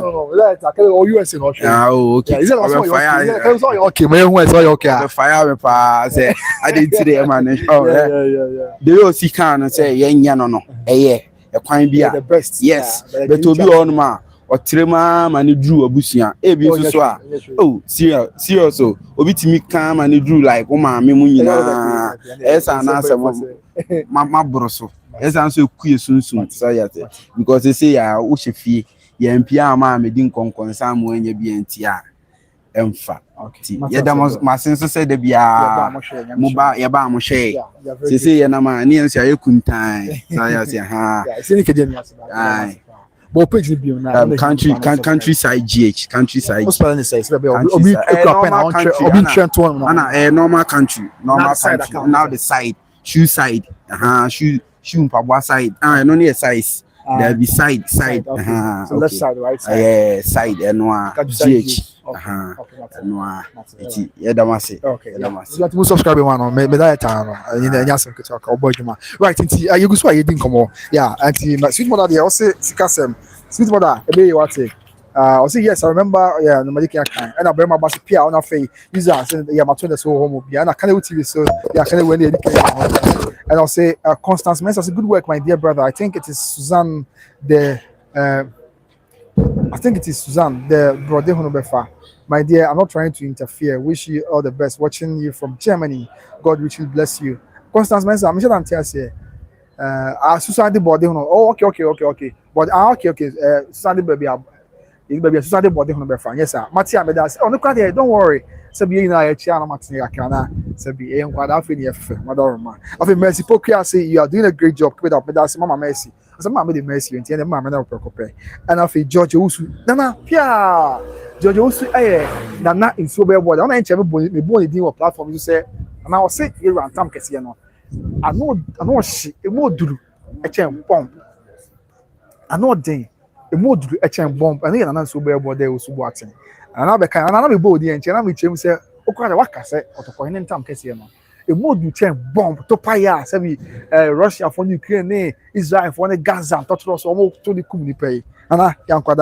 Speaker 1: Oh, US in Australia.
Speaker 2: Oh, okay.
Speaker 1: Is it also fire? Okay, man, who is okay?
Speaker 2: Fire me pa say, I didn't see the man. Oh, yeah. The OC can say, yeah, no. A quine beer.
Speaker 1: The best.
Speaker 2: Yes, but to be on ma. Otrema mani drew abusia ebi so so a oh serious so obi timi kan mani drew like o ma me mu nyina esa na asem ma broso esa so kue sunsun so yate because they say ya wo hwefie ya mpia ma me din konkonsa mo anya bi antia emfa ya da masin so say da bia mo ba ya ba mo hwe say ya na ma ni enso ya kuntan so yate ha
Speaker 1: but page be on
Speaker 2: countryside countryside.
Speaker 1: What's spelling this? Obi
Speaker 2: normal country. Now the side, shoe side. Shoe mpabwa side. No near size. There be side.
Speaker 1: Okay. So left side, right side.
Speaker 2: Yeah, side and GH. Yeah, damasi.
Speaker 1: Okay. You have to subscribe one me that time. Nyasem ke talk about juma. Right, nti you go so you didn't come on. Yeah, anti sweet mother dey also sikasem. Sweet mother, ebe you what say? I say yes, I remember yeah, no Maliki kan. And I Brempomaa basi pia on afei user say yeah, my twin so home bia na can TV so yeah, can when dey and I'll say Constance Mensah, good work my dear brother. I think it is Suzanne the I think it is Suzanne, the Brode Honobefa. My dear, I'm not trying to interfere. Wish you all the best. Watching you from Germany. God richly bless you. Constance Mensa, I'm sure I'm here. Susan the body. Oh, okay. But okay. Susan the baby. Baby, Susan the body. Yes, sir. Matia, oh, no, don't worry. Sabi you know I chiana Martin Yakana. Sabi a quite often if Madonna. Of a mercy, Pokria say you are doing a great job. Keep it up. That's Mama Mercy. As a mamma the mercy and the mamma no preoccupy. And I feel George Usu. Nana, Pia. George Usu, Nana in so bad. I ain't ever born a deal platform. You say, and I was say, you ran Tam Cassiano. I know she, a more do a chain bomb. I know day, a more do a chain bomb. And then an so bad what they was watching. And I'll be kind and I'll be bold and China with him say, oh, quite a waka say, or to point in Tam Cassiano. A more do chain bomb to Paya, say, Russia for Ukraine, Israel for Gaza, Totros, almost to the Kumi pay. And I can't quite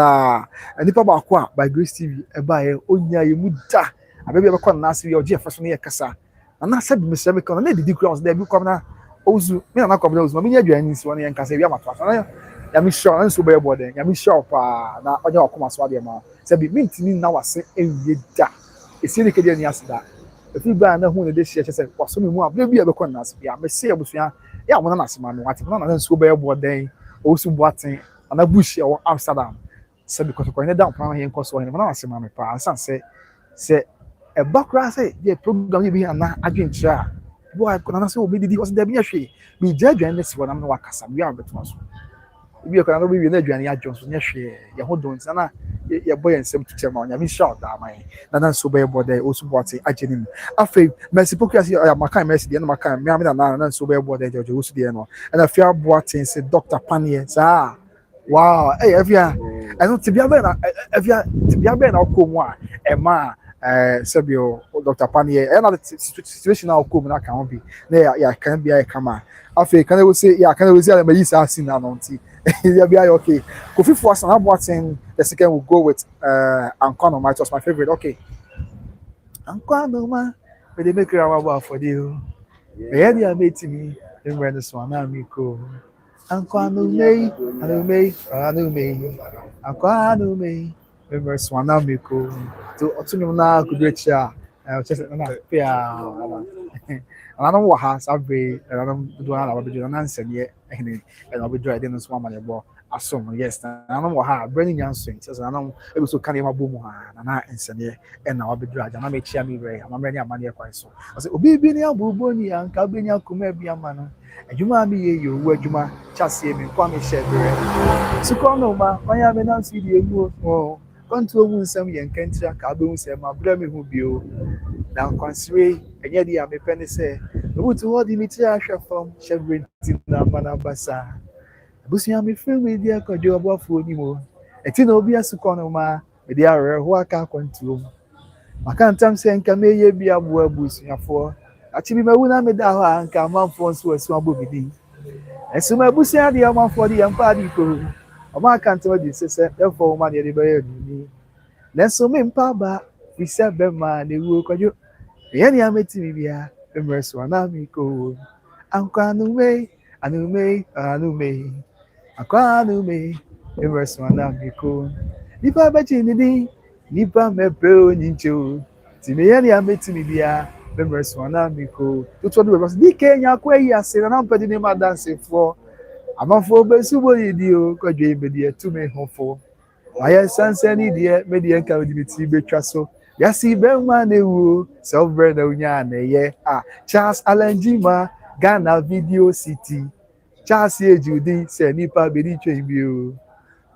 Speaker 1: and the Papa by Grace TV, a buyer, Onya, you muta. I maybe ever call Nasi or Jefferson near Cassa. And I said, Mr. Mekon, and the cross there, you come now. Ozu, me and I come those, Mamma, you and this one and Cassia, I'm sure I'm so bad body. I'm sure, now, on your commas, what the amount. Said, be mean to me now, I say, it's in the Canadian yesterday. If you buy no one this year, said, was so more, maybe ever come us. Yeah, I may say, yeah, one of us, man, what one of so bad body, also watching, and a bush or Amsterdam. Said, because I went down from here and cost one, and I said, Mamma, pa, say, a background say the program you be an agent share. Boy, I couldn't say obedi was there be a she. Be judge and this one I'm no wakasa. We are better. We are going to be in the journey. I Johnson, yes, your hold on, Sana, your boy and some teacher man. I mean, shout that my Nana so bad body also bought it. I did him. After Mercy Pocas, my kind mercy, the end of my kind, Mamma, and so bad body, George, who's the end. And I fear bought and said, Dr. Panier, sir. Wow, hey, if you I don't to be a better, if you to be a better, I'll come one, and ma. Sabio Dr. Panier, another situation now come na can be. There, yeah, can be a camera. After can I say, yeah, can I say I'm used to seeing that on T. Yeah, be okay. Kofi first and I'm watching the second will go with Ankonoma. It was my favorite. Okay. Ankonoma, but they make it about for you. Yeah, they are making me. Then when this one, I'm cool. Ankonoma, Ankonoma. Remember Swana Miko to Otumfour could reach ya. Just and I don't what has I've been and I don't do an answer yet. And I'll be driving this one money ball. I saw yes, and I don't know how bringing young swings as I know it was so kind of boom and I answer and I'll be driving. And I make sure me way. I'm ready money quite so. I said, Obi Binia Buboni and Cabinia Kumebia man. And you might be you where you might just see me, Kwame Shed. So come no ma, I am an answer the more. Control some young country, Cabin said, my brother who be now consider, and yet I may penny say, who to what Dimitri from Chevron Manabasa. Busia me film with dear Kojo about for anymore. A tin will be a suconoma, with the hour who I can't control. I can't tell saying, can may be a word bushing for. Actually, my woman made that and come on for so small booby. And so my Busia the amount for the party. I can't tell you, sister, therefore, money anybody. Then so many papa, we said, Bema, they will call you. The any I met me, the mercy one amico. Uncle Anume, Anume, Aquanume, the mercy one amico. Nipa Bacini, Nipa Mepro, Nincho. Timmy, I met me, the mercy one amico. To told us, Nicky, Yaquay, said, and I'm putting him a dancing floor. I'm a for Besubo, you could give me to me home for. I have Sansani, dear, Median Calvity Betrasso. Yassi Belman, Selver, Unyane, Charles Alan Jima, Ghana Video City. Charles Judy, Senipa Beditre View.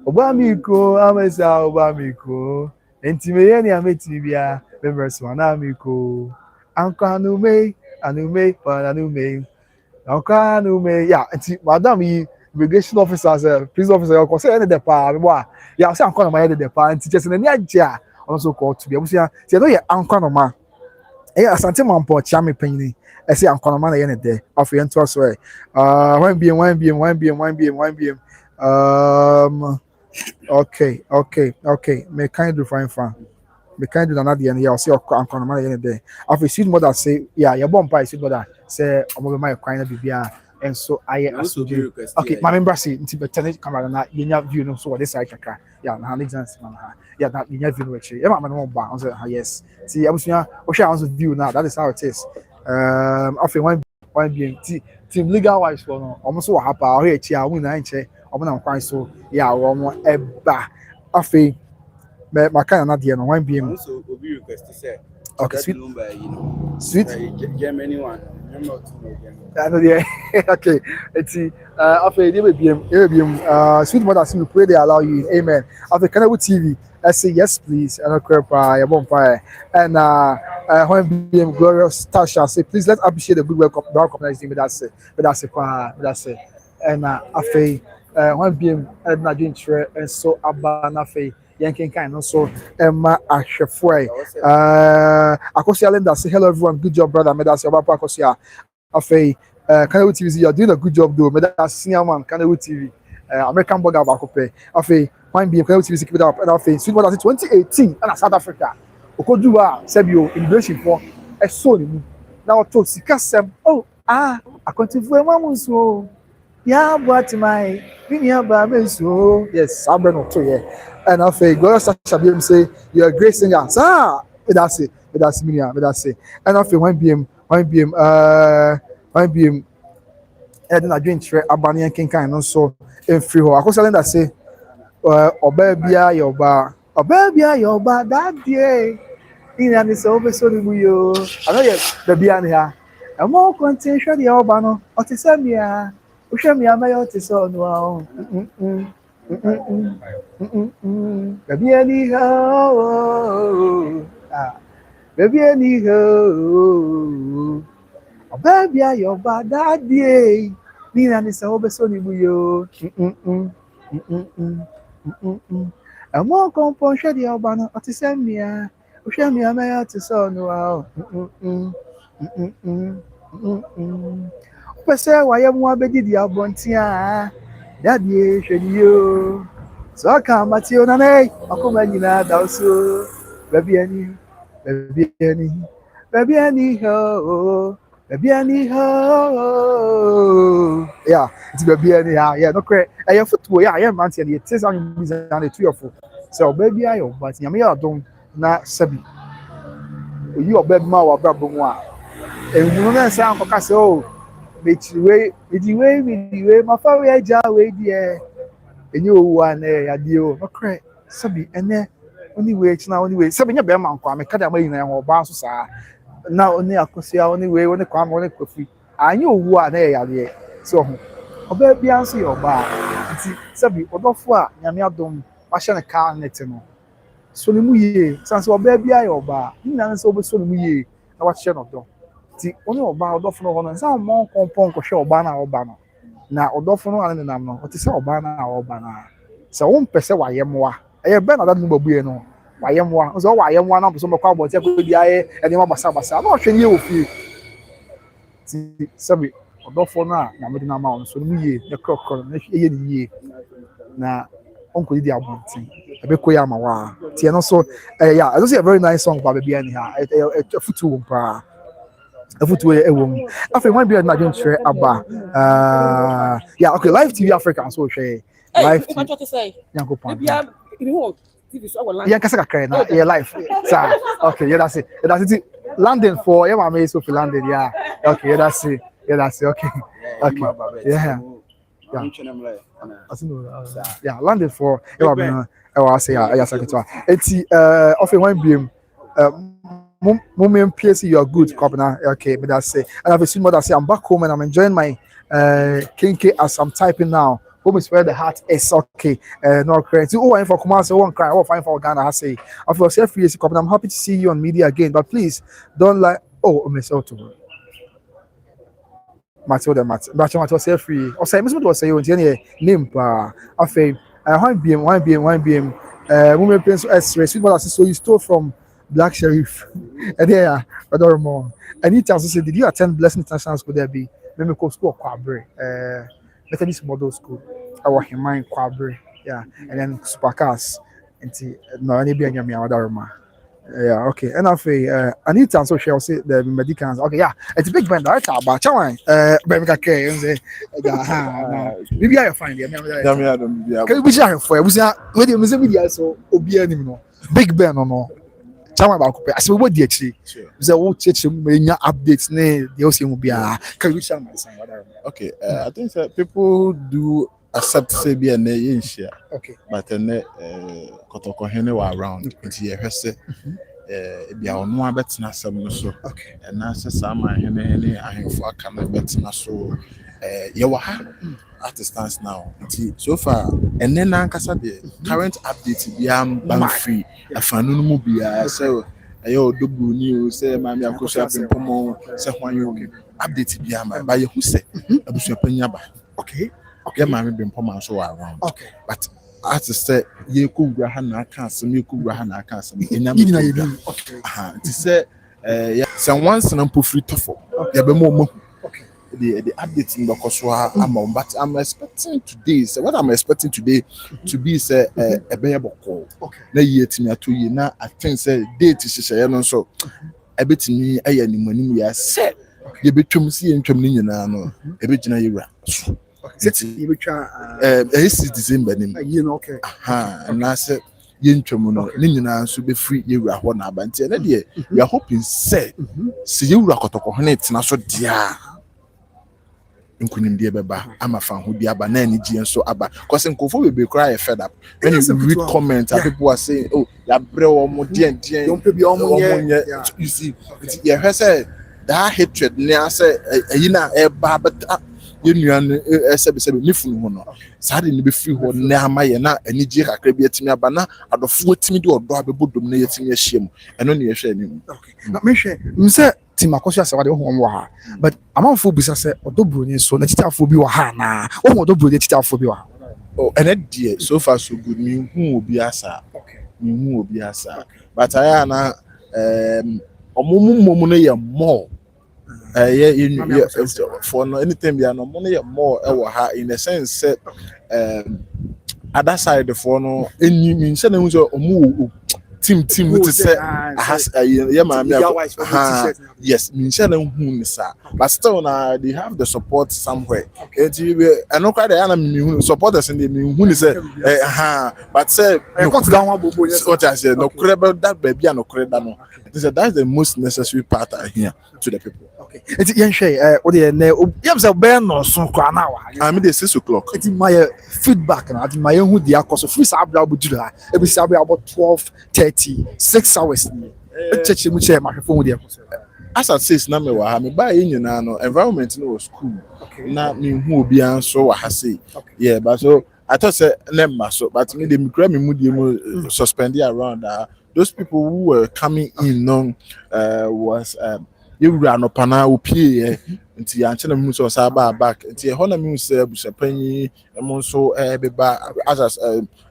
Speaker 1: Obamico, Amasa, Obamico, and Timmy, I met Tibia, members one amico. Uncle Anume, Anume. Anume, yeah, Madame, immigration officers, police officer, say any depart. Yeah, I say I'm calling my head depart and teachers in the near also called to be able to say, no, yeah, Ankonoma. Yeah, something on port, Chammy Penny. I say Ankonoma any day. Off the end to us way. 1 BM. Okay. May kind of find fun. Me kind do another and I'll see Ankonoma any day. After sweet mother say, yeah, your bomb pie sweet mother say, I'm over my kind of bibia. and so I assume okay my member say nti better camera na yenya view no so what this I kakra yeah na Alexander man ha yeah na yenya view no actually yeah man no ba on say yes see abusua o share on view now that is how it is after one being team legal wise for no almost what happen o here chia win na nche omo na kwan so yeah omo eba after my kind na there no one being
Speaker 2: so obi request say
Speaker 1: okay sweet
Speaker 2: Lumba, you know,
Speaker 1: sweet
Speaker 2: Germany one. Remember to know
Speaker 1: I know yeah. Okay. It's after they will be sweet mother we pray they allow you. Amen. After Canada TV, I say yes please. And your bonfire. And when being glorious Tasha say please let's appreciate the good work of our community with that's it. That's it. And after when being na doing and so abana fe yankin kind so Emma Ashefwe Akosua Linda say hello everyone good job brother me that's your papa Akosua afei Canada TV you are doing a good job though me that's senior man Canada TV American burger back up afei one be Canada TV keep it up and afei sweet mother 2018 and South Africa okoduwa sebio immigration for e so ni mu na auto sika sem oh Otumfour mamunso ya what my ba menso yes abre no to here and afei go Sasha BM say you're a great singer sir that's it that's it and afei one BM and na drink tre abane kenkan no so free ho Akosua Linda say oba bia your ba that day in and so be so ni yo I know the bia ni ha e mo contain hwe de oba no o te say me a o hwe me a me yo te so no a baby anyhow baby anyhow baby your bad day Nina ni sa obe so ni buyo amo kompon hwe de oba no ati semia o hwe me amaya ti so no a pese wa ye mu abedi di abontia dadie hwe ni yo so ka matio na nei akoma nyina da so baby any ho yeah it's baby anyhow yeah no correct your football yeah yeah man say it says on the two of so baby ayo but nyame ya don na sabi you obabi ma wa brabo mu a ehunu na say ankoka say oh mediwe ma fa we aja we die enye owu an ya die o no correct sabi ene oni we china oni we sabi nya be ma nko am kada ma yina ho ba so saa na oni Akosua oni we oni kwa ma oni kofi anyi owu a na ya de so oba bia nso ye oba nti sabi odofo a nyame adom wa hye ne ka net no so ne mu ye sanse oba bia ye oba nyina nso obo so ne mu ye na wa hye no do nti oni oba odofo no ho no nsa mo kompon ko hye oba na oba no na odofo no ane nam no o ti se oba na oba na se wo mpese wa ye moa eye be na dadu babuye no wayemwa nso wayemwa na so mekwa abote ko bia ye ene ma basa na ohwe ye ofie ti sabi odofo na na mede na ma on so mu ye ne krokro na ye ni ye na onko di abonti abeko ya ma wa ti no so yeah I just a very nice song ba bia ni ha futu wompa afutu e wom after one bia na dwen chere aba yeah okay live TV Africa so hwe live yankopon yeah, kasa kakra na yeah life sir okay yeah that's it landing for yeah mama so for landing yeah okay yeah that's it okay yeah yeah landing for yeah mama I say yeah secretary eti often when beam moment PSC you are good copna okay but that's it and I've seen mother say I'm back home and I'm enjoying my kinky as I'm typing now. Home is where the heart is okay. No correct. Oh, I'm for Kumasi, one cry. Oh, fine for Ghana. I say, I feel self free. I'm happy to see you on media again, but please don't like. Oh, Miss Otumfour. Matilda, Matilda, self free. Or say, Miss Wood say you want name. I feel. One BM. Women playing S-ray. Sweet mother so you stole from Black Sheriff. And yeah, I don't remember. And he tells us, did you attend Blessing International School? There be. Let me go school Kwabre. Methodist Model School. I was in mine Kwabre. Yeah. And then Fracas. And no, any be any other room. Yeah, okay. And I feel Anita and so she'll say the medicals. Okay, yeah. It's a big band, right? But Chawan, Bemka K and say, maybe I find it. Can we share for you? What you miss media so Obia no Big Ben or no? Chawan about I said, what did you say? The old church mania updates, nay, the Ocean will be a can we share my son?
Speaker 3: Okay, I think that people do accept say be an share.
Speaker 1: Okay.
Speaker 3: But then Kotoko Hene were around. It's here, be our no better some so.
Speaker 1: Okay.
Speaker 3: And now says some Hene, I have for come better so. You at the stance now. So far, and then Ankasa the current update be bank free. A fanum be so. Ayo double news say Mami Akosua Brempomaa say when you update be am by who say Abusuapanin ba.
Speaker 1: Okay.
Speaker 3: Okay, Mami Brempomaa so around.
Speaker 1: Okay.
Speaker 3: But as to say ye ku gura ha na aka asem ye ku gura ha na aka asem enyam.
Speaker 1: Okay.
Speaker 3: To say some once na free tofo. Ya be mo
Speaker 1: okay.
Speaker 3: The update in Akosua amount, but I'm expecting today. So what I'm expecting today to be say a bear boko.
Speaker 1: Okay.
Speaker 3: Na year to me 2 years na I think say date is say no so a bit me aye ni money ya say ye betwum see ntwam ni nyina no e be gina yewura.
Speaker 1: Okay. You be try
Speaker 3: this is December nim.
Speaker 1: Okay.
Speaker 3: And I said yentwam no ni nyina so be free yewura ho na aba ntia na de we are hoping say see yewura kotoko ho na etina so dia nkunimdie beba ama fa ho di aba na ani gien so aba cause nkofo we be cry fed up when you read comments people are saying oh ya bre wo mo dien
Speaker 1: don't be omo
Speaker 3: you see yeah say that hatred na say ayina e ba but yenuan sebe mifunu ho no sade ni be free ho na ama ye na ani gie kakra bi atimi aba na adofo atimi de odo abebodom na yatimi ahiem eno ne ye hwe ani
Speaker 1: okay na me hwe mse Tim Akosua say what ho ho ha but amanfo bisa say odobroni so na titafo bi wa ha na wo odobroni titafo bi wa ha
Speaker 3: oh and dear so far so good me hu obi asa
Speaker 1: okay
Speaker 3: me hu obi asa but I na omumum no ye more for no anything be no money more e ha in the sense that other side for no any mean say na hu so omu team with say has yeah man yes mean say na hu ni sa but still na they have the support somewhere and no quite the me supporters in the me hu ni say but say
Speaker 1: cut down one bobo yes
Speaker 3: what I say no credible that baby no credible no that's the most necessary part here to the people.
Speaker 1: Okay. It's yen share what the na yam say ben no so kwa na wa.
Speaker 3: I'm dey 6 o'clock.
Speaker 1: It's my feedback na at my who the Akosua free sabra budura e be sabra about 12:30 6 hours ni. Cheche mu che ma hwefo mu the Akosua.
Speaker 3: As at 6 na me wa ha me ba yin nyina no environment no was cool. Na me hu obi an so wa ha say. Yeah, but so I thought say nemma so but me dey me kra me mu dey mu suspended around those people who were coming in was you ran up na opie nti ya nche na mu so sa ba back nti ho na mu se Abusuapanin mo so beba as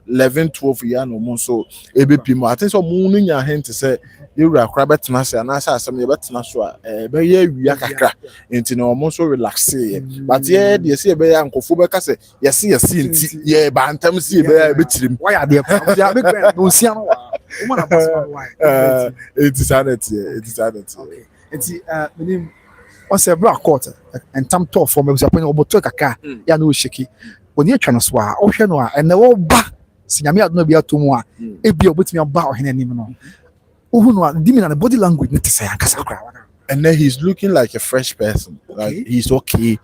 Speaker 3: 11 12 year no mo so ebepi mo atin so mo no nya hint say you ra kra betena se na sa asem ye betena so be ye awia kakra nti no mo so relax but ye de se be ya nkofo be ka se yes nti ye ba ntam se be ya betirim
Speaker 1: why are there ya big ben no sia no wa o na pass why
Speaker 3: it is sanity
Speaker 1: okay nti menim on se bra court and tam to for me Abusuapanin oboto kaka ya na o sheki oni atwa no so a o hwe no a ene wo ba sinyame adno bi atomu a e bi obotimi aba o hene nim no o hu no a dimi na body language ne tese yankasa kra
Speaker 3: and then he's looking like a fresh person. Okay. Like he's okay.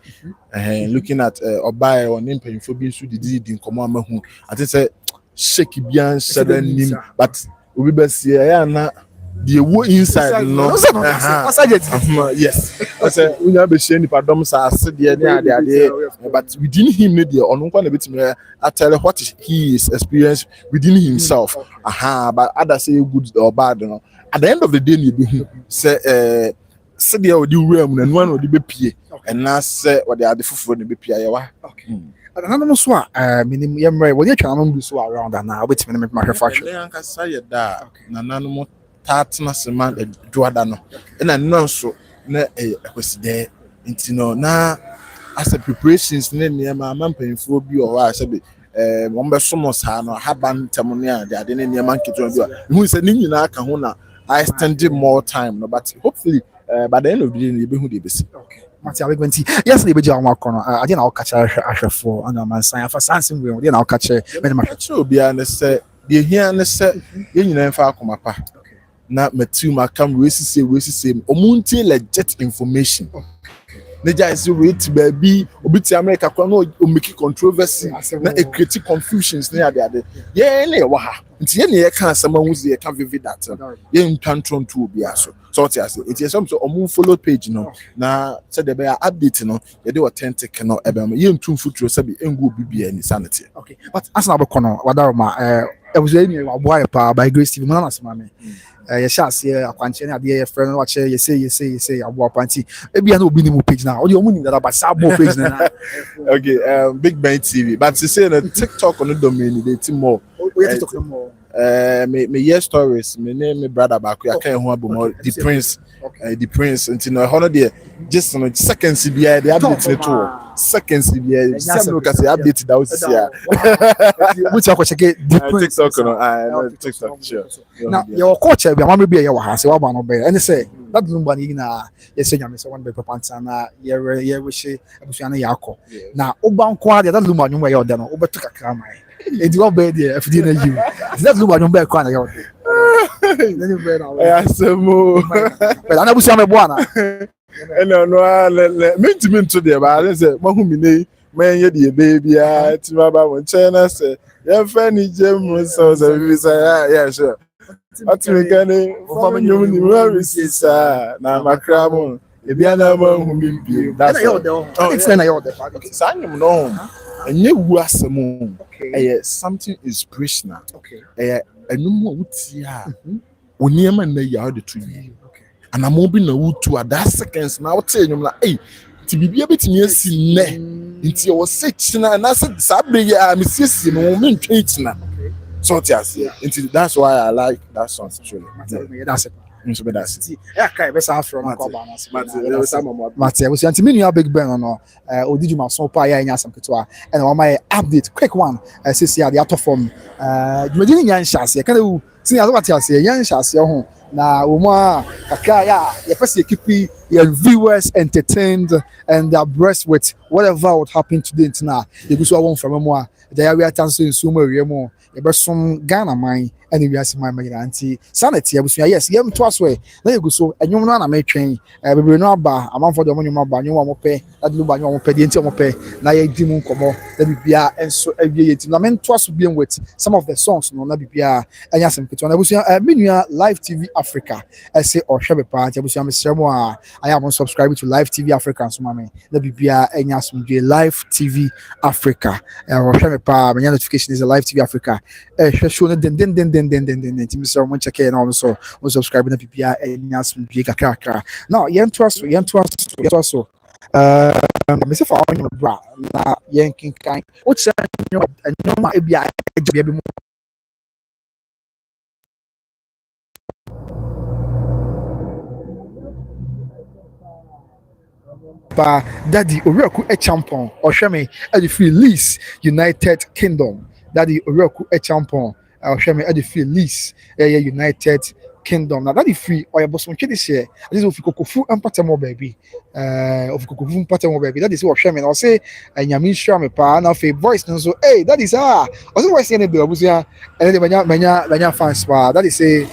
Speaker 3: Looking at Obai or Nimpanyfo bi so didi nkomo amahu. I think say shake bian said nim but we be see ya na the wo inside no yes I say we na be share nipa dom sa ase de ade but within him no dey onu kwa na betimi I tell what he is experienced within himself but other say good or bad no at the end of the day you be say said odi wura mu na no odi be pie and na say what they are the fufu no be pie ya wa
Speaker 1: okay and no so minim yemre what you try am so around and now betimi na me fraction
Speaker 3: anka say da na nanu tatna sema duada no na no so na kweside nti no na as a preparations na niam amampanfo bi o wa sabe mo be somo sa no haban tem ne ade ne niam anketo bi hu se ni nyina aka ho na I extended more time, no, but hopefully by the end of the day, you be who they be.
Speaker 1: Okay. Mati abe gwenti. Yes, they be jaw makono. Ade na okache ahwefo ana mansan afa sansim we. Ade na okache me ma
Speaker 3: Catch obi an say the here ne say ye nyina mfa akoma pa. Na matu makam we sise omunti legit information. Neja is wait baby obiti America kwa no o make controversy na e create confusions na ade ye na e wa ha nti ye na ye kan asama hu ze ye kan vivid that ye ntwantron to obi aso so what you say it is some so omun follow page no na say the be update no ye dey authentic no e be ye ntumfu tro say be engu bibia ni sanity.
Speaker 1: Okay, but as na be kono wadaroma e was any wa boy pa by Grace TV mana asema me yɛhyɛ aseɛ akwankyerɛ ne adeɛ yɛfrɛ no wakyerɛ yɛsɛ Abusuapanin ebia na obi ne mu page na ɔde ɔmo nim dada ba saa bɔ page na
Speaker 3: Okay, Big Bang TV but to say the TikTok on the domain they team more
Speaker 1: TikTok no more
Speaker 3: me yes stories me name me brother back I can't hold more the prince until no honor there just no seconds CBI the update to seconds CBI some look as update that was here
Speaker 1: which I check the prince
Speaker 3: TikTok no TikTok sure
Speaker 1: now your culture be amam be ya wa ha se wa ba no be and say that Lumba ni na yes nyame se one be papa na ye we hye abusua na yakọ na oba nko ade that Lumba nyum we ya oda no obeto kakra mai edi wa be there afidi na yiw that Lumba nyum be kwa na ya oda then you be na
Speaker 3: asemo
Speaker 1: but ana abusua me bo ana
Speaker 3: no mint to there but say mahu mi nei man ye the baby ti baba won chena say ye fa ni jemu so yeah sure Atumekane from you ni wa na makramo ebia na ma hu bimbie
Speaker 1: that's it's na yo the
Speaker 3: sanyum no enye wu asem something inspirational enum wo tia oniema na ya de to you and am obi na wo to that seconds na wo tie enum na ti bibia betimi asi ne nti wo se china na sabre ya misisi no me ntwe china so into that's why I like that song actually.
Speaker 1: That's it.
Speaker 3: That's it.
Speaker 1: Yeah, okay, best afro na ko ba na se. Mate, we see me new Big Ben no odiju ma so pa ya nya asam ketwa and o my update quick one say the auto form imagine nya nhyase kana wu tin aso pati ase nya nhyase ho na wo mu a kakra ya person keep your viewers entertained and their breast with whatever would happen today na you go so one from mo a the area tanso nsu mo awie mo ebesom Ghana man and we ask my anti sanity abusua yes yem to aso na you go so enwom no na metwen bebre no aba amanfo de onwom aba nyon mo pe adlu ba nyon mo pe de enti mo pe na ye di mu nkomo na bibia enso awie yeti na men to aso bien with some of the songs no na bibia anya sem keto na abusua menua Live TV Africa say or hwe pa abusua mesremo a I am subscribe to Live TV Africa so mama na bibia anya som dwe Live TV Africa or hwe pa menya notification is a Live TV Africa show no den team so mo check na on so mo subscribe na pipia enya some big kakra now yen to so me say for on bra na yen kinkan o che enyo ma e bia e bi mo pa daddy Orioku e champion o hwe me e free lease United Kingdom daddy Orioku e champion o hwe me e free lease United Kingdom na daddy free o yeboso ntwe this year this of kokofu empatemo baby of kokofu empatemo baby that is o hwe me na o say nyame nhwa me pa na fe voice no so hey that is o say voice ne be obusia and the manya fans pa that is say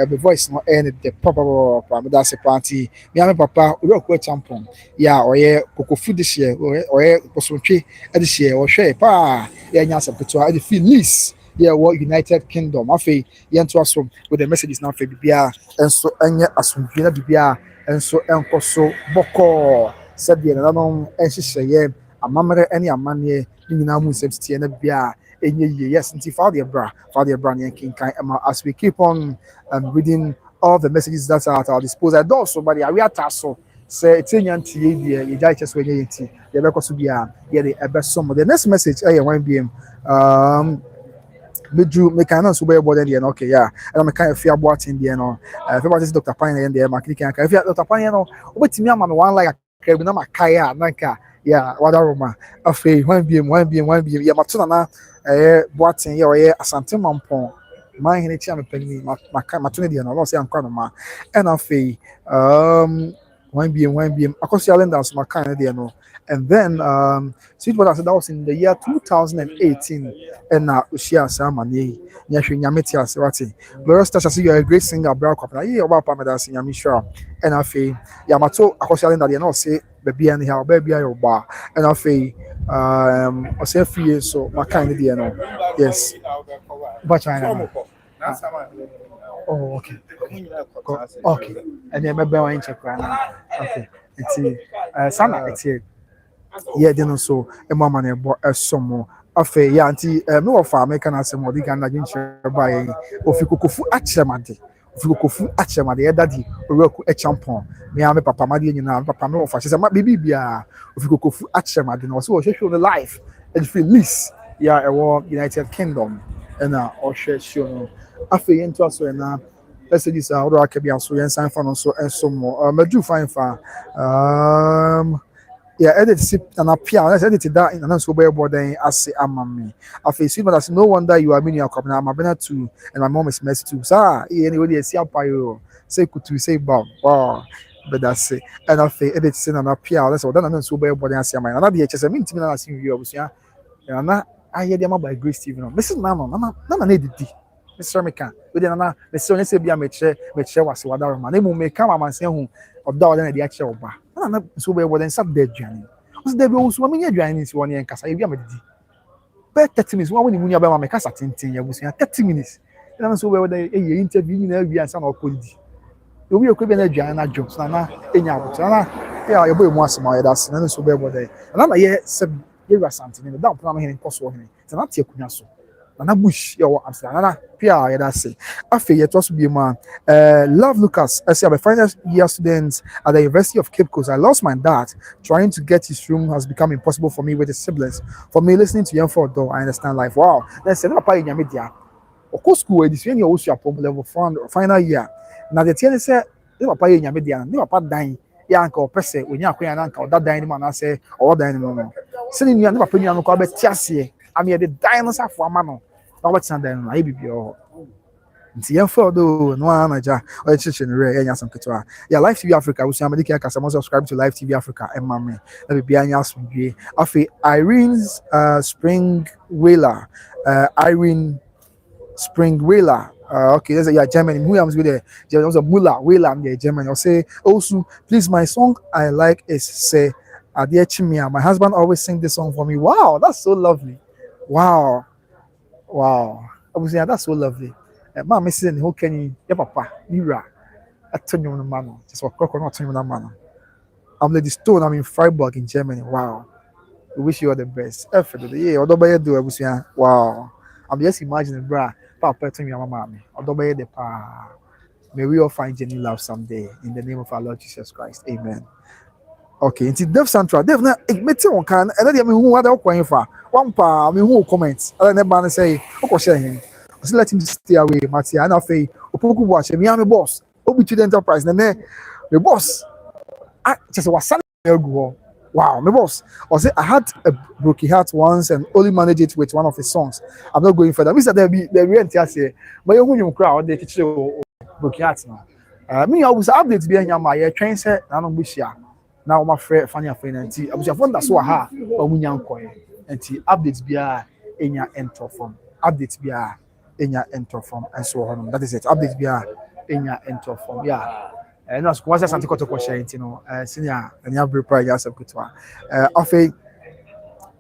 Speaker 1: the voice no and the papa that's a party me am papa we are champion yeah oye kokofu this year oye posonche this year o hwe pa ya nya sapketo a the finish yeah what United Kingdom afi yento aso with the messages now for bibia enso enye asomdwe na bibia enso enkoso boko said the no enhyehyeye amamere ene amane nyina mu nsɛmtitie na bibia enye yes nti father bra yanking kan as we keep on reading all the messages that are at our disposal and also by the area tasso say tinyanti ye jai chese we yenti ye be koso bia ye the ebesom the next message 1 bm Bedru me kan so be board there okay yeah and me kan fear boating there no if about this Dr. Pan there ma click kan if Dr. Pan no obetimi ama me one like akabi na makaya nanka yeah wadaroma afei 1 bm ye matuna na boating ye oye asante mampon my energy I'm penny my twenty and I say I'm kind of ma and I fee one BM Akosua Islanders my kind of no and then sweet what I said that was in the year 2018 and now Ushia Samani Yashwin Yameti Aswati. Glorious Tasha, you are a great singer, Brown Company. Yeah, about Pamadas in Yamisha and I fee Yamato Akosua Islanders, you know, say baby and how baby I bar and I fee I say 3 years so my kind of no yes but China. Oh, okay. Okay. And then maybe I check right now. Okay. It's Sana. It's yeah. Then also a mama ne bo some more. Afe yeah anti me wo fa American asem odi kan na jinche ba yin ofikokofu achemade ofikokofu achemade ya daddy oreku echampon me ame papa made nyina papa me wo fa se ma bibi bia ofikokofu achemade no so wo hwehwe no life and feel lease yeah United Kingdom and or share show no afe yen to so na let's say this how I can be so yen sign for no so and some more madu fine fa yeah, edit sip and appear. Let's edit that in an answer board. Then I say, I'm me. I face you, but that's no wonder you are meaning your company. I'm a banner too, and my mom is messy too. So, anybody see up by you say, could you say, Bob? Wow, but that's it. And I say, edit sin and appear. That's all. Then I'm so board. And I say, I'm not the HS. I mean, to me, I see you, yeah. And I hear them by Grace Stephen. Mrs. Nana, need it. Mr. Meka, but then Mr. Nessa be a mature was what our man will make come and say, who or dollar the actual bar. I'm so well than sub dead journey. Was there also 1 minute joining this 1 year and Casa? You be but 30 minutes, one when you about my Casa 10 years, 30 minutes. And I'm so well the interview in every and some of quality. You will equip energy and jokes, Nana, in your yeah, your boy wants my that's and so well there. And I'm a year 7 years something in the down plan in Kosovo. It's not your Kunaso. Nana Bush, your answer, Nana, Pia, that's it. I feel it was to be a man. Love Lucas, I say I'm a final year student at the University of Cape Coast. I lost my dad. Trying to get his room has become impossible for me with his siblings. For me, listening to Young Ford, though, I understand life. Wow. Let's say, Papa in your media. Of course, school, this year, you also have level final year. Now, the TN said, Papa in your media, no papa dying. Yeah, uncle, Pesse, when you're queen uncle, that dining man, I say, or dining moment. Sending you another opinion on Corbett Tiasie. I mean, the dinosaur for a man. Now what's on them? I be your. Nti yɛmfa do no anaja ɔyɛkyerɛkyerɛ no rɛ ɛnya asɛm ketewa yeah Live TV Africa wo siamade kia kasa mo subscribe to Live TV Africa ɛma me na bibia nya asomdwe afei Irene's Spring Whaler Irene Spring Whaler okay there's a Germany who am with there there was a Muller Whaler I'm there Germany I'll say also please my song I like is say Adeɛ Chimia my husband always sing this song for me wow that's so lovely wow I was saying that's so lovely Mama said, "Who can you? Your papa, Mira. I turn you on the man. Just what cock not turn you on the man. I'm Lady Stone. I'm in Freiburg in Germany. Wow. We wish you all the best. Yeah, although by do I was saying, wow. I'm just imagining, brah. Papa turn you on my mommy. Although by the pa. May we all find genuine love someday. In the name of our Lord Jesus Christ. Amen. Okay, into Dev Central. Dev na admit on can and then who other coin for one pa me who comments. I never say, okay, share him. So let him stay away, Matia. And I say, Opoku watch me, I'm a boss. Obi to the enterprise, and then the boss. I just was go. Wow, my boss. I say I had a broken heart once and only managed it with one of his songs. I'm not going further. Mr. There be say, but you crowd they teach you broken heart now. Me I was update be anya my train set na no bushia. Now my friend funny friend anti. Abusuapanin phone that so ha omunya nkoye. Anti updates be enya enter from. Updates be enya enter from and so on. That is it. Update be enya enter from. Yeah. And as once something got to share it, senior and you have prepare yourself to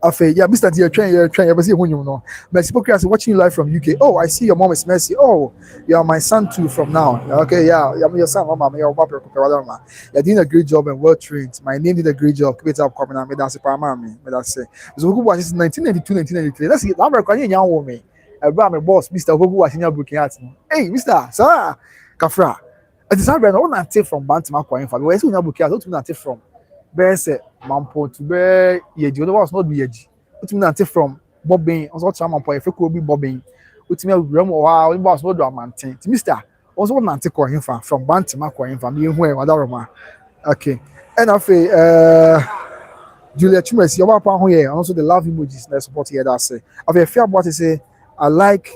Speaker 1: yeah, Mr. Dear train, ever see who you know. But Hippocrates watching you live from UK. Oh, I see your mom is Mercy. Oh, you are my son too from now. Okay, yeah, I'm your son, mama. You're doing a great job and well trained. My name did a great job. Keep it up, coming on. That's a primary. That's it. So who was 1992, 1993? That's it. I'm recording young woman. I brought my boss, Mr. Who was in your booking at. Hey, Mr. Sir, Kafra. It is not one from Bantam Aqua. In fact, where is your book? I don't know from. Bear said, Mampo to bear ye, the other was not be edgy. What you mean from Bobbing, also some point if it could be bobbing. What you mean, wow, it was no drama. Mr. Also, one antiquar infant from Bantam Aqua in family, where Wadaroma. Okay, and I say, Julia Chumes, your papa here, and also the love emojis that support here. That's it. I have a fair what to say. I like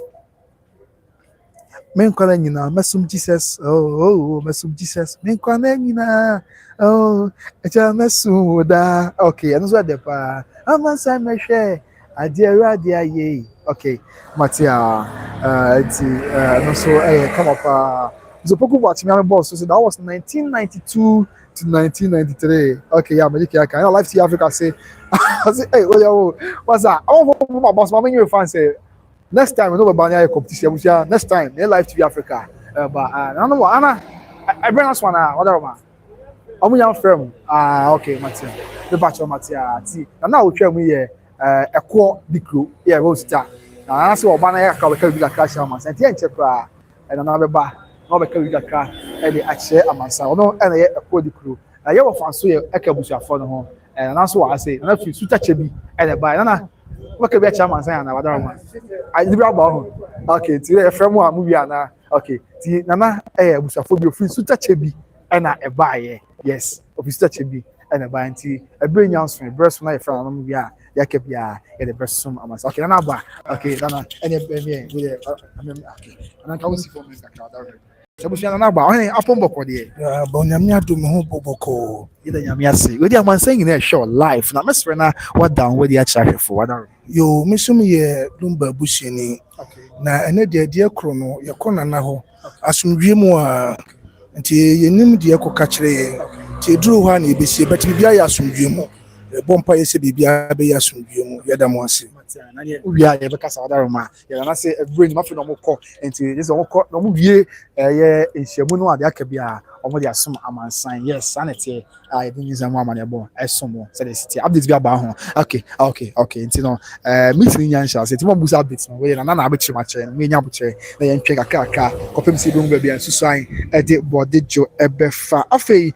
Speaker 1: Men kwanina mesum Jesus. Oh, mesum Jesus. Men kwanina. Oh, echa mesum da. Okay, and so the pa. Amansa mehwe. Adia ye. Okay, Matia. No so come up. So Poku watch me boss. So that was 1992 to 1993. Okay, yeah, Medica. Can I live to Africa say? I say, hey, what's that? Oh, my boss, my menu fan say. Next time, we know about any competition. Next time, they live TV Africa. But I don't know what Anna. I bring us one. What man? I'm young firm. Okay, Matia. The batch of Matia. See, now we try me here. A core big crew. Yeah, we'll start. Now I say, Obana, I can't be a cash man. And the check and another bar. No, because we got car. And the actual Amansa. No, and a core big crew. Now you have fancy a Abusuapanin home. And that's what I say. And if you touch a bee and a buy, Nana. What can be a chairman saying? I did about okay, today a friend one movie na okay. Nana Abusuapanin free so touch a be and a buy yes. Of his touch a be and a buy a brain young breast when I found movie ya kept ya the breast some amas. Okay, Nana okay, Nana any okay. And I can see for me Sabushana na ba on apon boko de
Speaker 4: ba onyame adom ho boboko
Speaker 1: ida nyame ase we dey man saying na show life na mesre na what down we dey acha for what
Speaker 4: yo misum ye Lumba busheni na ene de kro no ye kona na ho asomdwe mu a nti yenim de ekoka kire ye ti duru ho na ebesi beti bia ya asomdwe mu bompa yese bibia be ya asomdwe mu yeda mo ase
Speaker 1: ubia ye be kasa wadaro ma ye na say every ma fe no mo kọ nti this no kọ no mo wie ye enhyiamu no ade aka bia omo de asom amansan yes anete ye bin use mo amane bo esom say the city update bia ba ho okay nti no meeting nya nsha say ti mo busa update no we na na abechi ma che me nya buche na ye ntwe kaka kopem si dum bia susuan e de body jo ebefa afei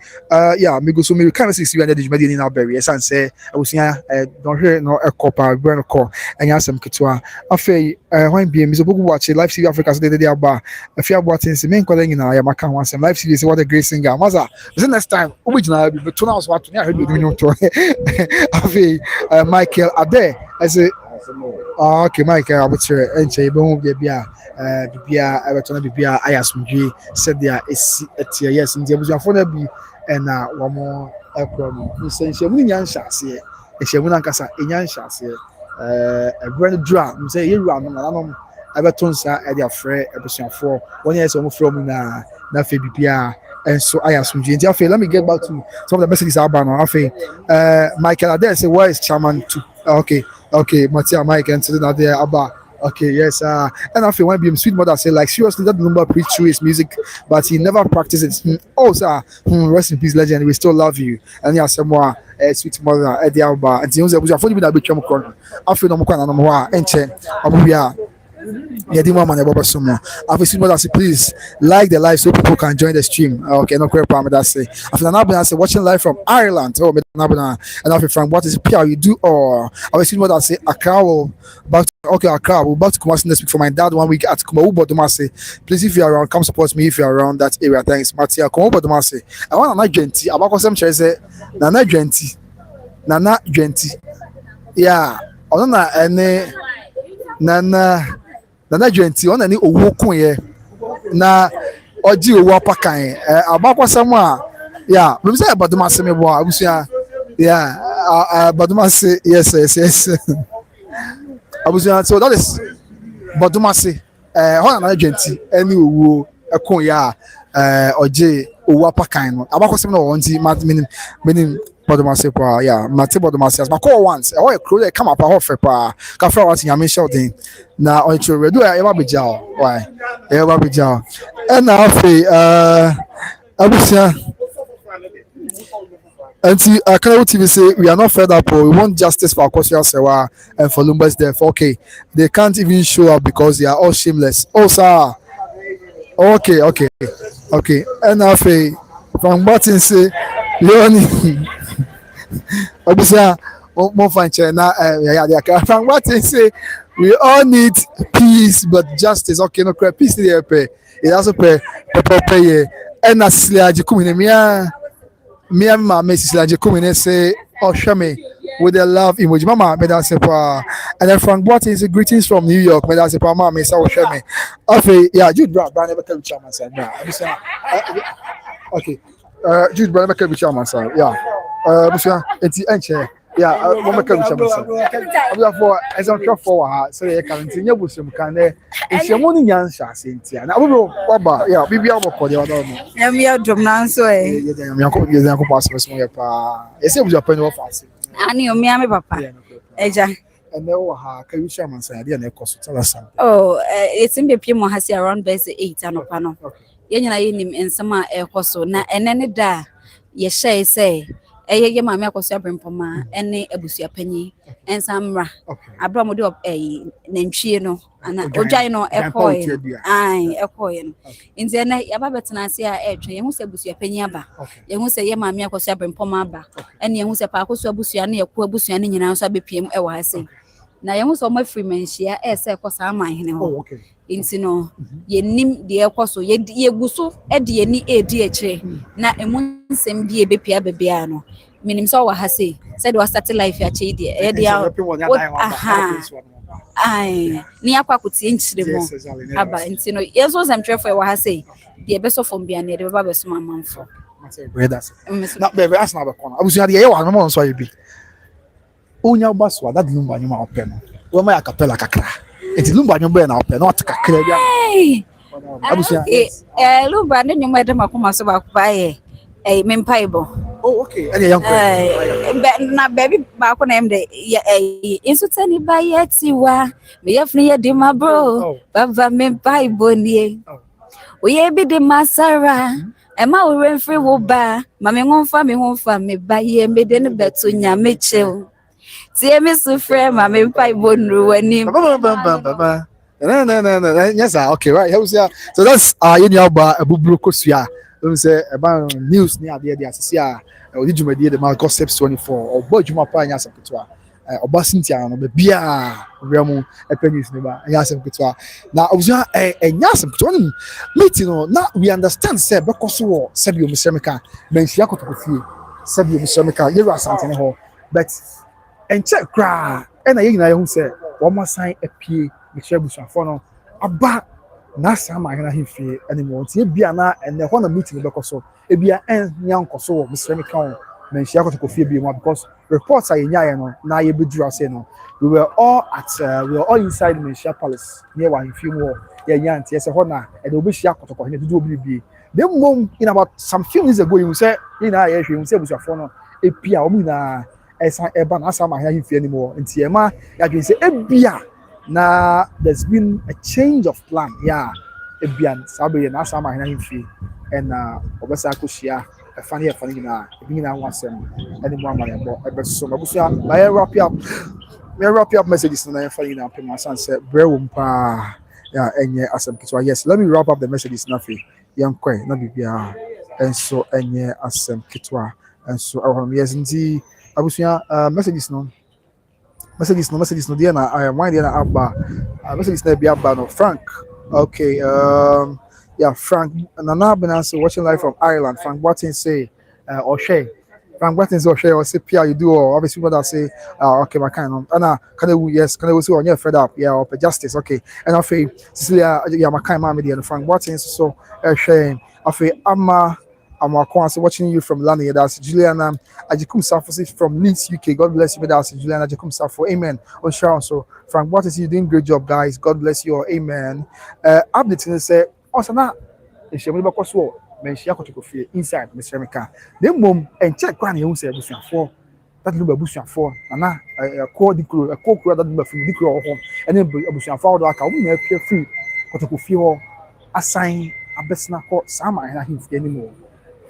Speaker 1: yeah me go so me kan say si we na de jumadi ni na berry esan say abusia don hwe no ekopa brand call enya asem ketwa afei when be me so bogu watch live TV Africa so dey aba afia boatin se me nkola nyina ya maka ho asem live TV say what a great singer maza the next time obijina be to now so what na hedu no to afei Michael Ade I say okay Michael abutre enche be hu bia bibia ebeto bibia ayasumdwe said there is etie yes ndi abusuafo na bi na womo ekro no sense mu nya nhyase ehye mu nankasa enya nhyase brand drum say you run no ebeto nsa e dia frɛ abusuafo won yes omo from na fe bibia and so ayasumdwe ndi afei let me get back to some of the messages about no afei Michael Ade say where is chairman to okay Matia Mike and so that there about okay, yes, and after one being sweet mother say like seriously that Lumba preach through his music, but he never practiced it. Oh, sir, rest in peace, legend. We still love you. And yeah, some more sweet mother at the Alba. And the only for you that be chum corner. After no more no more enche. Abuya. Yeah, the woman about some more. After sweet mother say please like the live so people can join the stream. Okay, no queer palm that say. After Nabana say watching live from Ireland. Oh, Nabana and after from what is PR you do or after sweet mother say Accra back okay, Accra. We're about to come next week for my dad 1 week at Kumaubo Domase. Please, if you're around, come support me if you're around that area. Thanks, Matia. Kumaubo Domase. I want Nana Genti. About some chairs. Nana Genti. Yeah. I don't know any Nana Genti. On any Owokunye. Na Oji Owapakan. About some yeah. Let me say about Domase. Me boy. Yeah. About Domase. Yes. So that is Bodumasi. How an agenti any who a konya oje Owapakan no abakosem no wonti meaning Bodumasi pa yeah mate Bodumasi as my call once I want come up off pa ka fra wat nyame shouting na on to redo e ba bejao why e ba bejao and na afi abusia and see, Canal TV say we are not fed up. We want justice for Akosua and for Lumba's death. Okay, they can't even show up because they are all shameless. Oh, sir. Okay. And after from Martin say, Leonie, obviously, more fine China. From Martin say, we all need peace, but justice. Okay, no crap. Peace there pay. It also pay. And as Liaji Kumina. Me and my Mrs. Laje come in and say, oh, Shame, with the love emoji. Mama, me that's and then Frank Boateng say greetings from New York. Me that's mama, me say show me. Okay, yeah, Jude Brown, never tell chairman sir. Okay. Jude Brown, never tell chairman sir. Yeah. Busia, enti enche. Yeah, what make chairman sir. Abi for as I'm sure for so you can continue busum kan there. If you money nyansha sentia. Na obo baba, yeah, bibi aboko de wada no.
Speaker 5: Na mi adom na nso e.
Speaker 1: Yeah, me akọ pass me small pa. Ese Abusuapanin wo fast.
Speaker 5: Ani o mi ame papa. Eja.
Speaker 1: And then ha can you share man say dey na ekoso tell us something.
Speaker 5: Oh, it's in be pie mo ha around base 8 anopa no. Ye nyina ye nim ensem a ekoso na ene ne da ye share say ye maame Akosua Brempomaa ene Abusuapanin ensamra. Abra mo de nantwie no ana odwan no ekoye. Ai ekoye no. Nze na ya ba betena ase a etwe ye hu se Abusuapanin aba. Ye hu se ye maame Akosua Brempomaa aba. Ene ye hu se pa Akosua abusua na ye ko abusua ne nyina nso abepiem e wa ase. Na ye hu se o ma free Manhyia se ekosa amanhene ho. Inti no ye nim de ekoso ye guso e de ni edi ekire na emu nsem bi ebepia bebia no minim so wa ha say said was start life ya che de e de ai ni akwa kutie nchire mo aba inti no yeso sam trefo e wa ha say de be so fom bia ne de be so mamanfo
Speaker 1: na bebe as na be kono abusua de ye wa no mo nso ye bi onya baso that Lumba nyuma ope no wo ma ya kapela kakra eti Lumba nyuma na ope no kakra bia abusua
Speaker 5: Lumba ne nyuma de makoma so ba kuba ye mempaibo.
Speaker 1: Oh, okay.
Speaker 5: Na baby ba ko na mde inso tani ba yetiwa me yafni ye di ma bro baba mempaibo nie oye bi de masara e ma wo remfri wo ba ma me ngonfa me ba ye me de ne beto nya me chew tie me so frɛ ma mempaibo nru wani
Speaker 1: no yes okay right so that's you know about Abubro Kosua. Let me say about news near the associate or did you my dear the Gossips 24 or Bojuma Panya Sapitwa or Basintia no Bia Remo a pennies never Yasam Pitwa. Now I was a Yasam Pitwan meeting now we understand said Bakosu Sabio Misamica Manhyia to Sabio Misamica you are something ho but and check cry and I who said one more sign a P which Abusuapanin about na sama hena himfie anymore tie bia na ene ho na meeting be koso e bia en nya nkoso wo Mr. Kan Manhyia ko fie bi mo because reports are nya no na ye beduru ase no we were all inside Manhyia Palace near wa himfie mo ye nya ntie se ho na e de obehia kotoko hena dudu obi bi the mom in about some few years ago you say ina ye hwe you say Abusuapanin e pia o mu na esa e ba na sama hena himfie anymore ntie ma ya dwen say e bia na there's been a change of plan yeah ebian sabe na sama hina himfi and obesa akosia e fani na ebi na wasem any more money bo e be so mabusia by wrap up messages na fani na pema san say brewo mpa yeah enye asem kitwa yes let me wrap up the messages na fi yankwe na bibia and so enye asem kitwa and so yes ndi abusia messages no dear na I am why dear na abba messages na be abba no Frank okay yeah Frank Nana Benance watching live from Ireland. Frank Boateng say O'Shea Frank Boateng say O'Shea or say Pia you do or obviously what I say okay my kind of Anna can we see on your fed up yeah or justice okay and I feel Cecilia yeah my kind mommy dear Frank Boateng so O'Shea I feel I'm watching you from London. That's Juliana Ajikum Safo from Leeds, UK. God bless you. That's Juliana Ajikum Safo. Amen. On Sharon. So Frank Boateng, you doing great job, guys. God bless you all. Amen. Updating say, also now, if you remember Akosua, Manhyia to feel inside Mr. Meka. Then mom and check granny who say Abusuapanin. That Lumba Abusuapanin. Nana a core decree, a core that Lumba from decree or home. And then Abusuapanin do aka we appear free. Koto feel assign a best na court sama and him anymore.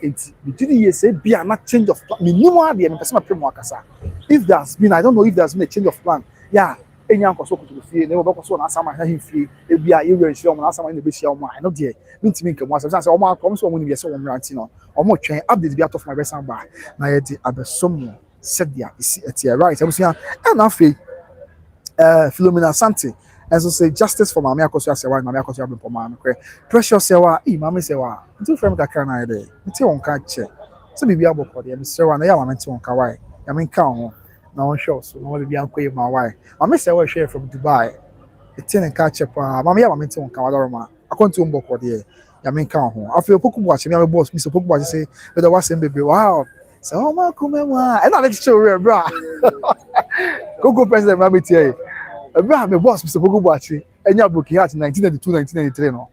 Speaker 1: It's between years bia na change of plan minimum dey me person pay mo akasa if there's been I don't know if there's been a change of plan yeah enya nkoso kutu fie na obo koso na asama ha himfie e bia ye we nhwe mo na asama na be hia mo I no dey ntimi nkemo asama say omo akom so omo ni be say omo ranti no omo twen update bi atof my best ba na ye di abesom said dia isi etia right abusia and afi Philomena Santi and so say justice for Mama Akosua sewa Mama Akosua Brempomaa no precious sewa mama sewa nti frame kakra na ide nti won ka che so bibia bokode em sewa na ya mama nti won ka wai ya men ka ho na on show so no be anko my why mama say we share from Dubai it's in catch up mama ya mama tin on kawadoroma akonto mboko de ya men kan ho afi opoku bo ache me boss mi so opoku bo ache say we the wasem baby wow so ma kumemwa and I let you show bro go president ma be tie bro me boss mi so opoku bo ache enya broken heart 1992 1993 no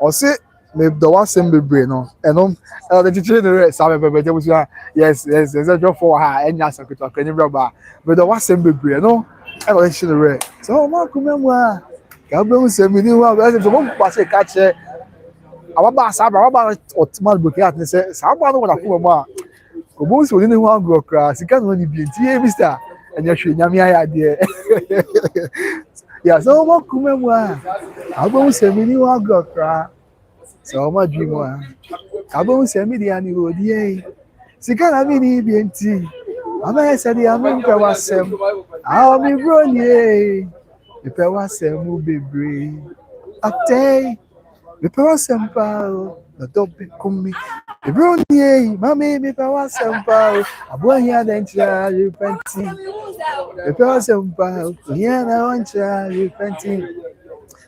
Speaker 1: o say me the wasem baby no eno the teacher the rest sabe baby je busia yes just for her enya secretary akani bro ba me the wasem baby no I let you the rest so ma kumemwa ka be usem ni wa be so mo pa se ka che ababa sabra ababa otman broken heart ne say sabra no na kuma obo so ni ho agro kra sika no ni bi nti e mister anya hwe nyame aya de ya so mo kumemwa abo usem ni ho agro kra so ma dream wa abo usem di ani odie sika na mi ni bi nti ama ese di am pe wasem awo mi bro ni e pe wasem u bebre atay me pe wasem pa na dobe kumi e bro ni mama me pe wasem pa abo hia da ntia repenti me pe wasem pa hia na oncha repenti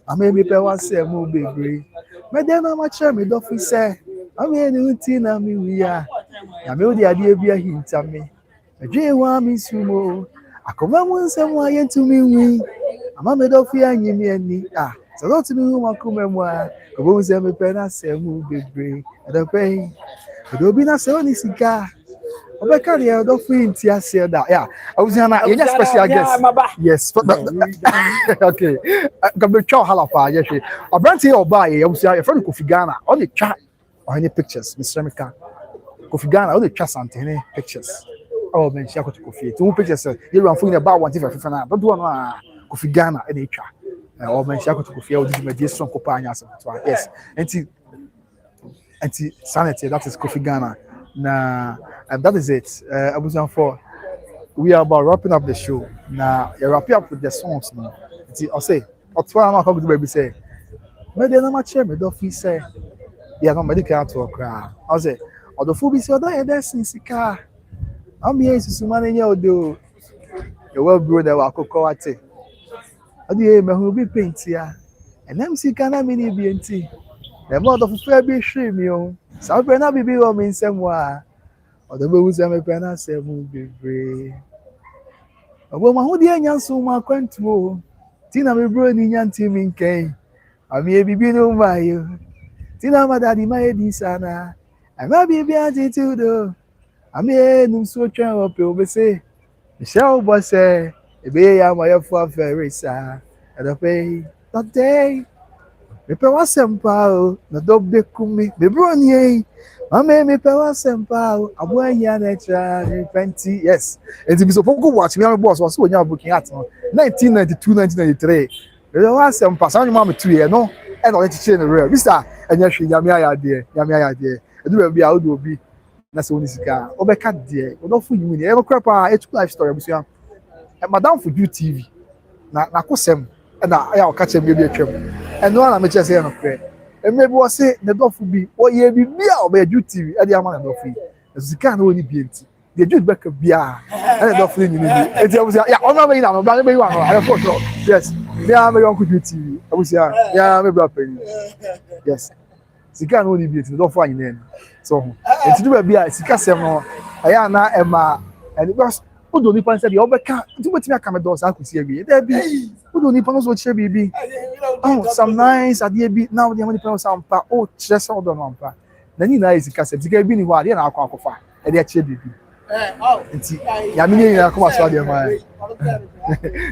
Speaker 1: mama me pe wasem u bebre me de na ma che me do fi se mama ni uti na mi wiya ya me odi ade bia hinta me adwe wa mi sumo akoma mu nsem wa yentu mi wi ama me do fi anyi mi ani so don't me hu makoma mu obo nsem me pe na semu bebre da pe do bi na se oni sika obeka de do fi nti ase da yeah I was na yenya special guest yes okay ka be chow halafa yes abranti oba ye was ya friend Kofi Ghana on the chat or any pictures Mr. Mika Kofi Ghana on the chat something pictures oh man she got Kofi two pictures you run for about one different na don't do no Kofi Ghana e dey twa oh man she got Kofi o di media strong kopa anya so yes anti sanity that is Kofi Ghana na and that is it Abusuapanin we are about wrapping up the show now you wrap up with the songs now I say otwa na ko baby say me dey na ma che me do fi say yeah no medical to cry I say odofo bi say odo e dey sika am here susu manenya odo e well bro that wa kokko ate adi e me hu bi paint ya enam sika na mi ni bi enti e mo odofo fa bi hwe mi o sa pe na bibi o mi nsem wa odo be wu se me pe na se mu bebre obo ma hu di anya so ma kwantu o ti na me bro ni nyanti mi nken ami e bibi no ma yo ti na ma dadi ma e di sana ama bibi attitude ami e num so twa o pe o be say shall boss say e be ya ma ya fu afere sa ada pe that day me pe wasem pa o na do be kumi me bro ni e mama me pe wasem pa o abo anya na tra repenti yes and be so poku watch me am boss was so nya booking at 1992 1993 me wasem pa sa nyuma me 2 year no e no let change the real mister anya hwe nyame aya de edu be a odo obi na se onisika obeka de odofu yimu ni e be krapa e life story Abusua madam for you TV na kosem na ya o kache bi atwam eno na me che se no kre e me bi wo se ne dofu bi o ye bi bia o be you TV e de ama na dofu yi zika na oni bi enti de jude beka bia e na dofu ni ni e ti Abusua ya o na me na no ba me yi wa no I photo yes me am yon ku TV Abusua ya me bra pani yes sika na oni bi enti dofu anyi na so enti do bia sika sem no aya na e ma and because odo ni pan say the obeka tu betimi aka me do sa akosi abi e bi odo ni pan so che bibi oh some nice ade bi now the money pan some pa oh che so do no pa na ni na sika sem sika bi ni ho ade na akwa akofa e de che bibi enti ya mi ni na akoma so ade ma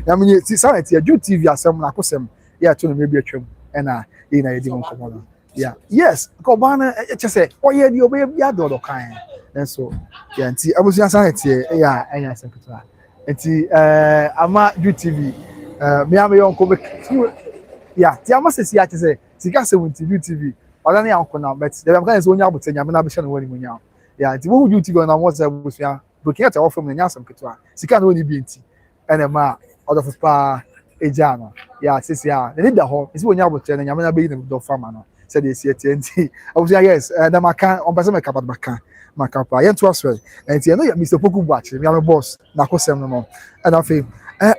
Speaker 1: ya mi ni si sanity ya TV asem na akosem ya to no me bi atwam e na e na ye di mo komo no yeah yes ko bana che say oye di obe ya do kan and so yeah nti Abusua sanity yeah enya sekretary nti ama UTV me am yon ko yeah ti ama se ya che say sika se won UTV ola na yanko na but dem am kan se onya abotanya me na be hye no wani munya yeah nti wo UTV na mo se Abusua looking at our from the nya sekretary sika na woni bi nti ene ma odo pa ejano yeah sisi ya ne da ho isi onya abotanya nyame na be yi do farmer no said yes yet nti Abusua yes na maka on person make about maka makapa yen to aswe enti no Mr. Poku Buachi me am boss na kosem no and afi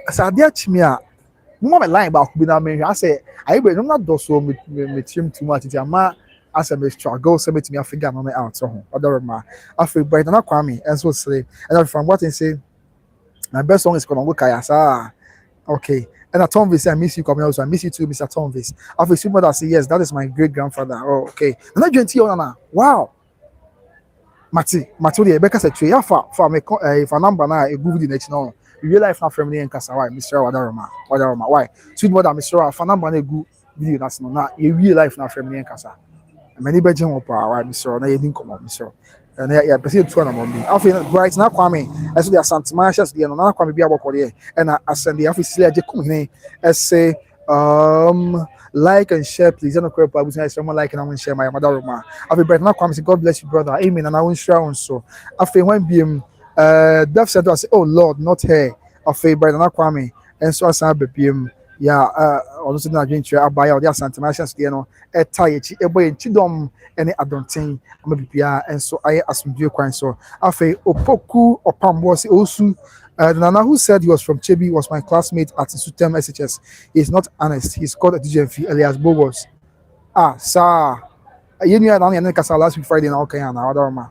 Speaker 1: sade achimi a mo me line ba ko bi na me I say ayi be no na do so me team too much enti ama as a struggle so me figure me out so other ma afi but na kwame and so say and from what he say my best song is Konongo Kayasa. Okay. And at Tomvis, I miss you coming also. I miss you too, Mr. Tomvis. After super mother say yes, that is my great grandfather. Oh, okay. And I joined you on. Wow. Mati, the Rebecca said, "Yeah, for me, if a number now, a good next no. Real life not family and Casa. Why, Mr. Wadaroma? Why? Sweet mother, Mr. For number a good video that's not a real life not family and Casa. Many bedroom opera, why, Mr. Na didn't come up, Mr. And yeah, but see two on me. I feel right now, Kwame. As we are Santa Marcia's, the another Kwame be about here, and I send the office here. Just come here and say, like and share, please. I don't care about someone like and I will share my mother. I feel right now, Kwame. Say, God bless you, brother. Amen. And I will share on so. I feel when being Deaf said, I say, oh Lord, not her. I feel right now, Kwame. And so I say, BPM. Yeah, also na adventure abaya odi Santa Marcia's, you know, etayechi eboye chidom any adontin amabibia and so I asumdue kwan so afi opoku opambo si osu Nana who said he was from Chebi was my classmate at Sutem SHS. He's not honest. He's called a DJF Elias Bogos. Sir. You knew I didn't kasa last week Friday na okay na other ma.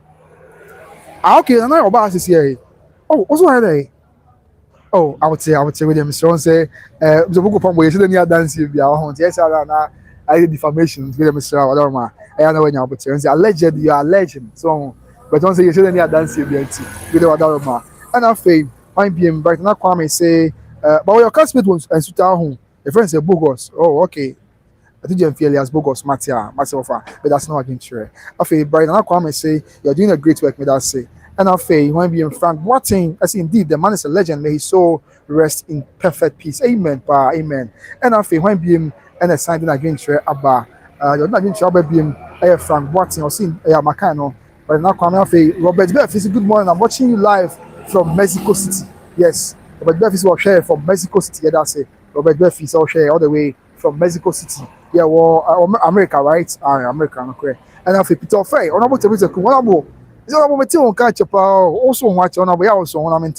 Speaker 1: Okay, na oba asisi here. Oh, also here. Oh, I would say with them. So say, the book upon where you shouldn't dance if you are home. Yes, I did defamation with them. Mr. Adorma. I know when you're but say alleged, you are alleged. So, but don't say you shouldn't dance if you are with the Adorma. And I feel I'm being bright. Now, Kwame say, but your classmate was and suit home. The friend say Bogos. Oh, okay. I think you're fairly as Bogos, Matia, myself, but that's not against you. I feel bright. Now, Kwame say, you're doing a great work, may that say. And I feel when being Frank Watting, I see indeed the man is a legend. May his soul rest in perfect peace. Amen. Pa, amen. And I feel when being and a sign against you, Abba, you're not against you, being Frank Watting or seeing Macano. But now, Kwame, I feel Robert Beff is good morning. I'm watching you live from Mexico City. Yes, Robert Beff is all share from Mexico City. Yeah, that's it. Robert Beff is all share all the way from Mexico City. Yeah, well, America, right? America, okay. And I feel Peter Fay, honorable to Mr. Kumalabo. Is all about on catch up also watch on our also on I'm in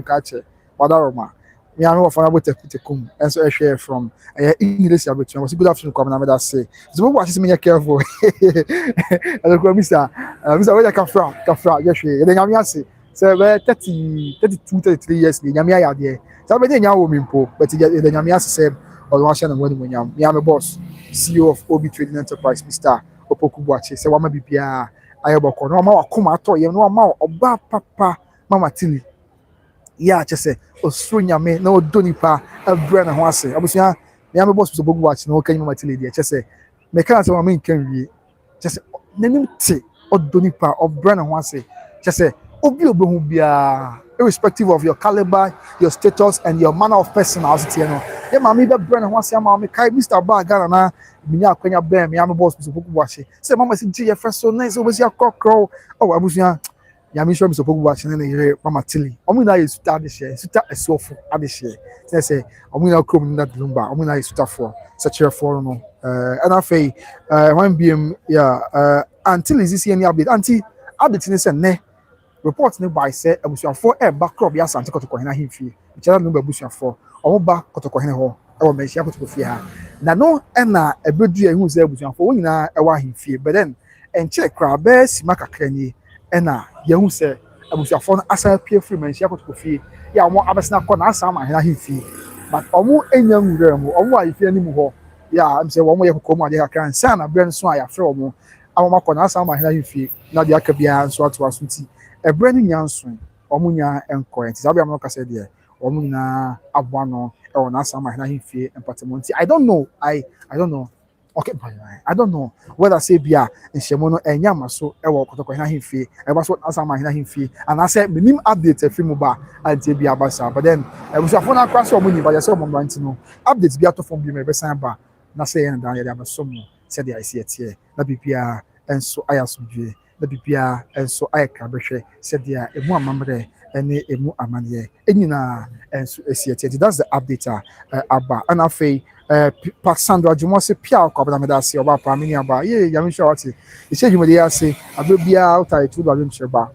Speaker 1: catch it. Wadaroma. Me I know for about to come and so I share from English between was good afternoon come and that say. So what is me careful. I go Mr. Where Kafra yes we then am say so 32 33 years ni nyame ya de. So be dey nyawo mi mpo but the nyame say or one share na when nyam. Me am a boss CEO of OB Trading Enterprise Mr. Opoku Buachi say wa ma bibia ayeboko no ma wakoma ato ye no ma oba papa mama tili ya chese osuro nyame na odonipa abre na ho ase abusua me am boss so bogu watch no kan mama tili de chese me kan say mama nkan wie chese nanim te odonipa obre na ho ase chese obi obehu bia irrespective of your caliber, your status and your manner of personality no ye mama be bre na ho ase mama kai Mr. Bagana na minya akwanya ben me am boss so bogu watch say mama si je first so nice obesi akokro oh abusua ya mi sure Mr. Pogu watch na here mama tili omu na yesuta de share suta esofo ade share say omu na krom na Lumba omu na yesuta for such a for no and afei when biem yeah until is this any update anti update ni say ne report ni by say abusuafo e back crop ya sante kotoko hena himfie bichara Lumba abusuafo omo ba kotoko hena ho e wo menhia kotoko fie ha na no e na ebedu ehu say abusuafo wo nyina e wa himfie but then en check crab be sima kakra ni ena yehu se abusuafo no asa pie free man hia kotoko fie ya omo abesina kọ na asa ma hena himfie but omo enya nwura mu omo ayefie ani mu ho ya am say omo ye kokko mu ade kakra nsa na bre nso ayafre omo amama kọ na asa ma hena himfie na de aka bia nso ato asunti ebre ni nyanso omo nya enko enti sabi am no kase de omo na aboa no e wona asa ma hena himfie empatemonti I don't know okay I don't know whether say bia nhemo no enya maso e wo kotoko hena himfie e ba so asa ma hena himfie and I say minim update free mu ba anti bia basa but then e busa phone akwa so mo ni ba ya so mo branch no update bia to phone bi me be san ba na say en dan ya da so mo say the I see it here na bibia enso aya so dwe na bibia enso aya ka behwe say the emu amamre ɛne emu amane enyina enso esiete. That's the update aba. And afei pa Sandra Jumose pia kwa bana medasi oba pa mini aba. Ye ya mi sure what. E say jumode ya say abia utai tu do adwemcheba.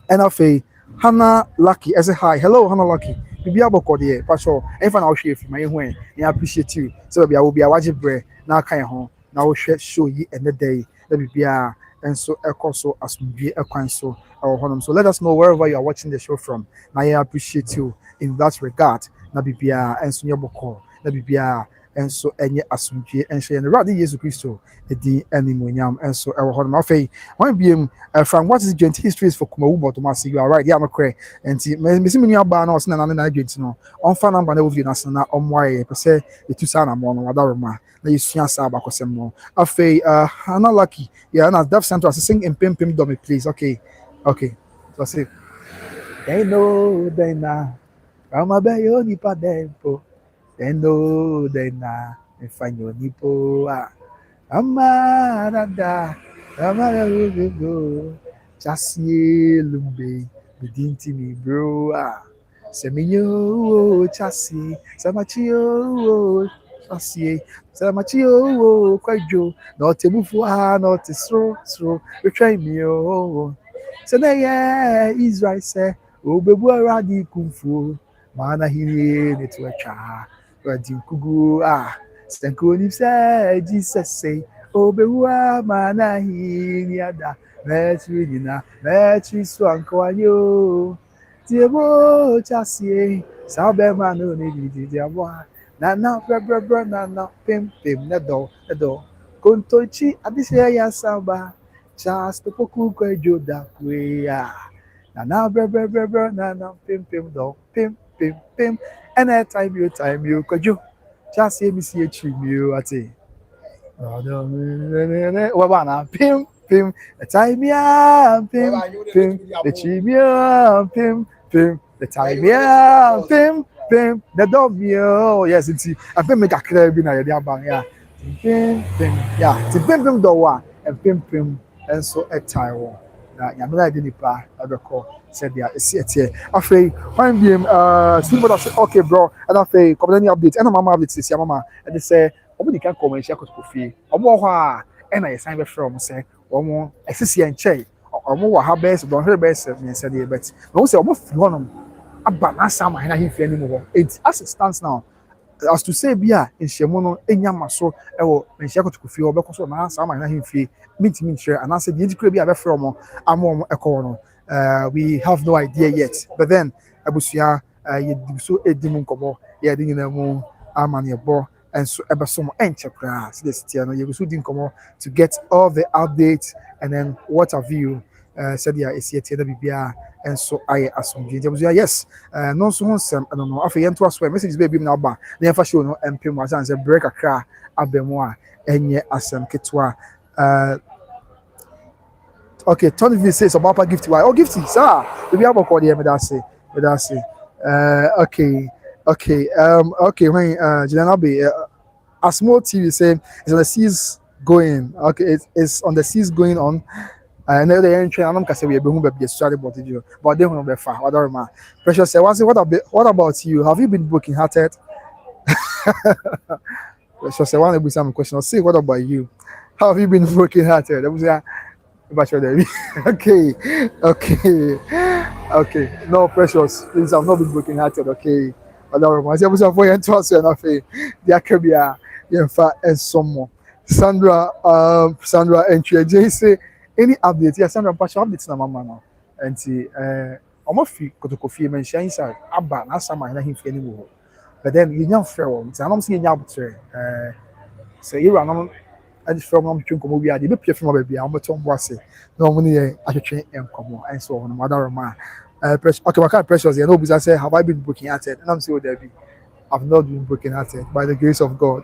Speaker 1: And afei Hannah Lucky as a hi. Hello Hannah Lucky. Bibi aboko de pastor. Enfa na wo hwe fi my hu I appreciate you. So bia wo bia waje bre na kan ho na wo hwe show yi ene day. Na bibia enso ekoso asumdwe ekwan so honum. So let us know wherever you are watching the show from. Na I appreciate you in that regard. Na bibia enso nyeboko. Na bibia enso enye asumdwe enhye ne rade Yesu Kristo edi animonyam enso honum. Afei one biem from what is Gent histories for Kumawu Botomasi, you are right. Yeah, I'm correct. And see, Miss Minia Barno, and I get no on fan number of you, Nasana, on why per se, the two son of one, Wadarma, the Yusian Sabacosemo. Afei, Hannah Lucky, yeah, and as Deaf Center, sing in Pim Pim Domi, please. Okay. So I say, they know they now, Ramabayo Nipa Dempo, they know they now, and find your Nipo, Amarada. Go chassis lumbe bidinti mi bro seminyo chassis samachio chassis samachio kwajo not tebufu not stro we try me so na yeah Israel say obebu aradi kumfu mana hiri netwacha radi kugu stanko ni say Jesus say Obewa manahi ada metri nina metri swankoanyo tiebo chasie sabe manu ni diabo na bra na pim na do kontochi adise ya samba chas poku ko joda kwea na bra na pim do pim and time you kojo chasie mi si echi mi ate Wabana, pim, the time, yeah, pim, the chimia, pim, the time, yeah, pim, the dog, yes, it's a pim make a crab in a bang, yeah, pim, yeah, it's a pim doa, and pim, and so a tire. Yamila didn't pa, I recall, said, yeah, it's here. After one beam, okay, bro, and after company updates, and a mama updates, this mama, and they say, Obi kan come and share kofi. Omo ho a e na yesan be from say omo esisi enche. Omo wa ha best don here best me say dey bet. No say omo fi honom aba na sama na himfi anim ho. It as it stands now as to say bia enhyemo no enya maso e wo me share kofi obekoso na sama na himfi mint share and I said the kura bia be from amo ekọ no. We have no idea yet. But then abusua ye so edimu nkomo ye di nyina mu amane bo and so ebersom enchekra so this tier no you so din komo to get all the updates and then what have you said yeah is yet bibia and so I assume yes no so honsem I don't know afa yento aso message baby na ba na fa show no empem was and say break akra abemu a enye asem ketwa okay Tony V says about gift why gifty sir we be about call the me that say okay when Juliana be a small TV saying it's on the seas going okay it's on the seas going on and now the entry and I'm say we be home be strategy but they won't be far whatever man Precious say what about you have you been broken hearted Precious say one be some question say what about you how have you been broken hearted okay no Precious please I've not been broken hearted okay I say for you to us enough there can be a and some more Sandra entry Jay say any update yeah Sandra partial updates na mama now and see almost fi kotokofi mention inside aba na sama na himfi anymore but then you know fair one so I'm saying you so you run I just from am twin komo bia de be pie from bia am beton boase na omo ne ahwetwe enkomo and so on mother ma okay my Precious you know because I say have I been broken hearted and I'm saying there be I've not been broken hearted by the grace of God.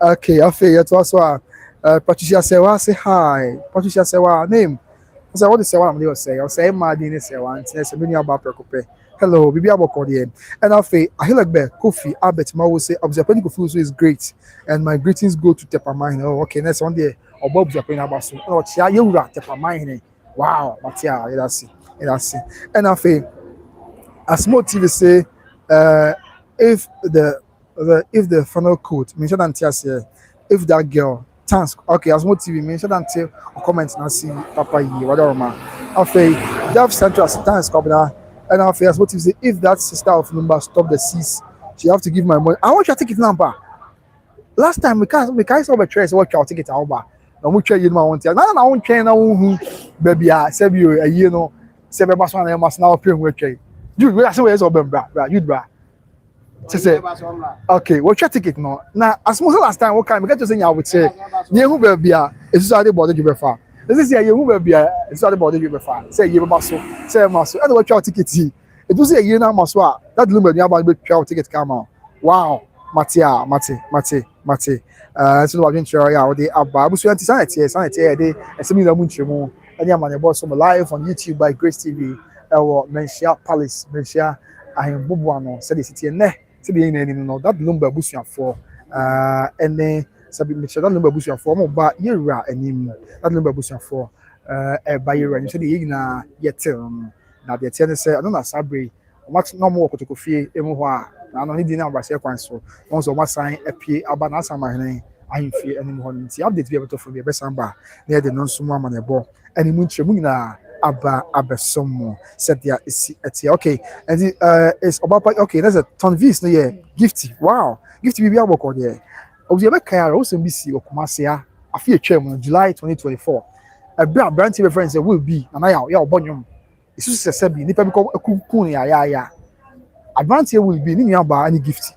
Speaker 1: Okay, I feel it also Patricia Sewa say hi. Patricia Sewa name. I say what is Sewa I'm going to say. I'll say Madini Sewa and say many about Precope. Hello, Bibi Abokodian. And I feel I like be Kofi Albert Ma will say Obusuapanin Kofi is great. And my greetings go to Tepamine. Oh, okay, next one day or Bob Obusuapanin Abasu. Oh, Chia Yura Tepamine. Wow, Matia, that's it. And I feel Asmo TV say, if the final quote mention and here, if that girl thanks okay Asmo TV mention and tell or comment na see Papa yi whatever man. After Dove Central thanks Kobna and after Asmo TV say if that sister of Lumba stop the seas, she have to give my money. I want your ticket number. Last time we can't saw the trace watch our ticket over. Na mo twa yi no want. Na won twen na won hu baby a se bi o ayi no se be ba so na mas na opre hu atwa. Jude, we are saying so bra, Jude bra. Say, okay, what's your ticket no? Now, as much last time, what kind of get to say I would say, near who will be a is already bothered you before. This is here, who will be a is already bothered you before. Say you muscle, say muscle, and what your ticket see. It was a year now, muscle. That Lumba, you about your ticket come on. Wow, Mate. So I've been sure, yeah, the Abusuapanin sanity, they, and some of them munchimo, and yeah, man, bought some live on YouTube by Grace TV. Manhyia Palace, Manhyia Ahembobuano, said the city and said the no that Lumba Abusuafour, and then sabi Manhyia that Lumba Abusuafour, mo ba yera anim that Lumba Abusuafour, by yera, you said the igna yet na the ten say I don't know sabre, much no more kotokofie emu hɔ a na no di na abase kwan so once o masan apie aba na asama hene ahemfie anim hɔ nti update bi abeto for bi besamba na de no nso mu ama na ɛbɔ animu nkyeremu nyina aba abesomo said there is okay and it's about okay there's a ton vis no yeah gifty wow gifty bi aboko there obi be kai ara o sem bi si okumase afi etwam July 2024 a brand reference will be na ya obonyom isu se bi nipa bi ko akukun ya advance will be ni nuaba any gifty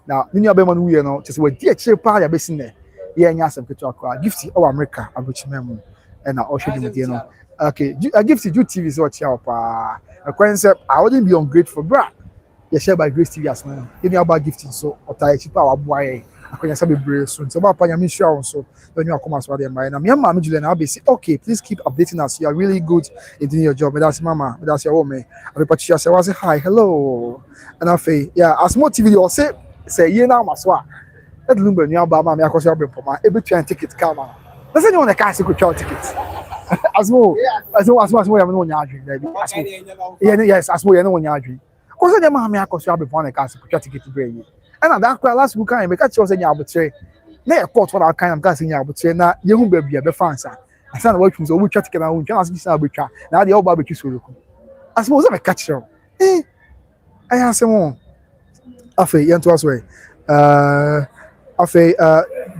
Speaker 1: now ni nuaba man we no just we di akire pa ya besin ne ye nya asem keto akwa gifty o America agochimem and I also do no okay a gifty do TV so watch out pa a concept I wouldn't be ungrateful bra you share by Grace TV as well you know about gifting so otai chipa wa boy akonya sabe brave so ba pa nyame sure so when you come as well my na me mama Julian I be say okay please keep updating us you are really good in doing your job that's mama that's your woman I be Patricia say was hi hello and I say yeah as more TV you say you na maswa that Lumba new ba mama Akosua Brempomaa e be try ticket come on let's say you want a car secret ticket asmo ya no nya adwen da bi asmo yes asmo ya no nya adwen ko se dem ha me Akosua Brempomaa na ka se putwa ticket bre yi and that last week kan me ka che o se nya abotre na e court for that kind am ka se nya abotre na ye hu ba bia be fansa asa na watwum so wo twa ticket na wo twa na se sa betwa na de o ba betwi so roku asmo se me ka che I say mo afi yento aso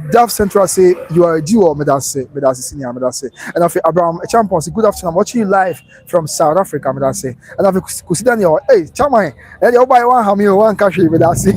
Speaker 1: Dove Central say you are a Jew medase senior medase and afi Abraham champion say good afternoon I'm watching you live from South Africa medase and afi consider your hey chairman and you buy one ham one cash medase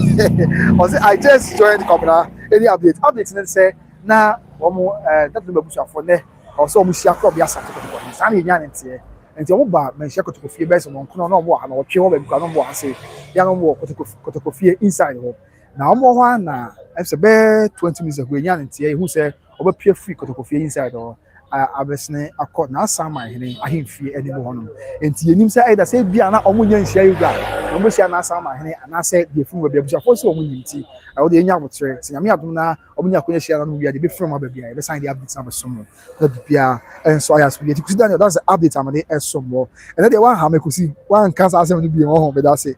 Speaker 1: I just joined the company any update and say na omo that number bush for ne also omo sia club ya sat ko san nya ntie nti omo ba Manhyia kotokofie be so no nkono na omo ha na otwe ho ba bi no mo ha say ya no mo kotokofie inside ho na omo ho na it's about 20 minutes ago nya ntie who say oba pure free kotokofie inside or abesne akọ na asama hene ahemfie anim ho no nti yenim say either say bia na omo nya nhia yuga omo sia na asama hene ana say de fun ba bia fo so omo nyimti I would nya abotre ti nyame adom na omo nya konya hia na no bia de be from ba bia be sign the updates na besom no bia and so I ask you to Daniel that's the update am dey esom and then the one ha me kusi one cancer asem no bia ho be that say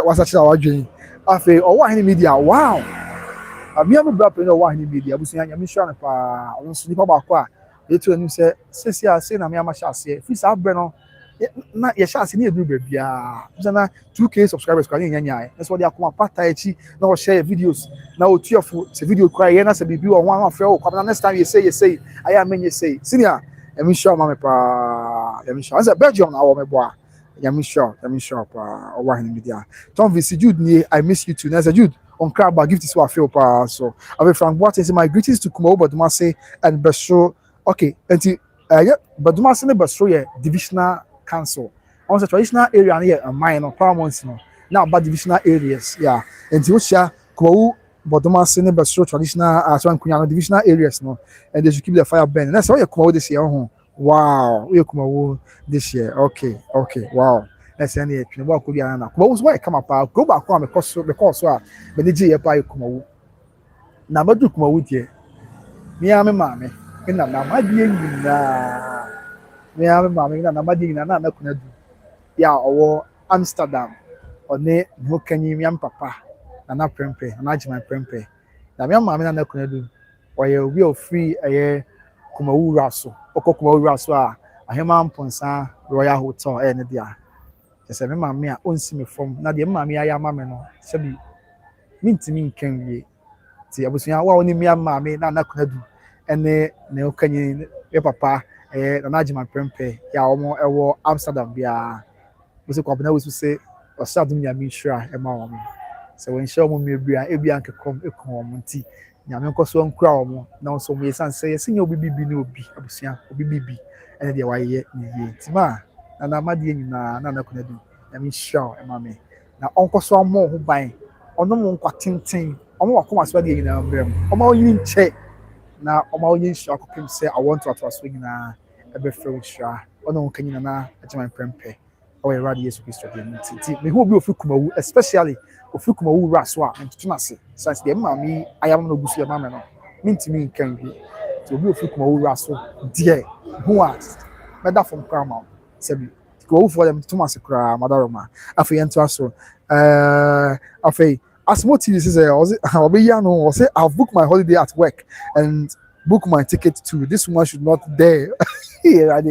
Speaker 1: wasa chira wadwen afi o wa hene media wow me am bra pe no wa hene media abusunya nyame hia na pa ono so nipa ba kwa etu enu se se na me ama sha se fi sa bre no na ye sha se ni edu ba bia na 2k subscribers kwa nya that's what they akoma pata echi na o share videos na o tuafo se video kwa ye na se bibi o wan afre o kwa next time you say I am men you say senior emi sure ma me pa emi sure as a Belgium na wo me boa emi sure pa o wa hene media Tom VC Jude ni I miss you too na say Jude on crab gift is what I feel pa so Ave Frank what is my greetings to Kumo Badumase and Besho. Okay, and yeah, but do not send a divisional council. On the traditional area here, a mine or paramount now, but divisional areas, yeah. And you share Kwo, but do not send a traditional as one divisional areas, no, and they should keep the fire burning. That's why you come this year. Wow, we come this year. Okay, wow. Let's send it. What could be another? What was why come up? Go back home because but the J. Pie come now, but do come with you. Me, I'm a mammy. Na madie nyina me am mama na madie nyina na kuna du ya owo Amsterdam ɔne ne ho kanyi miam papa nana prempe nana agyeman prempe na miam maame nana kunadu ɔyɛ obi a ofiri ɛyɛ kumawura so ɔkɔ kumawura so a ahema mponsa royal hotel ɛyɛ ne dia kyesɛ me maame a onsi me fam na deɛ me maame ayɛ ama me no sɛbi mintimi nkan wie ti abusua wa oni miam maame nana kunadu ɛne ne ho kanyi me papa nana agyeman prempe ya ɔmo ɛwɔ Amsterdam bia bose kwa bena wosu se ɔsadum nyame nhyira ɛma wɔn sɛ wɔn nhyira wɔn mmebia ebia nkekom ekon wɔn nti nyame nkɔso nkura wɔn na nso wɔn yesan sɛ yɛsɛ obi bibi ne obi abusua obi bibi ɛne deɛ wayɛ ne yie tima na na amadie nyinaa na nakona du nyame nhyira ɛma me na ɔnkɔso amɔ ho ban ɔnom nkwa tenten ɔmo wakoma so deɛ nyinaa mbrɛm ɔmo onyi nkyɛ na ɔmo onyi nhyira akɔpem sɛ awɔ ntoatoa so nyinaa ɛbɛfrɛ wo nhyira ɔno nkanyi nana agyeman prɛmpɛ ɔyɛ radio Yesu Kristo de nti me hu obi ofiri kumawu especially ofiri kumawu wura so a ntutu na se since deɛ maame ayam no gusu ɛma me no mintimi nkan bi nti obi ofiri kumawu wura so deɛ hu a mɛda fam kra ma sɛbi kumawu fo dem tuma se kra madaroma afei ento aso afei asmo TV says obi no or say I've booked my holiday at work and book my ticket too. This one should not dare. Here I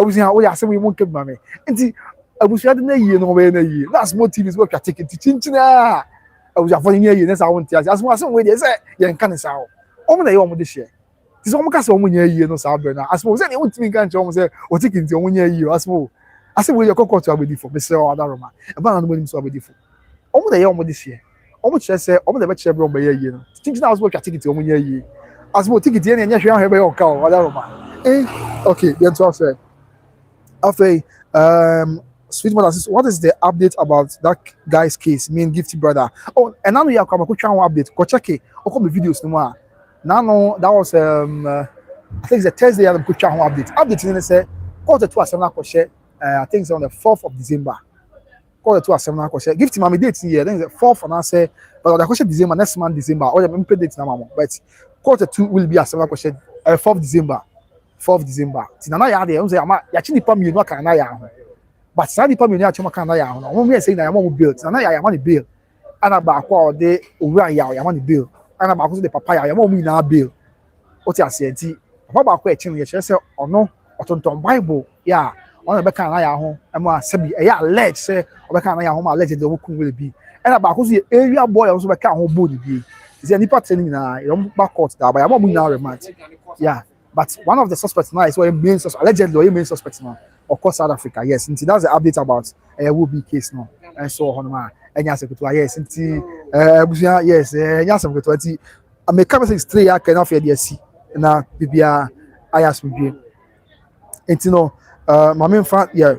Speaker 1: was saying, oh yeah, say we won't keep money. And Abusuapanin na yie no we na yie. That's more TVs work your ticket chinchina. Abusuapanin na yie na sa won tia. As mo asem we dey say yen kan sa o. Omo na ye omo dey share. This omo ka say omo nya yie no sa bre na. As mo say dey won timi kan che omo say o ticket ti omo nya yie. As mo we your kokko to abedi for. Me say o adaroma. E ba na no mo nim so abedi for. Omo na ye omo dey share. Omo kire say omo dey be kire bre omo ye yie no. Chinchina as work your ticket omo nya yie. As mo ticket ye na nya hwe ahwe be o ka o adaroma. Okay, then to say. After Sweet mother says, what is the update about that guy's case? Me and Gifty brother. Oh, and now you have come quick update. Go check it. Or come the videos no more. Now that was I think it's a Thursday. I have quick update. Update in say quarter to a 7 o'clock. I think it's on the 4th of December. Quarter to a 7 o'clock. Gifty mommy date here. Then it's the 4th and I say, but the question December next month December. Or the MP date now, but quarter 2 will be a 7 o'clock. 4th December. 4th December. Tinana ya de. Say ama ya chini pa mi no kana ya. But sadi pa menu achoma kan na ya ho. Omo me say na ya mo bill. Na ya ma ni bill. Ana ba kwa de owura ya ma ni bill. Ana ba ko so de papa ya ma mo na bill. O ti ase enti. Papa ba kwa echi no ye kire say ono otonton Bible ya. Ona be kan na ya ho. E mo asabi e ya alleged say o be kan na ya ho ma alleged de wo kun will be. Ana ba ko so area boy so be kan ho bo de bi. Is any part training na you back court da ba ya mo na remand. Yeah. But one of the suspects now is what main suspect allegedly or main suspect now. Of course, South Africa, yes. And that's the update about a will be case now. And so on, and yes, yes, and yes, yes, I'm going to I may come say straight. I cannot fear the sea. Now, Bibia, I ask me, and you know, my main friend, yeah,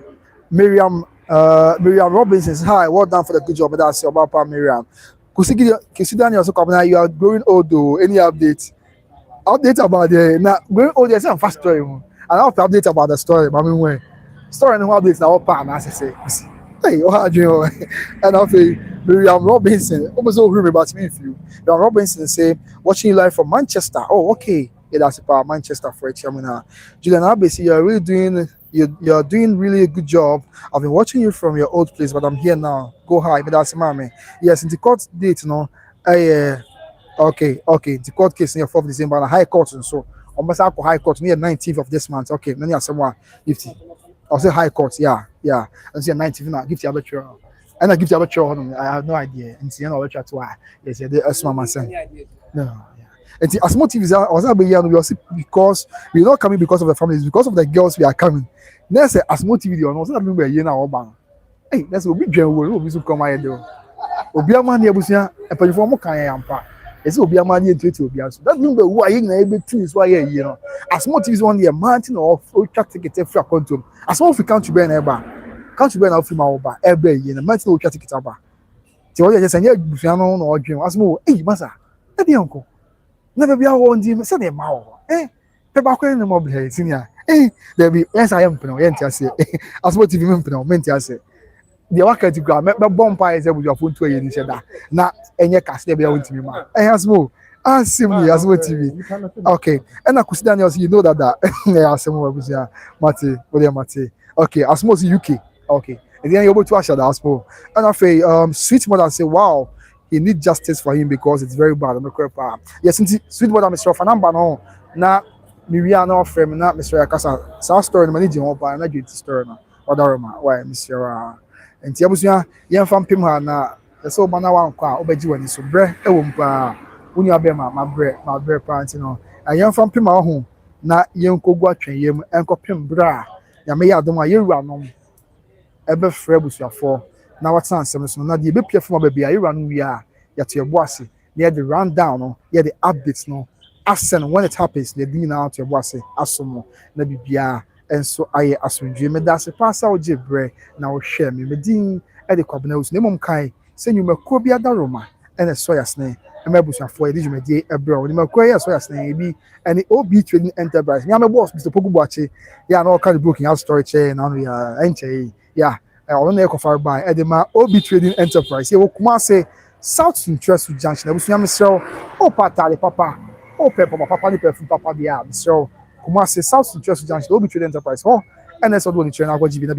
Speaker 1: Miriam Robinson. Hi, well done for the good job. That's your papa, Miriam. Consider also coming. You are growing old, though. Any update? Update about the now growing old. There's some fast story, and I'll update about the story. But I mean, story and how this now part as I say. Hey, oh, you and I feel Miriam Robinson. Almost all room about me if you. Miriam Robinson say watching you live from Manchester. Oh, okay. Yeah, that's about Manchester for a chairman. Julian Abesi, you're doing really a good job. I've been watching you from your old place, but I'm here now. Go high, but that's mommy. Yes, in the court date, you know. Okay. The court case near 4th of December and High Court and so. Almost alcohol High Court near 19th of this month. Okay, many are someone 50. I'll say High Court, yeah. And say 19th now, give the other chair. And I give the other chair. I have no idea. And see another chair to why. Yes, that's my son. No, yeah. And as more TVs I was not we also because we're not coming because of the families, because of the girls we are coming. Next as more TV or no, so that we are now bang. Hey, that's a big general we should come here though. Obiama ni abusia, e perform kan yampa. Ese obiama ni etu obia so. That mean who are you able to is why you know. As more TVs one year mountain of track ticket free account. As more if count be na eba. Count be na free ma oba every year na mountain track ticket aba. Ti o ye just anya abusia no na odwen. As more eh masa. E dey uncle. Never be how on the say dey ma o. Pe ba kwa ni mo ble senior. There be yes I am pno yenti ase. As more TV me pno menti ase. The worker to grab me bomb pie with your phone to a year na enye cast there be want me ma as mo simply as mo TV okay and I consider you know that as mo abusia mate what Mate okay as mo UK okay and then you're able to ask the hospital. And I say, sweet mother say, wow, he need justice for him because it's very bad. I'm not correct. Yes, sweet mother, Mr. Fanamba, no, na we are not friend, na Mr. Akasa. Some story, the managing one, and I get the story, no, other why, Mr. And Tiabusia, young from Pimha, na, the so man, one car, obey you and so bread, a wumpa, when you are my bread parents, you know, a young from Pimha home, na young Kogwa train, yam, and copim bra, Yamaya, don't my year run. Ebe frɛ abusuafoɔ na wɔtena nsɛm so na deɛ ebepia fam baabi a yɛwura no wie a yɛto yɛbo ase na yɛde round down no yɛde updates no asɛn when it happens na yɛde nyinaa to yɛbo ase asom no na biribiara nso ayɛ asomdwie meda ase paa sɛ wogye berɛ na wohwɛ me medin de kwabena wo so na mmom kae sɛ nnwumakuo bi ada roma ɛna ɛsɔ yɛasene ɛma abusuafoɔ yɛde dwumadie ɛbrɛ wo nnwumakuo yɛ ɛsɔ yɛasene bi ɛne OB Trading Enterprise nyame boss Mr. Pogu Boakye yɛ a na ɔka de broken house story kyɛɛ na ano yɛ ɛnkyɛ yeah, I want to far by Edema OB Trading Enterprise. You will say South Central Junction. I was young, Mr. Oh, Papa, oh, Papa, Papa, yeah, Mr. Kumasi, South Central Junction, OB Trading Enterprise. Oh, and that's what the train I was giving a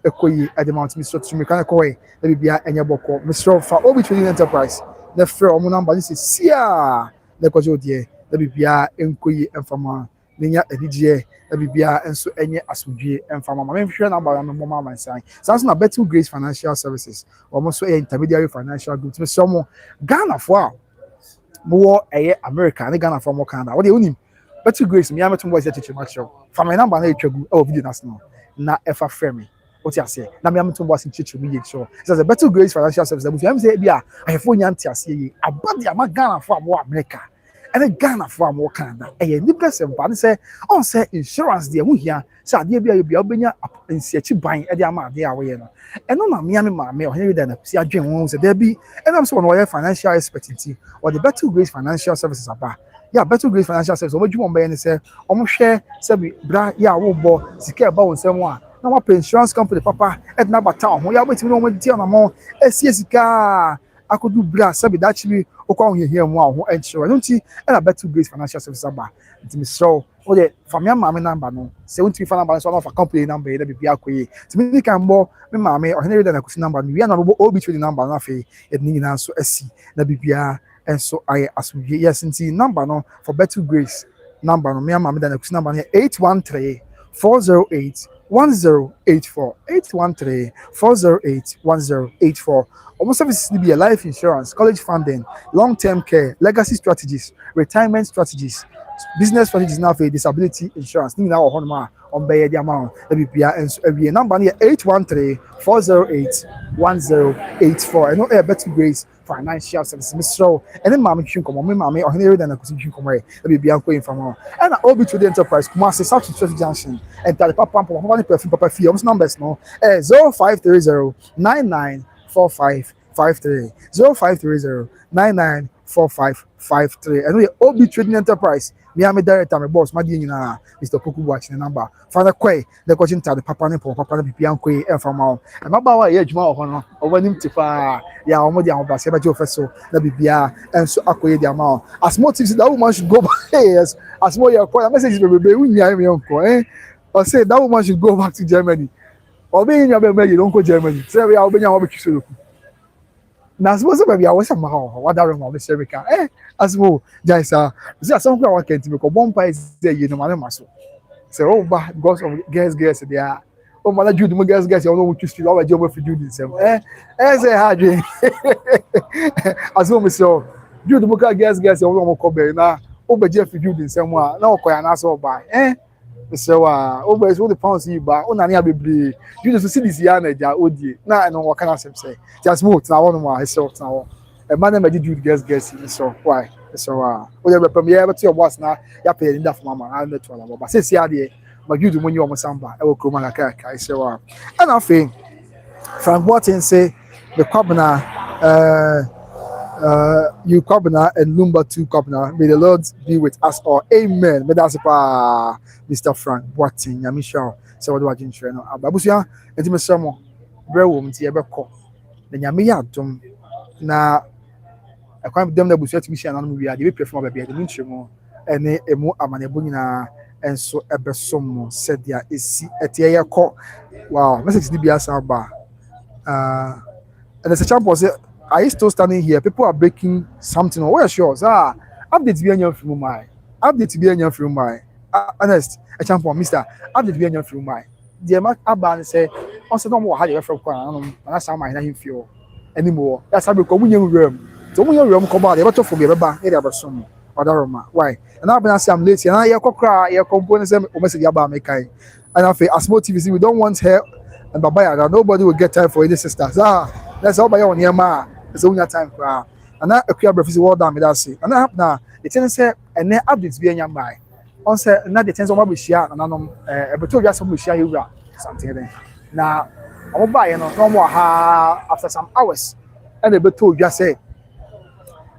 Speaker 1: Ekoi at the Mount Mr. Chimicanacoy, the Bia and Yaboko, Mr. for OB Trading Enterprise. The fair number this is Sia, the Kojo, the Bia, Nkoi, and Fama, Ninya, Evidia. Bibia and so any asumdue and from my main friend about my side. Sounds not better Grace Financial Services, almost a intermediary financial group. Some Ghana for more a America and Ghana for more Canada. What do you mean? Better Grace, me, I'm a voice at your from my number of video national. Not ever frame. What you say? Now me am to was in church media show. Says a better Grace Financial Services. I'm say bia I have phone yanti ase about the Ghana for more America. And a Ghana for more Canada. And you person, but say, on say insurance, dear, we here, so dear be a benya in search buying at the amount they are way. And on a Miami, my mail, here then, see a dream wants a debby, and I'm so on financial expertise or the Better Grace Financial Services about. Yeah, Better Grace Financial Services, what you want by any say, almost share, say, bra, yeah, wobo, secure about someone. Now, what insurance company, papa, at number town, we are waiting on with Tiana Mon, SCSK. I could do brass, sabi that actually okwa here one and sure. I don't see and I bet to Grace Financial Services aba. It me so o de from your mama number no. 70 phone number so of a company number e be akwe. To me can more me mama or any than a number. We are not OB Trading number na fe e ni na so asi na bibia and so I assume yes nti number no for Better Grace number no me mama than a number 813 408 1084 813 408 1084. Almost services be a life insurance, college funding, long-term care, legacy strategies, retirement strategies, business strategies now for disability insurance. Now on the amount and every number here 813 408 1084. I know a Better Grace Financial Services. So and then mammy should come on mammy or any than a position come away. Be going from home. And I OB Trading Enterprise, Kumasi South Central Junction, and tell the papa papa fee numbers no 0530 99 4553 0530 99 4553. I know your OB Trading Enterprise. Me am a director, my boss, my dear, Mr. Poku watching the number. Father Quay, the coaching to the papa Nipo, Papa Pian Quay, and from all. And my boy, age more or when him to far, yeah, or more than about Sabajo Fesso, the BBA, and so acquire the amount. As motives that woman should go back, yes, as more your call, message will be with me, uncle, eh? Or say that woman should go back to Germany. Or being in your baby, don't go Germany. Say, I'll be your to na suppose baby I was somehow what that room of America as well jaisa see some kwa want to because one price there you know man so say oh ba because of girls there oh man Jude mo girls you know what you street our job for Jude same say hard as well me so Jude mo girls you know mo ko be na oh be Jeff Jude same wa na okoya na so ba so always all the pounds you ba o na ne abebre you just see this year na ja odie na no what can I say just move na one more so na e man na do guess so why so o ya be premier but your boss na ya pay in that for mama na net wala ba say see ade ma you do money o mo samba e wo kroma na kai so and afin Frank Boateng say the Kwabena you Kwabena and Lumba 2 Kwabena. May the Lord be with us all. Amen. May that's Mr. Frank Boateng. I'm sure. So what do I do? No, Abusuapanin. Enti me samo. Bro, wo mti ebe ko. Na nyame ya dom. Na akwan dem na Abusuapanin mission na no wi ade be perform ba bia de nchimo. Ene emu amanebo nyina enso ebe som said dia esi etie ye ko. Wow, message di bia sa ba. And there's a champion say, are you still standing here? People are breaking something. Where's yours? Update be any from my. Update be any from my. Honest, a champion, Mister. Update be any from my. The mark Aban say, also no more how you from Kwan, and I saw my name feel anymore. That's how we come in your room. So when your room come out, they better forget about it ever soon. Why? And I've been saying I'm late, and I hear cry, your components, or message about me. And I feel as more TVC, we don't want her and Babaya, nobody will get time for any sisters. That's all by on your ma. It's only time for and now a queer breakfast wall down with us. And I have now the tenant said, and then updates be in your mind. On said, now the tenants of what we share, and I'm a better just we share you something. Now, I'll buy no more after some hours. And the better just say,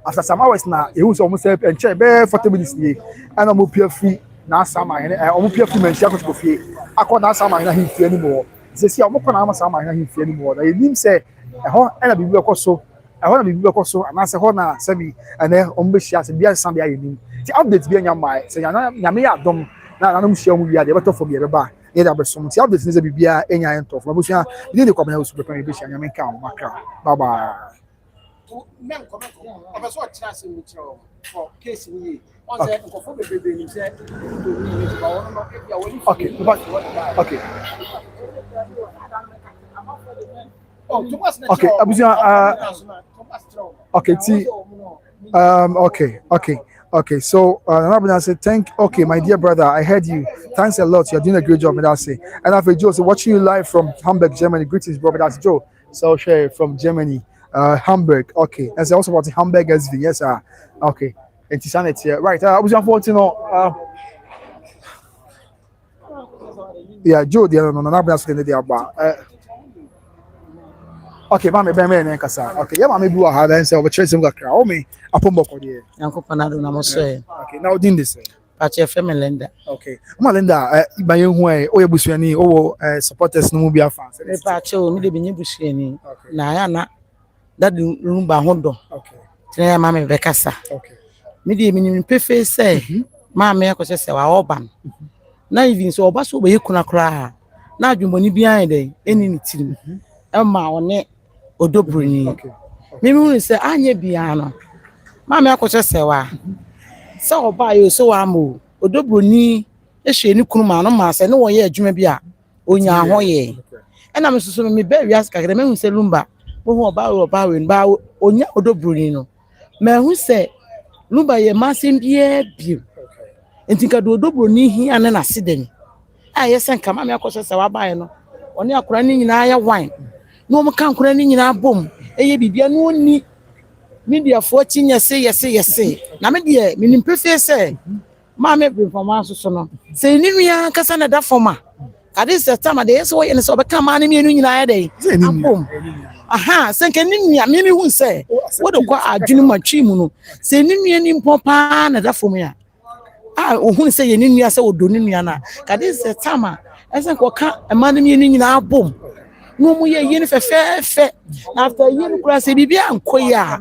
Speaker 1: after some hours now, it was almost and check 40 minutes. And I'm up here free now. Summer, and I'm up here free and share with you. I can't now summer and he's anymore. They say, I'm not going to summer and he's anymore. They didn't say, and I be work so. I want to be work so. And I say, Hona, Sammy, and then on the shares and be somebody I need. The updates be in your mind. Say, Yamia Dom, now I'm sure we are the better for me. Yeah, but some updates is a BBA in your end of Mabusia. You need to come out to prepare a and come back. Bye bye. Okay, okay. Okay, okay. So, I said, okay, my dear brother, I heard you. Thanks a lot. You're doing a great job, Medasi. And after Joe, so watching you live from Hamburg, Germany. Greetings, brother. That's Joe. So, share from Germany, Hamburg. Okay, and so also about the Hamburg SV. Yes, sir. Okay, and Tisanet here. Right. Abusuapanin. Yeah, Joe, the other no, okay, mama be me nkasa. Okay, yeah, mama bi wa ha dan say obetresem kakra. O me apomboko de.
Speaker 6: Yankopanado na mo so.
Speaker 1: Okay, now din this.
Speaker 6: Pache Femelinda.
Speaker 1: Okay. Mama Linda, ba yen hu o ye busuani o supporters no mu bia fans.
Speaker 6: Me pache o me de binye busuani. Na ya na that Lumba hondo.
Speaker 1: Okay.
Speaker 6: Tina mama be kasa.
Speaker 1: Okay.
Speaker 6: Me de minyi pefe say mama ya ko se wa oban. Na even so oba so be yekuna kra. Na adwumboni bia de eni ni tirim. Emma one odobroni.
Speaker 1: Okay.
Speaker 6: Me hu say anye bia no. Mama ya ko se wa. Se oba yo so wa mo odobroni ehwe ni kunu ma no ma se ne wo ye adwuma bi a onya ho ye. Ena me susu me be wias kakere me hu se Lumba. Wo hu oba we ba onya odobroni no. Me hu se Lumba ye masem bia bi. Entika do odobroni hi ane na seden. Ayese nka mama ya ko se wa ba ye no. Oni akura ni nyina ya wine. No mo kan akura ni nyina bom. Eye bibia no oni media for chinya say yes. Na me de minim prefe say ma me Brempomaa so no. Say ni nua kasa na da forma. Kade se tama de so ye ne so be kan ma ne me nu nyina ya dey. Abom. Aha, se nka ni nua me hu say wo de kwa adwunu matwi mu no. Se ni nua ni mpopa na da forma ya. Ohun say ye ni nua say odo ni nua na. Kade se tama esen ko ka ma ne me nu nyina abom. No mu ye ni fe after ye ni kura se bibia ankoya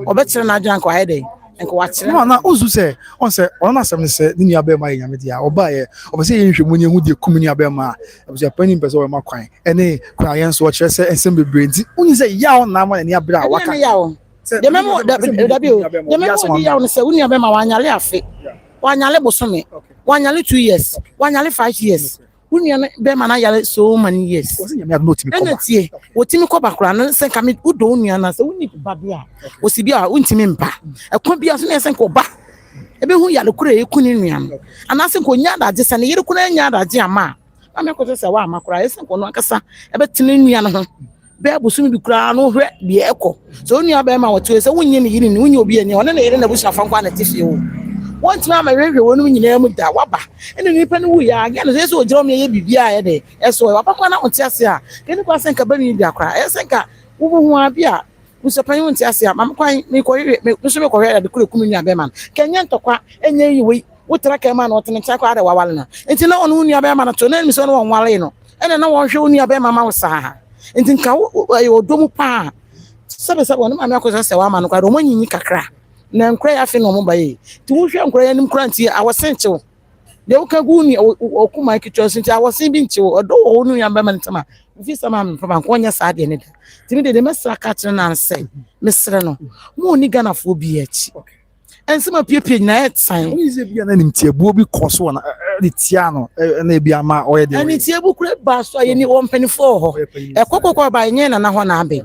Speaker 6: obetre na adwan ko ayede enko wa kire
Speaker 1: no na ozu se on se on na sem se ni nua be ma yame dia oba ye obese ye nhwe munye hu de kum ni abe ma Abusuapanin pese o ma kwan ene kura ye nso o kire se ensem bebre nti unyi se ya on na ma ni abra waka
Speaker 6: de memo da bio de memo di ya on se uni abe ma wanyale afe wanyale bosome wanyale 2 years wanyale 5 years Unia be mana yale so many years. Enetie, wotimi ko bakura no sen ka me udo unia na se uni ba bia. Osibia untimi mpa. Ekwa bia so na sen ko ba. Ebe hu yale kura ekuni nua no. Ana sen ko nya daje se ne yere kuna nya daje ama. Na me ko se wa amakura sen ko no akasa ebe tini nua no ho. Be abusumi bi kura no hwe de ekọ. So unia be ma wotu se wunye ne yiri ni wunye obi ani one na yere na busu afa kwa na tifie wo. One time I read one nyina mu da waba ene nipa no wu ya aga no so ogiro me ye bibia ye de eso wapa kwa na ontiase a keni kwa senka bani bi akra senka wo hu abia Abusuapanin ontiase a mam kwan me ko me so me ko hwe de kure kunu nua be man kenye ntokwa enye yiwe wo tra ka ma na otene cha kwa da wawale na enti na onu nua be man to na mi so no wonwale no ene na won hwe nua be ma ma wo sa enti nka wo domu pa sabe no ma me akosa se wa ma no kwa do mo nyinyi kakra na nkura ya fe no mo baye ti wo hwe nkura ya nim kura nti a wosenchew de wo ka gu ni okuma kitwa so nti awosin bi nche odo wo nu yamba man tama fi sama me papa ko nya sa de ne da timi de mesra ka tire na nse mesre no mo ni Ghana fo bi achi ensema piepie na etsan
Speaker 1: oni ze bia na nim tiebuo bi koso na de tia no na bia ma oye de
Speaker 6: ani tiebu kure ba so ye ni wo mpanifo ho ekokoko ba nye na ho na abe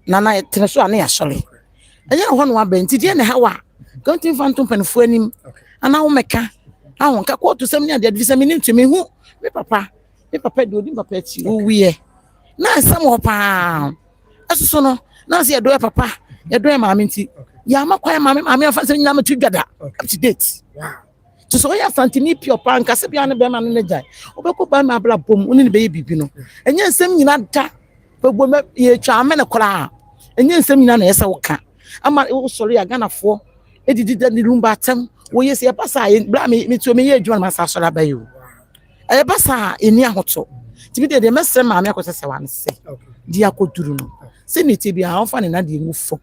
Speaker 6: na tire so ana ya sole enye ho no abe nti de na ha wa kantin fantom mpanifo anim ana wo meka ahon ka ko to sem ni ade advisa me ntumi hu me papa de odi papa chi wo wiye na sam ho pa asuso no na se do papa ye do maame nti ya makwa maame afa sem nyina ma tu dwada up to date to so ya santini pio pa nka se bia ne be ma no jai obeko ba ma bla bom uni ne be bibi no enye nsem nyina da pegbo me ye twa me ne kora enye nsem nyina na yesa wo ka ama wo sori ya Ghana fo edidi da ni Lumba atem wo yes ya pasa bla me to me ye adwuma ma sa so la ba yo e pasa eni ahoto tibi de mesre maame akosese wan se di akoduru no se ne tibi a onfa ne na de ngufo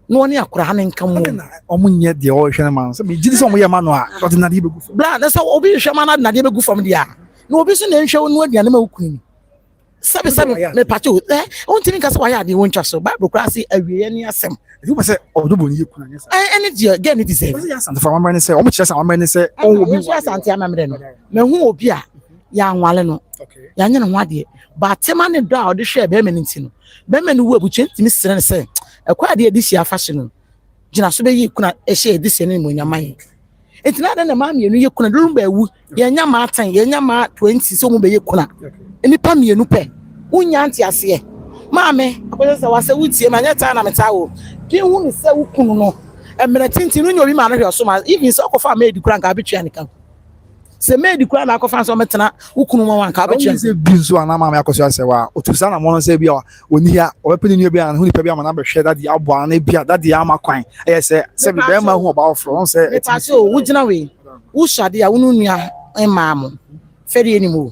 Speaker 6: no one akora ne nka mo
Speaker 1: omunye de o hwe na man se be gidi so mo ye ma no a do na de be gufo
Speaker 6: bla na so obi hwe ma na de be gufo dia no obi so na nhwe no aduane ma wukuni sabe me pacho on tini ka so wa ya de won twa so bible class awie ni asem
Speaker 1: if you say odobo ni yekuna nyesa
Speaker 6: energy get it deserve
Speaker 1: ya sante fa mamre ne se o mo kire sa mamre ne se on obi
Speaker 6: ya sante amamre no me hu obi a ya nwale no ya nya no ade ba tema ne do a ode hwe be me nti no be me no wu abuche ntimi sere ne se ekwa de edi hia fashion no gina so be yi kuna ehye edi se ne mo nyama yi entina na ma mienu yekuna Lumba ewu ye nya ma 10 ye nya ma 20 so mo be yekuna enipa mienu pe unya nti ase maame akoje wase wutie ma nya ta na meta wo bi hu ni se wukunu no emre tintin no nyobi ma no hwe so ma even so kofa ma edi kura nka abetwa ne kan se ma edi kura na kofa so metena wukunu ma wanka abetwa
Speaker 1: se binzo ana maame Akosua se wa otusa na mo no se bia oni ya obepeni ni bia na hu ni pe bia ma na be hwe dadi abo na bia dadi ama kwan eye se bi be ma hu oba ofro on se
Speaker 6: etati o wugina we wo shade ya wonu nua emam feri enimu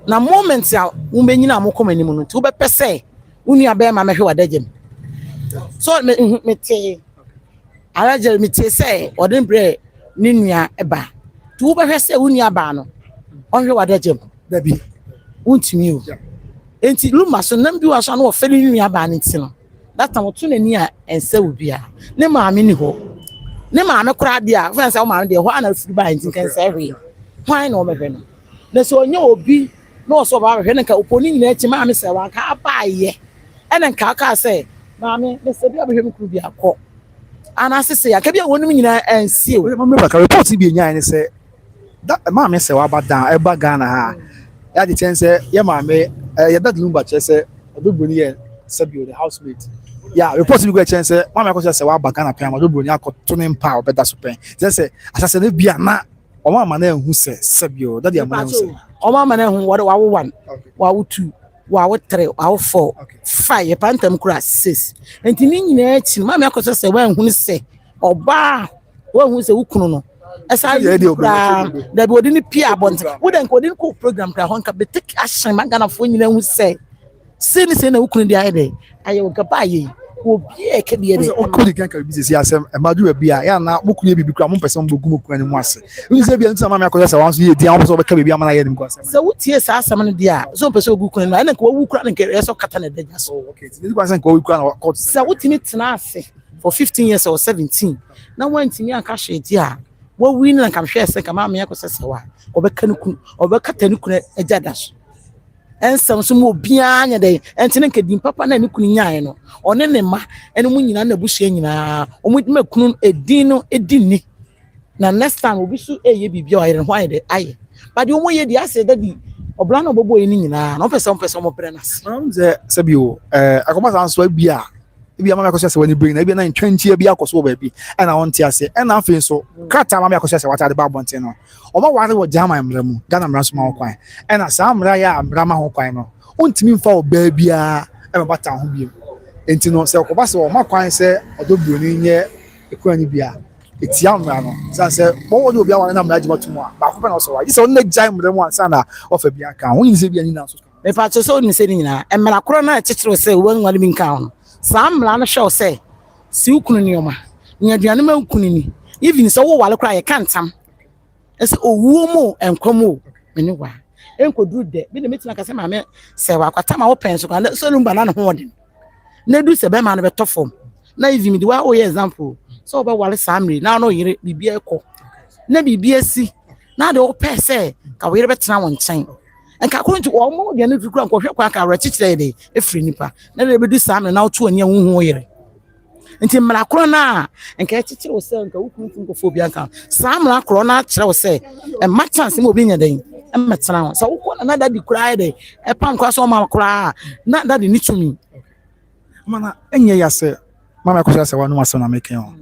Speaker 6: na moment a wo benyina amokoma enimu no ti wo be pese unu abe ma mehwe wadajem so me te alaje me te say odin bre ni nua eba tu wo be hwe say unu aba no ohwe wadajem
Speaker 1: da bi
Speaker 6: untimi o enti Lumba so nam bi wa so no ofeli nua aba ne ti no that time to na ni a ense obia ne maame ni ho ne maame kura dia fa say o maame de ho ana firi ba enti kan say hwe hwan na o mehwe no na so onye obi no so ba hwe ne ka oponi nyina echi maame say wa ka abaye ene nka aka say maame me se bia behwe mkuru bia kọ ana sese ya ka bia wonum nyina ensie o
Speaker 1: maame ba ka report bi enya ne se da maame se wa badan e ba Ghana ha ya de chense ye maame ya da Lumba chese odoboni ye sabio the housemate ya report bi go chense maame Akosua se wa ba Ghana pe ma odoboni akoto ne mpa obeda so pen se asase ne bia na o maama na ehu se sabio da dia maame se
Speaker 6: o maama na ehu wa wo 1 wa wo 2 wa wo 3 wa wo 4 5 ye pantam kura 6 enti ni nyina echi maame Akosua se wa ehu se oba wa ehu se wukunu no esa da bi odini pia abonte wo den ko odini ko program kra honka be take action magana fo nyina ehu se se na wukunu dia ede aye wo gaba ye obi e ke de
Speaker 1: o ko di kan ka business ya sem e madu bia ya na mokunye bibi kra mo pese mo bogu mokunye mu ase uni se bia ntama maame Akosua se wan so ye dia wo so be ka bia ma na ye nim ko asem
Speaker 6: se wutie sa asem no dia so pese ogu kunu na ko wu kura na ke so kata na daja so
Speaker 1: okay ti ko asem ko wu kura na ko
Speaker 6: se wutimi tena ase for 15 years or 17 na wantimi aka hwe dia wo win na kam hwe se ka maame Akosua se wa obeka ne kunu obeka tani kunu ejada so ensam so mo bia anya de entene nke dim papa na ne kunu nyae no one ne ma ene mu nyina na buhye nyina o mu ma kunu edin no edini na next time obi so eye bibia o yere ho aye de aye but o mo ye di ase da di obla na obobo ye ni nyina no pese mo pre na
Speaker 1: se sabio akoma san so bia bia maame Akosua se wani bring na bia na ntwantia bia akoso ba bi na won ti ase na afi so krata maame Akosua se wata de ba bonte no o ma ware wo jama mra mu Ghana mra so ma ho kwan na sa mra ya mra ma ho kwan no ontimi mfa o ba bia e ma bata ho bia enti no se okoba se o ma kwan se odobroni nye ekwani bia etia mra no sa se bo wo obi aware na mra jima tumu a ba ko pe na so wa yi se on na jai mra mu ansa na ofa bia kan ho yin se bia ni na so
Speaker 6: me pa so ni se ni nyina e mra koro na chichiro se wo nwale bi nka ho samla na show say si ukunu nioma nya duane ma ukunu ni even so wo wale kra ye kantam ese owuo mu enkomo mene wa enkodu de bi de metina kase ma me se wa kwata ma wo pen so kan so Lumba na ho de na du se be ma no be tofom na even di wa o ye example so be wale samri na no yire bibia ekọ na bibia si na de o pe se ka wo yire betena won nchen enka ko nti o mo de na dukura nko hwe kwa ka re chichire de efri nipa na de be du samri na o to ani hu yire nti mra kro na enka chichire o se enka wukuntu nkofo bia nka samra kro na kire o se e ma chance mo bi nya den e metena so wo na da di kura de e pan kwa so ma kura na da di nitumi
Speaker 1: mana enye ya se mama Akosua se wa no aso na meken o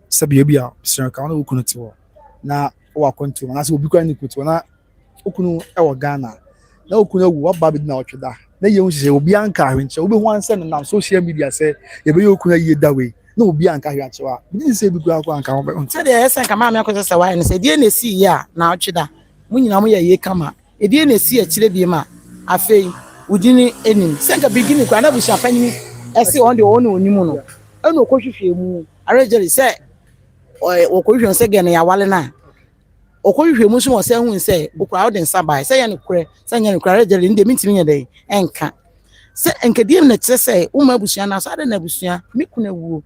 Speaker 1: se bia sɛ ka no ukunu ti wo na wo akontu na se obi kwa ni kutu na ukunu e wo Ghana na ukunu ewu wa ba bi na otweda na ye hu se obi anka ahwenche obi hu anse na social media se ye be ye ukunu ye dawe na obi anka ahwenche wa bi se bi kwa anka wo be
Speaker 6: se de esen ka mama Akosua se wa ne se die na si ya na otweda mu nyina mu ye kama e die na si akire bi ma afei udini enim se nka bigini kwa na Abusuapanin ese on de onu onimu no eno okohwehwe mu arejeri se okohwehwe se gene ya wale na okohwehwe mu so wo se hu se okura wo de nsa bai se ye ne kure se nye ne kure arejeri nde mitimi nye de enka se enkadiem na kire se wo ma abusua na so ade na abusua mikuna wuo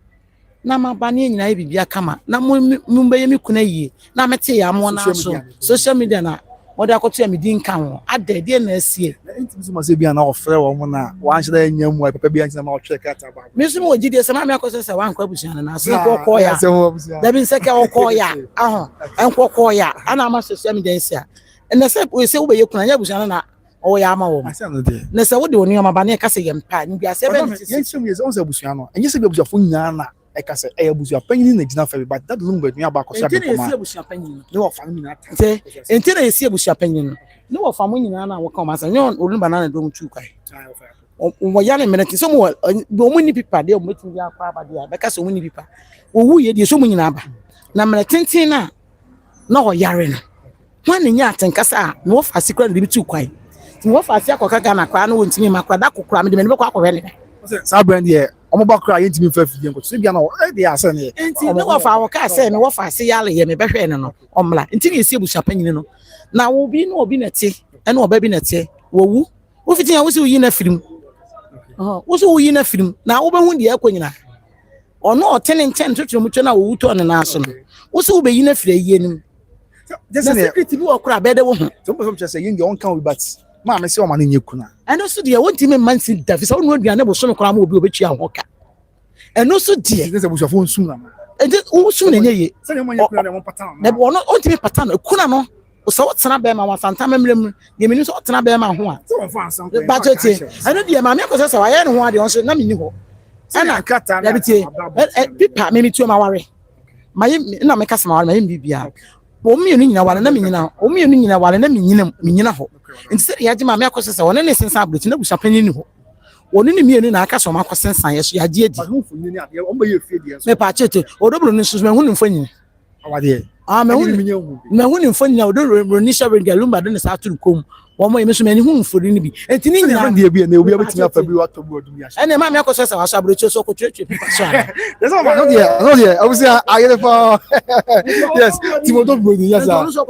Speaker 6: na mabane nyina ye bibia kama na mu mbe ye mikuna yie na mete ya mo na so social media na wode akoto ya medi nka ho ade de na asie
Speaker 1: na intimi so ma se bia na ofre wo mo na wa nhyeda nya mu papa bia ntina ma otwe kata ba
Speaker 6: me so mo gidi se mama Akosua se wa nkwa abusua na so ko ya da bi se ka ko ya aho enko ko ya ana ma social media nsia na se we se wo be yekuna nya abusua na o ya ama wo na se wo de oni ma ba na ka se ye mpa ni bia se be ni
Speaker 1: yen chim ye se abusua no enye se bi abusua fo nyina na e ka se Abusuapanin na gina fa bi but that doesn't mean aba Akosua Brempomaa
Speaker 6: enti Abusuapanin
Speaker 1: ne wo fa no nyina
Speaker 6: enti na esi Abusuapanin ne wo fa mo nyina na wo ka ma sa nyon Lumba na do mtu kwai wo ya ne meneti so mo mo ni pipa de mo tin ya kwa ba de be ka so mo ni pipa wo wu ye de so mo nyina ba na meneti na wo yare na wan nya atenkasa na wo fa sikra de bi tu kwai ti wo fa si akoka Ghana kwa na wo ntimi makra da kokora me de me be kwa akọwe ne
Speaker 1: sa brand ye omo ba kra yentimi fa fie nko so bia na e de ase ne
Speaker 6: enti ne wo fa wo ka se me wo fa se yale ye me be hwe ne no omla enti ne esi Abusuapanin no na wo bi na obi na te ene oba bi na te wo wu wo fitin ya wo se wo yi na firim wo se wo yi na firim na wo be hu de akonyina ono otene nchen twetwe mu twe na wo wu to ne na aso no wo se wo be yi na fira yi enim
Speaker 1: just ne
Speaker 6: secret bi wo kra be de wo hu
Speaker 1: so mo so say yenge on kan we but ma me se o ma ne nyekuna
Speaker 6: eno so de won timi man si da fi so no aduane bo so no kra ma obi obetua ho ka eno so de
Speaker 1: ne se Abusuafo nsum na ma
Speaker 6: ede wo so na nye
Speaker 1: se ne mo nyekuna ne mo pattern
Speaker 6: na bo no on timi pattern kuna no so wotena be ma wasanta memrem de meni so wotena be ma ho a
Speaker 1: so fa ansam
Speaker 6: ba tete eno de ma me Akosua se wa ye ne ho ade on so na menni ho ana
Speaker 1: kata
Speaker 6: na bitie pipa me mitu ma ware ma ye na me kasa ma ware ma ye bibia o mi enu nyina wale na menyina o mi enu nyina wale na menyina ho nti se ya ma me Akosua se wona ne sensa abrochi na Abusuapanin ni ho woni ne mi enu na aka so ma kosensan ye so ya je edi me pa chete odobro ni so me hu ni mfanyi
Speaker 1: awade
Speaker 6: me hu ni mfanyi odobro ni sha renga Lumba de ne sa turu kom wo mo me so me ni hu mfori ni bi enti ni nyina
Speaker 1: de bi na obi abetimi afa bi wato bu odum ya
Speaker 6: ene ma me Akosua se wa so abrochi so ko twetwe pipa so
Speaker 1: yes ma no de Abusuapanin ayele fa yes timodo brodi yes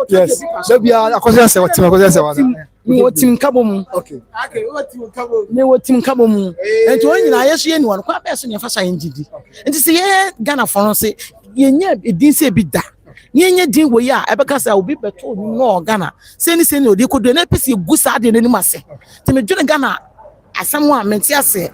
Speaker 1: yes so bia Akosua se timo Akosua se wa
Speaker 6: ni wotim kabo mu
Speaker 1: okay
Speaker 6: wotim kabo ni wotim kabo mu enti won nyina yeso ye ni won kwa be so ne fa so yengidi enti se ye Ghana for no se yenye edin se bi da yenye din wo ya e be ka sa obi beto ni no Ghana se ni odi kodo na pese gusa de ni mase te me dwene Ghana asam a menti ase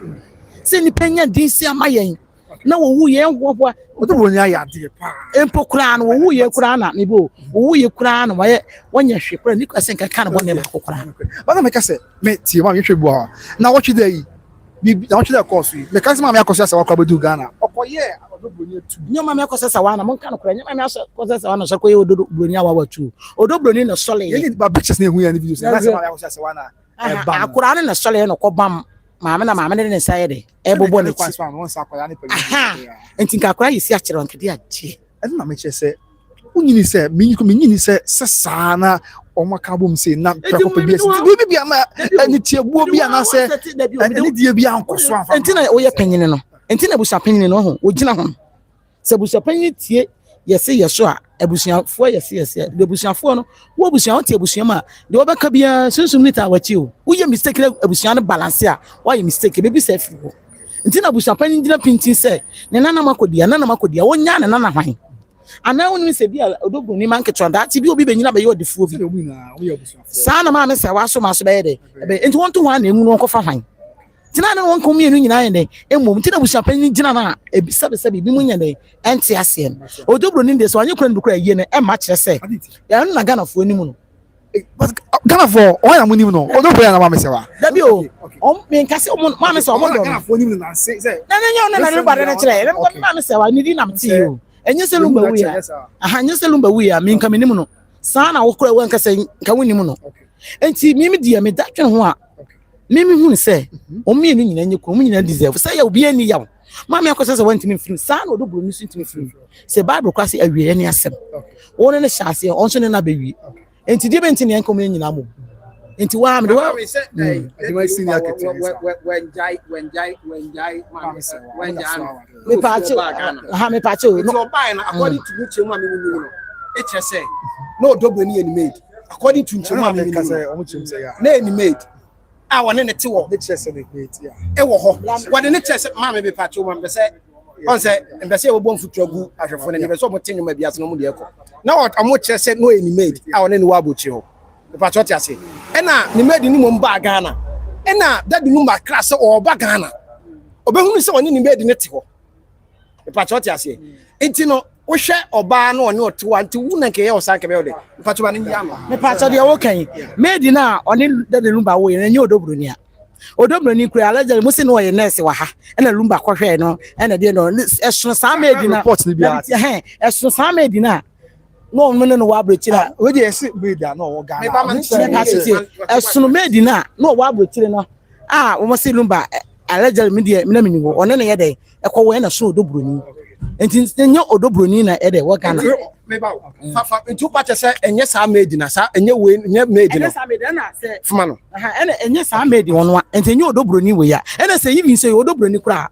Speaker 6: se ni penya din se amayen na wo wu ye ngwo
Speaker 1: odobro ni ayade pa
Speaker 6: empo kura no wo wu ye kura na nibo wo wu ye kura na waye wonya hwe kura ni kwase nka kan bo ne ba kokura
Speaker 1: ba na me ka se me tie ma hwe bu a na wo twede yi bi na wo twede course yi me ka se ma me Akosua se wa kwa bedu Ghana okoye odobro ni atu
Speaker 6: nyoma me Akosua se wa na mon kan kura nyoma me Akosua se wa na so koye odobro ni awa tu odobro ni na sole
Speaker 1: ye ni ba bitches na hu ya ni video se na se ma me Akosua se wa na e ba
Speaker 6: akura ni na sole no ko bam maame ne nsa ye de e bobo ne
Speaker 1: kwa so won sa kwa ni pa
Speaker 6: enti nka akura yisi akere on kede aje
Speaker 1: e na me che se unyini se menyini se sesa na omaka bom se na prako pa bia se bia ma ani tiebuo bia na se ani die bia ankoso anfa
Speaker 6: enti na wo ye panyine no enti na Abusuapanin no ho wo gina ho se Abusuapanin tie yes yes a ebusuafo yes the ebusuafo no wo ebusuafo te ebusuama de obeka bia sunsum lita wachi o wo ye mistake na ebusua no balance a wo ye mistake bebi se afi nti na Abusuapanin dina pintin se ne nana makodia wonya ne nana hwan ana wonu se bia odogbo ni man ketwa da ti bi obi benyina be ye odifuo bi sa na ma me se waso maso be ye de enti won to hwan na emu no kofa hwan tina na won komi enu nyina ye de emom tina Abusuapanin dina na ebisabe bi munya de enti ase odogbo ni de so anye kura ndukura ye ne e ma kire se ya na Ghana fo ni mu no
Speaker 1: Ghana for o ya mu ni mu no odogbo ya na ma me se wa
Speaker 6: da bi o me nkase o ma me se o mo do
Speaker 1: Ghana for ni mu na se
Speaker 6: na nyo na ba na kire ma me se wa ni di na mti o enye se Lumba wi aha enye se Lumba wi me nka me nimu no saa na wo kura wo nka se nka wo nimu no enti mimi di me datwe ho a mimi hu se o mi enu nyina nye ko mu nyina deserve say ya obi ani yaw ma me akosa se wantimi film saa na odobro ni sintimi film se bible kwase awie ani asem wo ne hyase on so ne na bewie enti die benti ne nkom nyina mo enti wa me de wa
Speaker 1: my senior architect
Speaker 6: when me pacho
Speaker 7: no buy na according to which one me no it just say no odobro ni any made according to which one me na any made a wone ne te wo
Speaker 1: the chest and it yeah
Speaker 7: e wo ho wode ne chest ma me pacho ma be say on say mbese wo bom futu agu ahwefo ne be so mo tenyo ma biase no mo de ekọ na what amo chest no any made a wone ne wa bochi ho me pacho ti ase e na ne made ni mo mba Ghana e na dadu Lumba class o ba Ghana obehunu se wone ne made ne te ho me pacho ti ase enti no wo hwe oba na one otewa nti wu na ke ye osanke be ode pacho ba ne nyama
Speaker 6: me pacho de wo kan made na one dadu Lumba wo ye nye odobro ni a odobro ni kura alagere mo se no ye nurse wa ha na Lumba kwhwe no na de no esono sa made na
Speaker 1: report ni bia
Speaker 6: esono sa made na no no wa brochira
Speaker 1: we dey see made no wo Ghana
Speaker 7: me ba man
Speaker 6: esono made na no wa brochira no wo se Lumba alagere me de me na me ni wo one na ye de ekwo na so odobro ni enti nye odobro ni na e de wo Ghana
Speaker 7: me ba fa ntu pa se enye sa made na sa enye we nye made na
Speaker 6: enye sa made na se
Speaker 7: fuma no
Speaker 6: enye sa made wono enti nye odobro ni we ya ene se even say odobro ni kura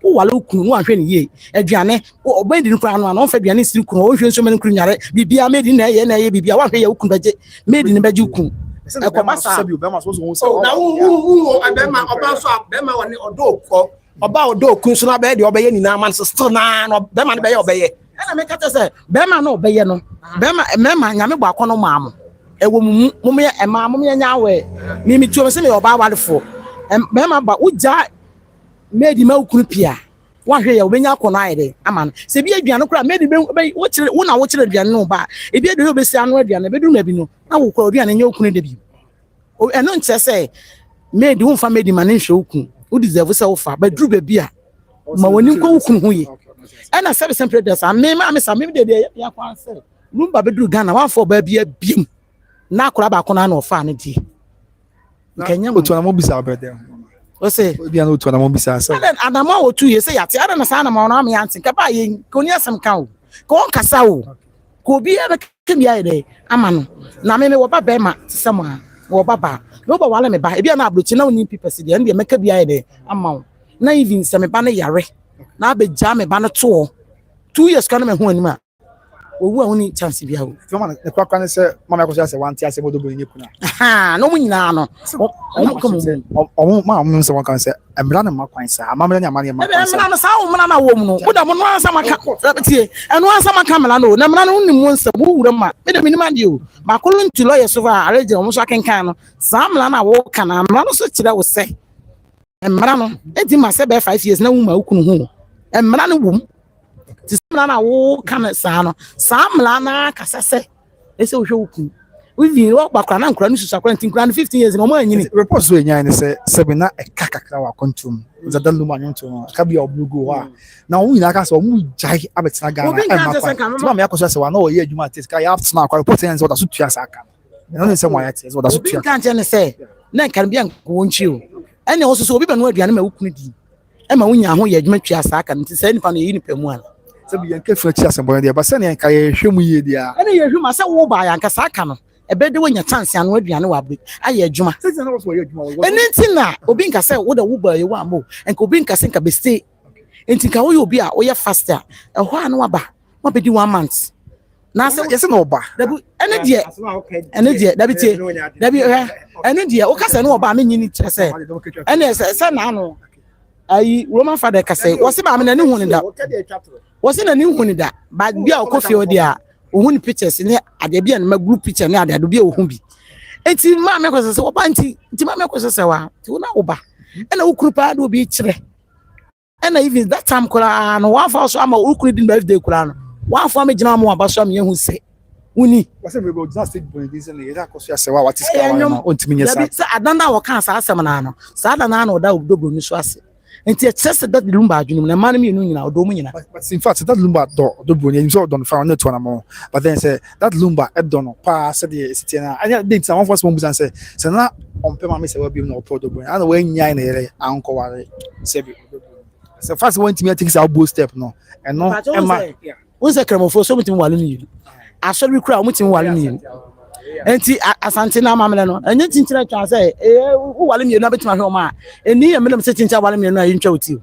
Speaker 6: wo wale okunu wo ahwe ni ye aduane obedi ni kura no na onfa aduane siri kunu wo hwe nso men kuru nyare bibia made na ye bibia wo ahwe ye okunu beje made ni beje okunu
Speaker 1: sabi obema so so
Speaker 7: na wo abema oba so abema woni odokọ oba odokun so na be de obeye ni na man still na no bema ne be ye obeye
Speaker 6: na me kata se bema na obeye no bema nyame gbo akono maamo ewo mu me ema mu me nya we mi tuo se me oba walefo bema ba uja made ma ukuru pia wa hwe ya obenya akono ayede ama se bi aduane kura made be wo kire wo na wo kire aduane no ba ebi edo yo besi anu aduane be duru ma bi no na wo kura aduane nya okunu de bi eno nche se made wo fa made ma ne hwe okunu wo deserve se wo fa ba duru ba bi a ma woni ko okunu ho ye ana sabe sempre desa me sa me de ya kwa se Lumba be duru Ghana wa for ba bi abiem na akora ba kono na ofa ne di
Speaker 1: Kenya otu na mo bisa brother
Speaker 6: o se
Speaker 1: bia na otu na mo bisa se
Speaker 6: adama otu ye se yate ada na sa na ma na me yanti ka ba ye ko ni asem kan o ko kasa o ko bi e ke bia ye de ama no na me wo ba ma se mo wo ba no ba wala me ba e bia na abrochi na oni pipesi de me ka bia ye de ama o na even se me ba na yare na be ja me ba no to 2 years kan me ho anima owu ahuni chance bia o
Speaker 1: so man ne kwakwa ne se mama Akosua se wanti ase modobro ni kuna
Speaker 6: no mu nyina no
Speaker 1: o ma mo se wankan se emra na makwan sa amamra ni amane makwan sa
Speaker 6: emra na sa o mra na wo mu no wo da mo no ansa maka tie eno ansa maka mra no na mra no ni mu nsa wo wura ma me da minima de o ma ko ntu lawyer so fa arrange mo so akenkan no sa mra na wo kana mra no so kire wo se emra no edi ma se be 5 years na wo ma ukunu ho emra no wo ti samla na wo kana sa no samla na kasase ese wo hwe ukun we vi wo gbakra na nkra no susa kwara ntin kra no 15 years no mo anyini
Speaker 1: report so enyan ne se sebina ekakakra wa kontum zadan luma nyonto ka bia oblugo wa na wo nyina ka se wo mu jai abetina Ghana e makwa ti ma Akosua se wa na wo ye adwuma tes ka ya after na kwa report enyan se wo da so tua sa aka no ne se mo ya tes wo da so tua
Speaker 6: kan je ne se na kan bia nko nchi o ene wo so obi ba no aduane ma ukun di e ma wo nya ho ye adwuma tua sa aka nti se nipa no ye nipa mu ala
Speaker 1: sabi yanke flechi asembɔ de ba se ne kan ye hwemu ye dia
Speaker 6: ene ye hwema se wo ba yanka sa aka no ebe de wonya chance anu aduane wa break aye adwuma
Speaker 1: sɛ na wo so ye adwuma
Speaker 6: ene ntina obi nka se wo da wo ba ye wa mo enka obi nka se nka be stay entika wo ye obi a wo ye faster ɛhɔ anu aba mo be di 1 month na say
Speaker 1: yes no oba
Speaker 6: dabi ene die dabi tie dabi ene die o ka say no oba me nyini kire say ene say na no ayi Roman father ka say wo se ba me na ni hu ni da wo se na ni hu ni da ba bia o kofi o dia o hu ni pictures ni ade bia na group picture ni ade bia o hu bi enti ma me ko say wo ba nti ma me ko say wa ti wo na oba ena wo krupa do bi kire ena even that time kula no one for so ama wo kru din birthday kula no one for me gina mo abaso am ye hu say uni
Speaker 1: wase me go just take boy this and ya Akosua say wa what is ka wa ontimi nya sa
Speaker 6: sa adanda wo kan sa asem na no sa adanda na oda obdo bro mi so ase enti e chese that Lumba adwunum na man me no nyina odo mu nyina
Speaker 1: but in fact that Lumba do bro you so don found net one more but then say that Lumba e don no pa say the city na anya date one for some busan say na on pe ma me say we bi no opo do bro and we nya na ere anko ware say bi so first one to me take say bold step no and no e ma
Speaker 6: won say kremofo so mutim wale ni asori kura mutim wale ni enti asante na mamele no enye tinchira twa say wo wale mi na betima hwe o ma eni emelem se tincha wale mi na yintwa oti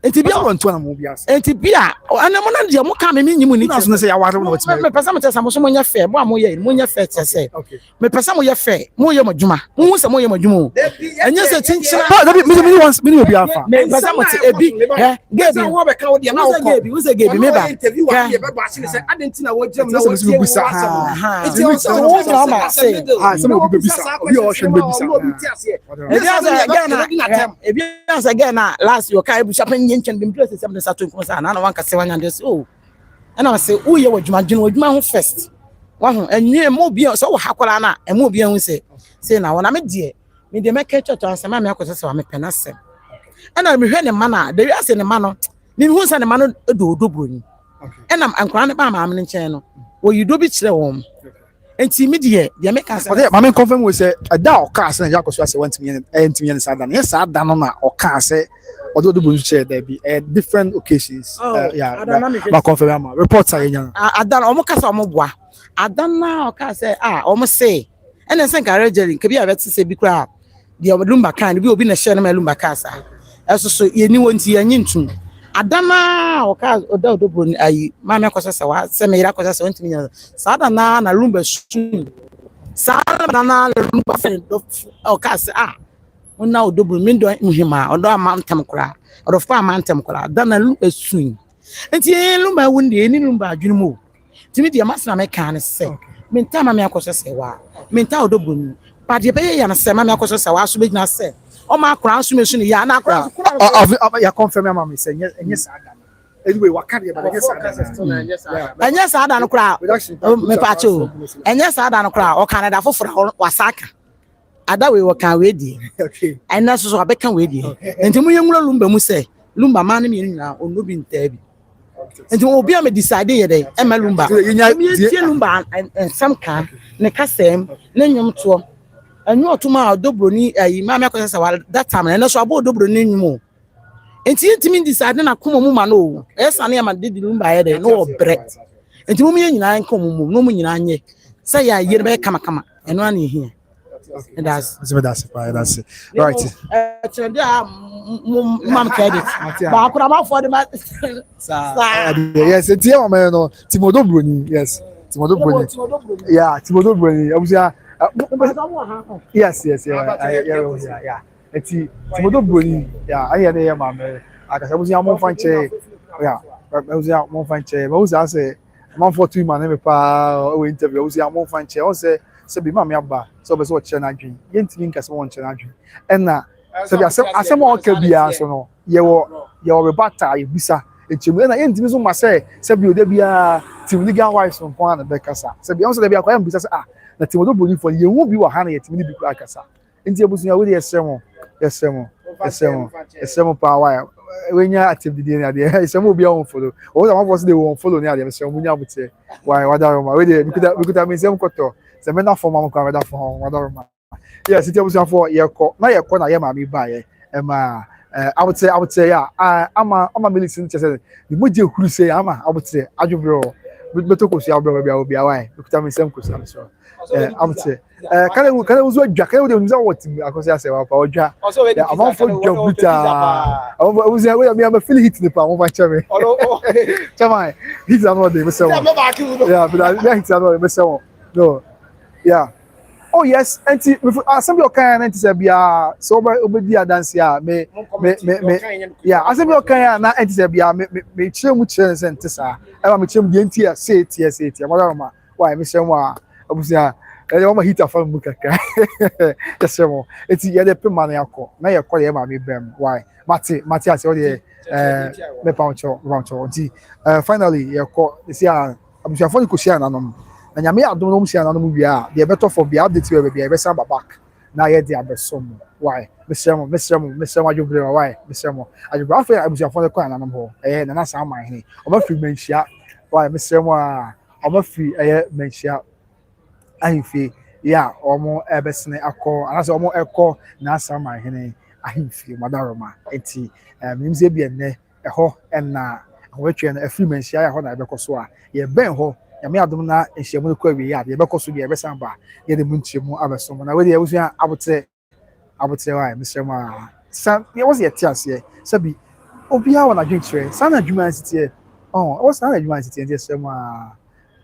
Speaker 6: enti bia
Speaker 1: on to na mo bia
Speaker 6: enti bia ana mo na de mo ka me nyimu ni
Speaker 1: na so say ya ware no oti
Speaker 6: me pesa mo tesa mo so mo nya fe mo amoye mo nya fe tese me pesa mo ye fe mo ye madwuma mo se mo ye madwuma enye se tinchira
Speaker 1: me once me obi afa
Speaker 6: me pesa mo te ebi gebi
Speaker 7: wo be ka wo de na wo
Speaker 6: wo se gebi me ba
Speaker 7: interview wa de be ba se say adentina wo jam na wo
Speaker 1: tie wo bisa
Speaker 7: enti wo so wo na ma say
Speaker 1: some obi bisa obi o hwe be bisa
Speaker 6: ebi asa gana last yo kai Abusuapanin nchen dem place sem de sato nko sa na wan kase wanya de oh ana say wo ye wadwuma gene wadwuma ho first wa ho enye mo bi so wo hakola na e mo bi hu say na wona me de me de make church an sama me akoso se wa me penasem ana me hwe ne ma na de wi ase ne ma no me hu sa ne ma no do broni ana ankora ne ba ma am ne nchen no wo yido bi kire won enti me de me ka say
Speaker 1: ma me confirm we say da o ka say Akosua say want me ntimi ne sa da ne sa da no na o ka say although the bonus share there be different occasions ma confirm am reports are nya
Speaker 6: adan omo kasa omo boa adan na o ka say omo say ene sen ka regering ke bi abeti say bi kra the Lumba kan bi obi na share na Lumba kasa eso so ye ni wonti ye nyintu adan na o ka oda odobro ayi ma me akosa say wa say me ira akosa say wonti nya sa adan na Lumba su sa adan na Lumba fen o ka say na odobro mi ndo nhima odo amantem kra odo fa amantem kra dana esun enti Lumba wunde ni Lumba adwunumo timi de masna me kan se menta ma me akoso se wa menta odobro mi pa de be ya na se ma me akoso se wa so be gina se o ma kra anso me sun ya na kra
Speaker 1: ya confirm am me se enye sa da anyway wakari e ba enye sa da
Speaker 6: enye sa da no kra me pa cho enye sa da no kra o Canada foforo wasaka ada we waka we di
Speaker 1: okay
Speaker 6: ana so abeka we di enti mu yenwura Lumba mu se Lumba ma na me nyina onu bi ntabi enti obi am decide ye dey e ma Lumba ye Lumba ensam ka ne kasem ne nyom to anyu otuma odobro ni ayi ma me akosa sa that time na so abo odobro ni nyum enti mi decide na koma mu ma no esa na ma dedi Lumba ye dey no obre enti mu ye nyina nka mu no mu nyina nye say ya ye be kama kama eno ana ehia and that's
Speaker 1: right
Speaker 6: mom credit ba akura ma for the
Speaker 1: yes tie o me no Timodobro ni yes Timodobro ni yeah Timodobro ni abusia yes yeah eti Timodobro ni yeah aye na ye ma me akasa abusia mo fanche yeah abusia mo fanche ba usa say man for 2 man me pa we interview abusia mo fanche o say se bi ma me aba so be so che na adwen ye ntimi nka se won che na adwen enna se bi asem o ka bia so no ye wo be bata ye bisa echemu na ye ntimi so ma se bi ode bia tim legal wise so kwa na be kasa se bi on se bia kwa mbisa se na Timodobro ni for ye hu bi wa ha na ye timi ni bi kwa kasa enti ebusu ya we de esemo pa wa we nya activity ni ade esemo bi on follow o da one person dey won follow ni ade esemo nya bute wa da roma we de bikuta me sem koto se me na form am kwa da form wa da roma yes it was for ye ko na ye ma mi ba ye e ma I would say yeah ama medicine chese the moje huru say ama I would say adwobro beto ko sia obro bia why bikuta me sem ko sam so I would say can I uzo adwa can we nza what Akosua say wa pa odwa am for dwa buta I was we am feel hit the pa mo fa cheme chama He's another day, Mr. Yeah, but he's another Mr. No, yeah. Oh yes, and some of kind and say bia so obedi dance ya me yeah asem your kind na and say bia me chemu chere say ntisa e ma me chemu de ntia say tie ma why me chemu a abusia e o ma hit afam mu kaka yes mo eti ye de pema na yakọ na ye kọ ye ma me bem why mate ase o de me pancho nti finally ye kọ see abusia fo ni ko share na no na nyame adom no msia na no mu bia de beto for bia update we bia be samba back na ye de abesom why mesremo ajubre why mesremo ajubre afa abusia fo ko na no ho na sa man hini o ma fi menhia why mesremo a o ma fi menhia ahimfi ya omo ebesene akọ anase omo ekọ na sa man hini ahimfi madaroma enti mimze bia ne ho na wetwe na afi menhia ya ho na ebekoso a ye ben ho yame adom na ehyiamu no kwa wi ya de bekoso bi ebesa ba ye de muntiemu abesom na we deewusia abote why Mr. Ma san ye was ye tiase sabi obia wona dwetire san adwuma nsitie oh was san adwuma nsitie de sema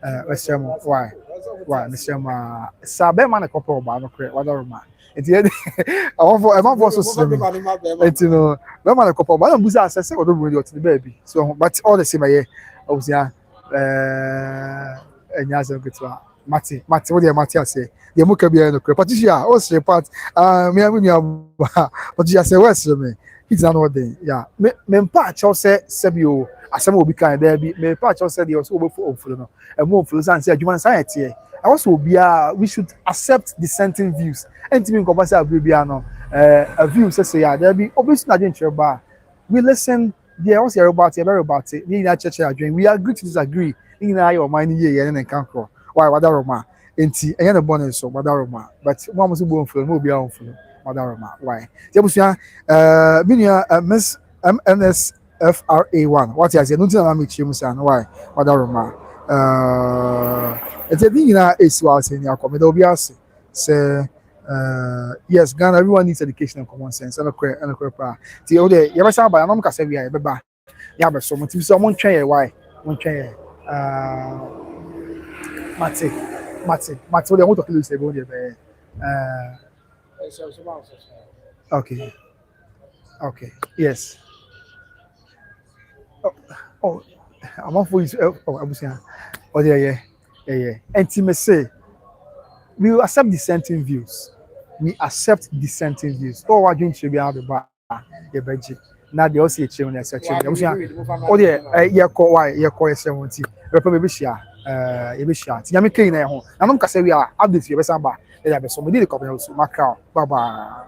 Speaker 1: Mr. Ma why Mr. Ma sabe ma na kopo ba no kre wada roma enti e ma for so semi enti no be ma na kopo ba na buza asese odo bu de otini baby so but all the same ye obia enyaze gutwa mate wo de mate ase de mu ka bia no kre patricia o se part me patricia se west me it's an order yeah me pa cho se sebio asem obi kan there bi me pa cho se de so obo ofulu no e mo ofulu san se adwuma san etie I also obia we should accept dissenting views and me nko say abia no a view say ya there bi obi na den ba we listen there was about it ni na church adwen we agree to disagree ni na your mind ye na nkanko why wadaroma enti enye na bonus so wadaroma but mo so bo mfulu no obia mfulu wadaroma why te busia binia miss MNSFRA1 what is it no tina ma chimu san why wadaroma it's a thing na eswa say ni akomedo obia say yes, Ghana, everyone needs education and common sense. And a crap. The other, you ever saw by a number of years, but yeah, but so much. So, one chair, why? One chair. Mate. What they want to do is they go there. Okay. Yes. Oh, I'm on for you. Oh, I'm saying. Oh, yeah. Intimacy. We will accept dissenting views. Oh, what you should be out of bar, your veggie. Now they also change their section. Oh, yeah, yeah, why, yeah, call 70. Probably share, Yami clean at home. And I'm we are updates your best. They have some did a couple of macro. Bye bye.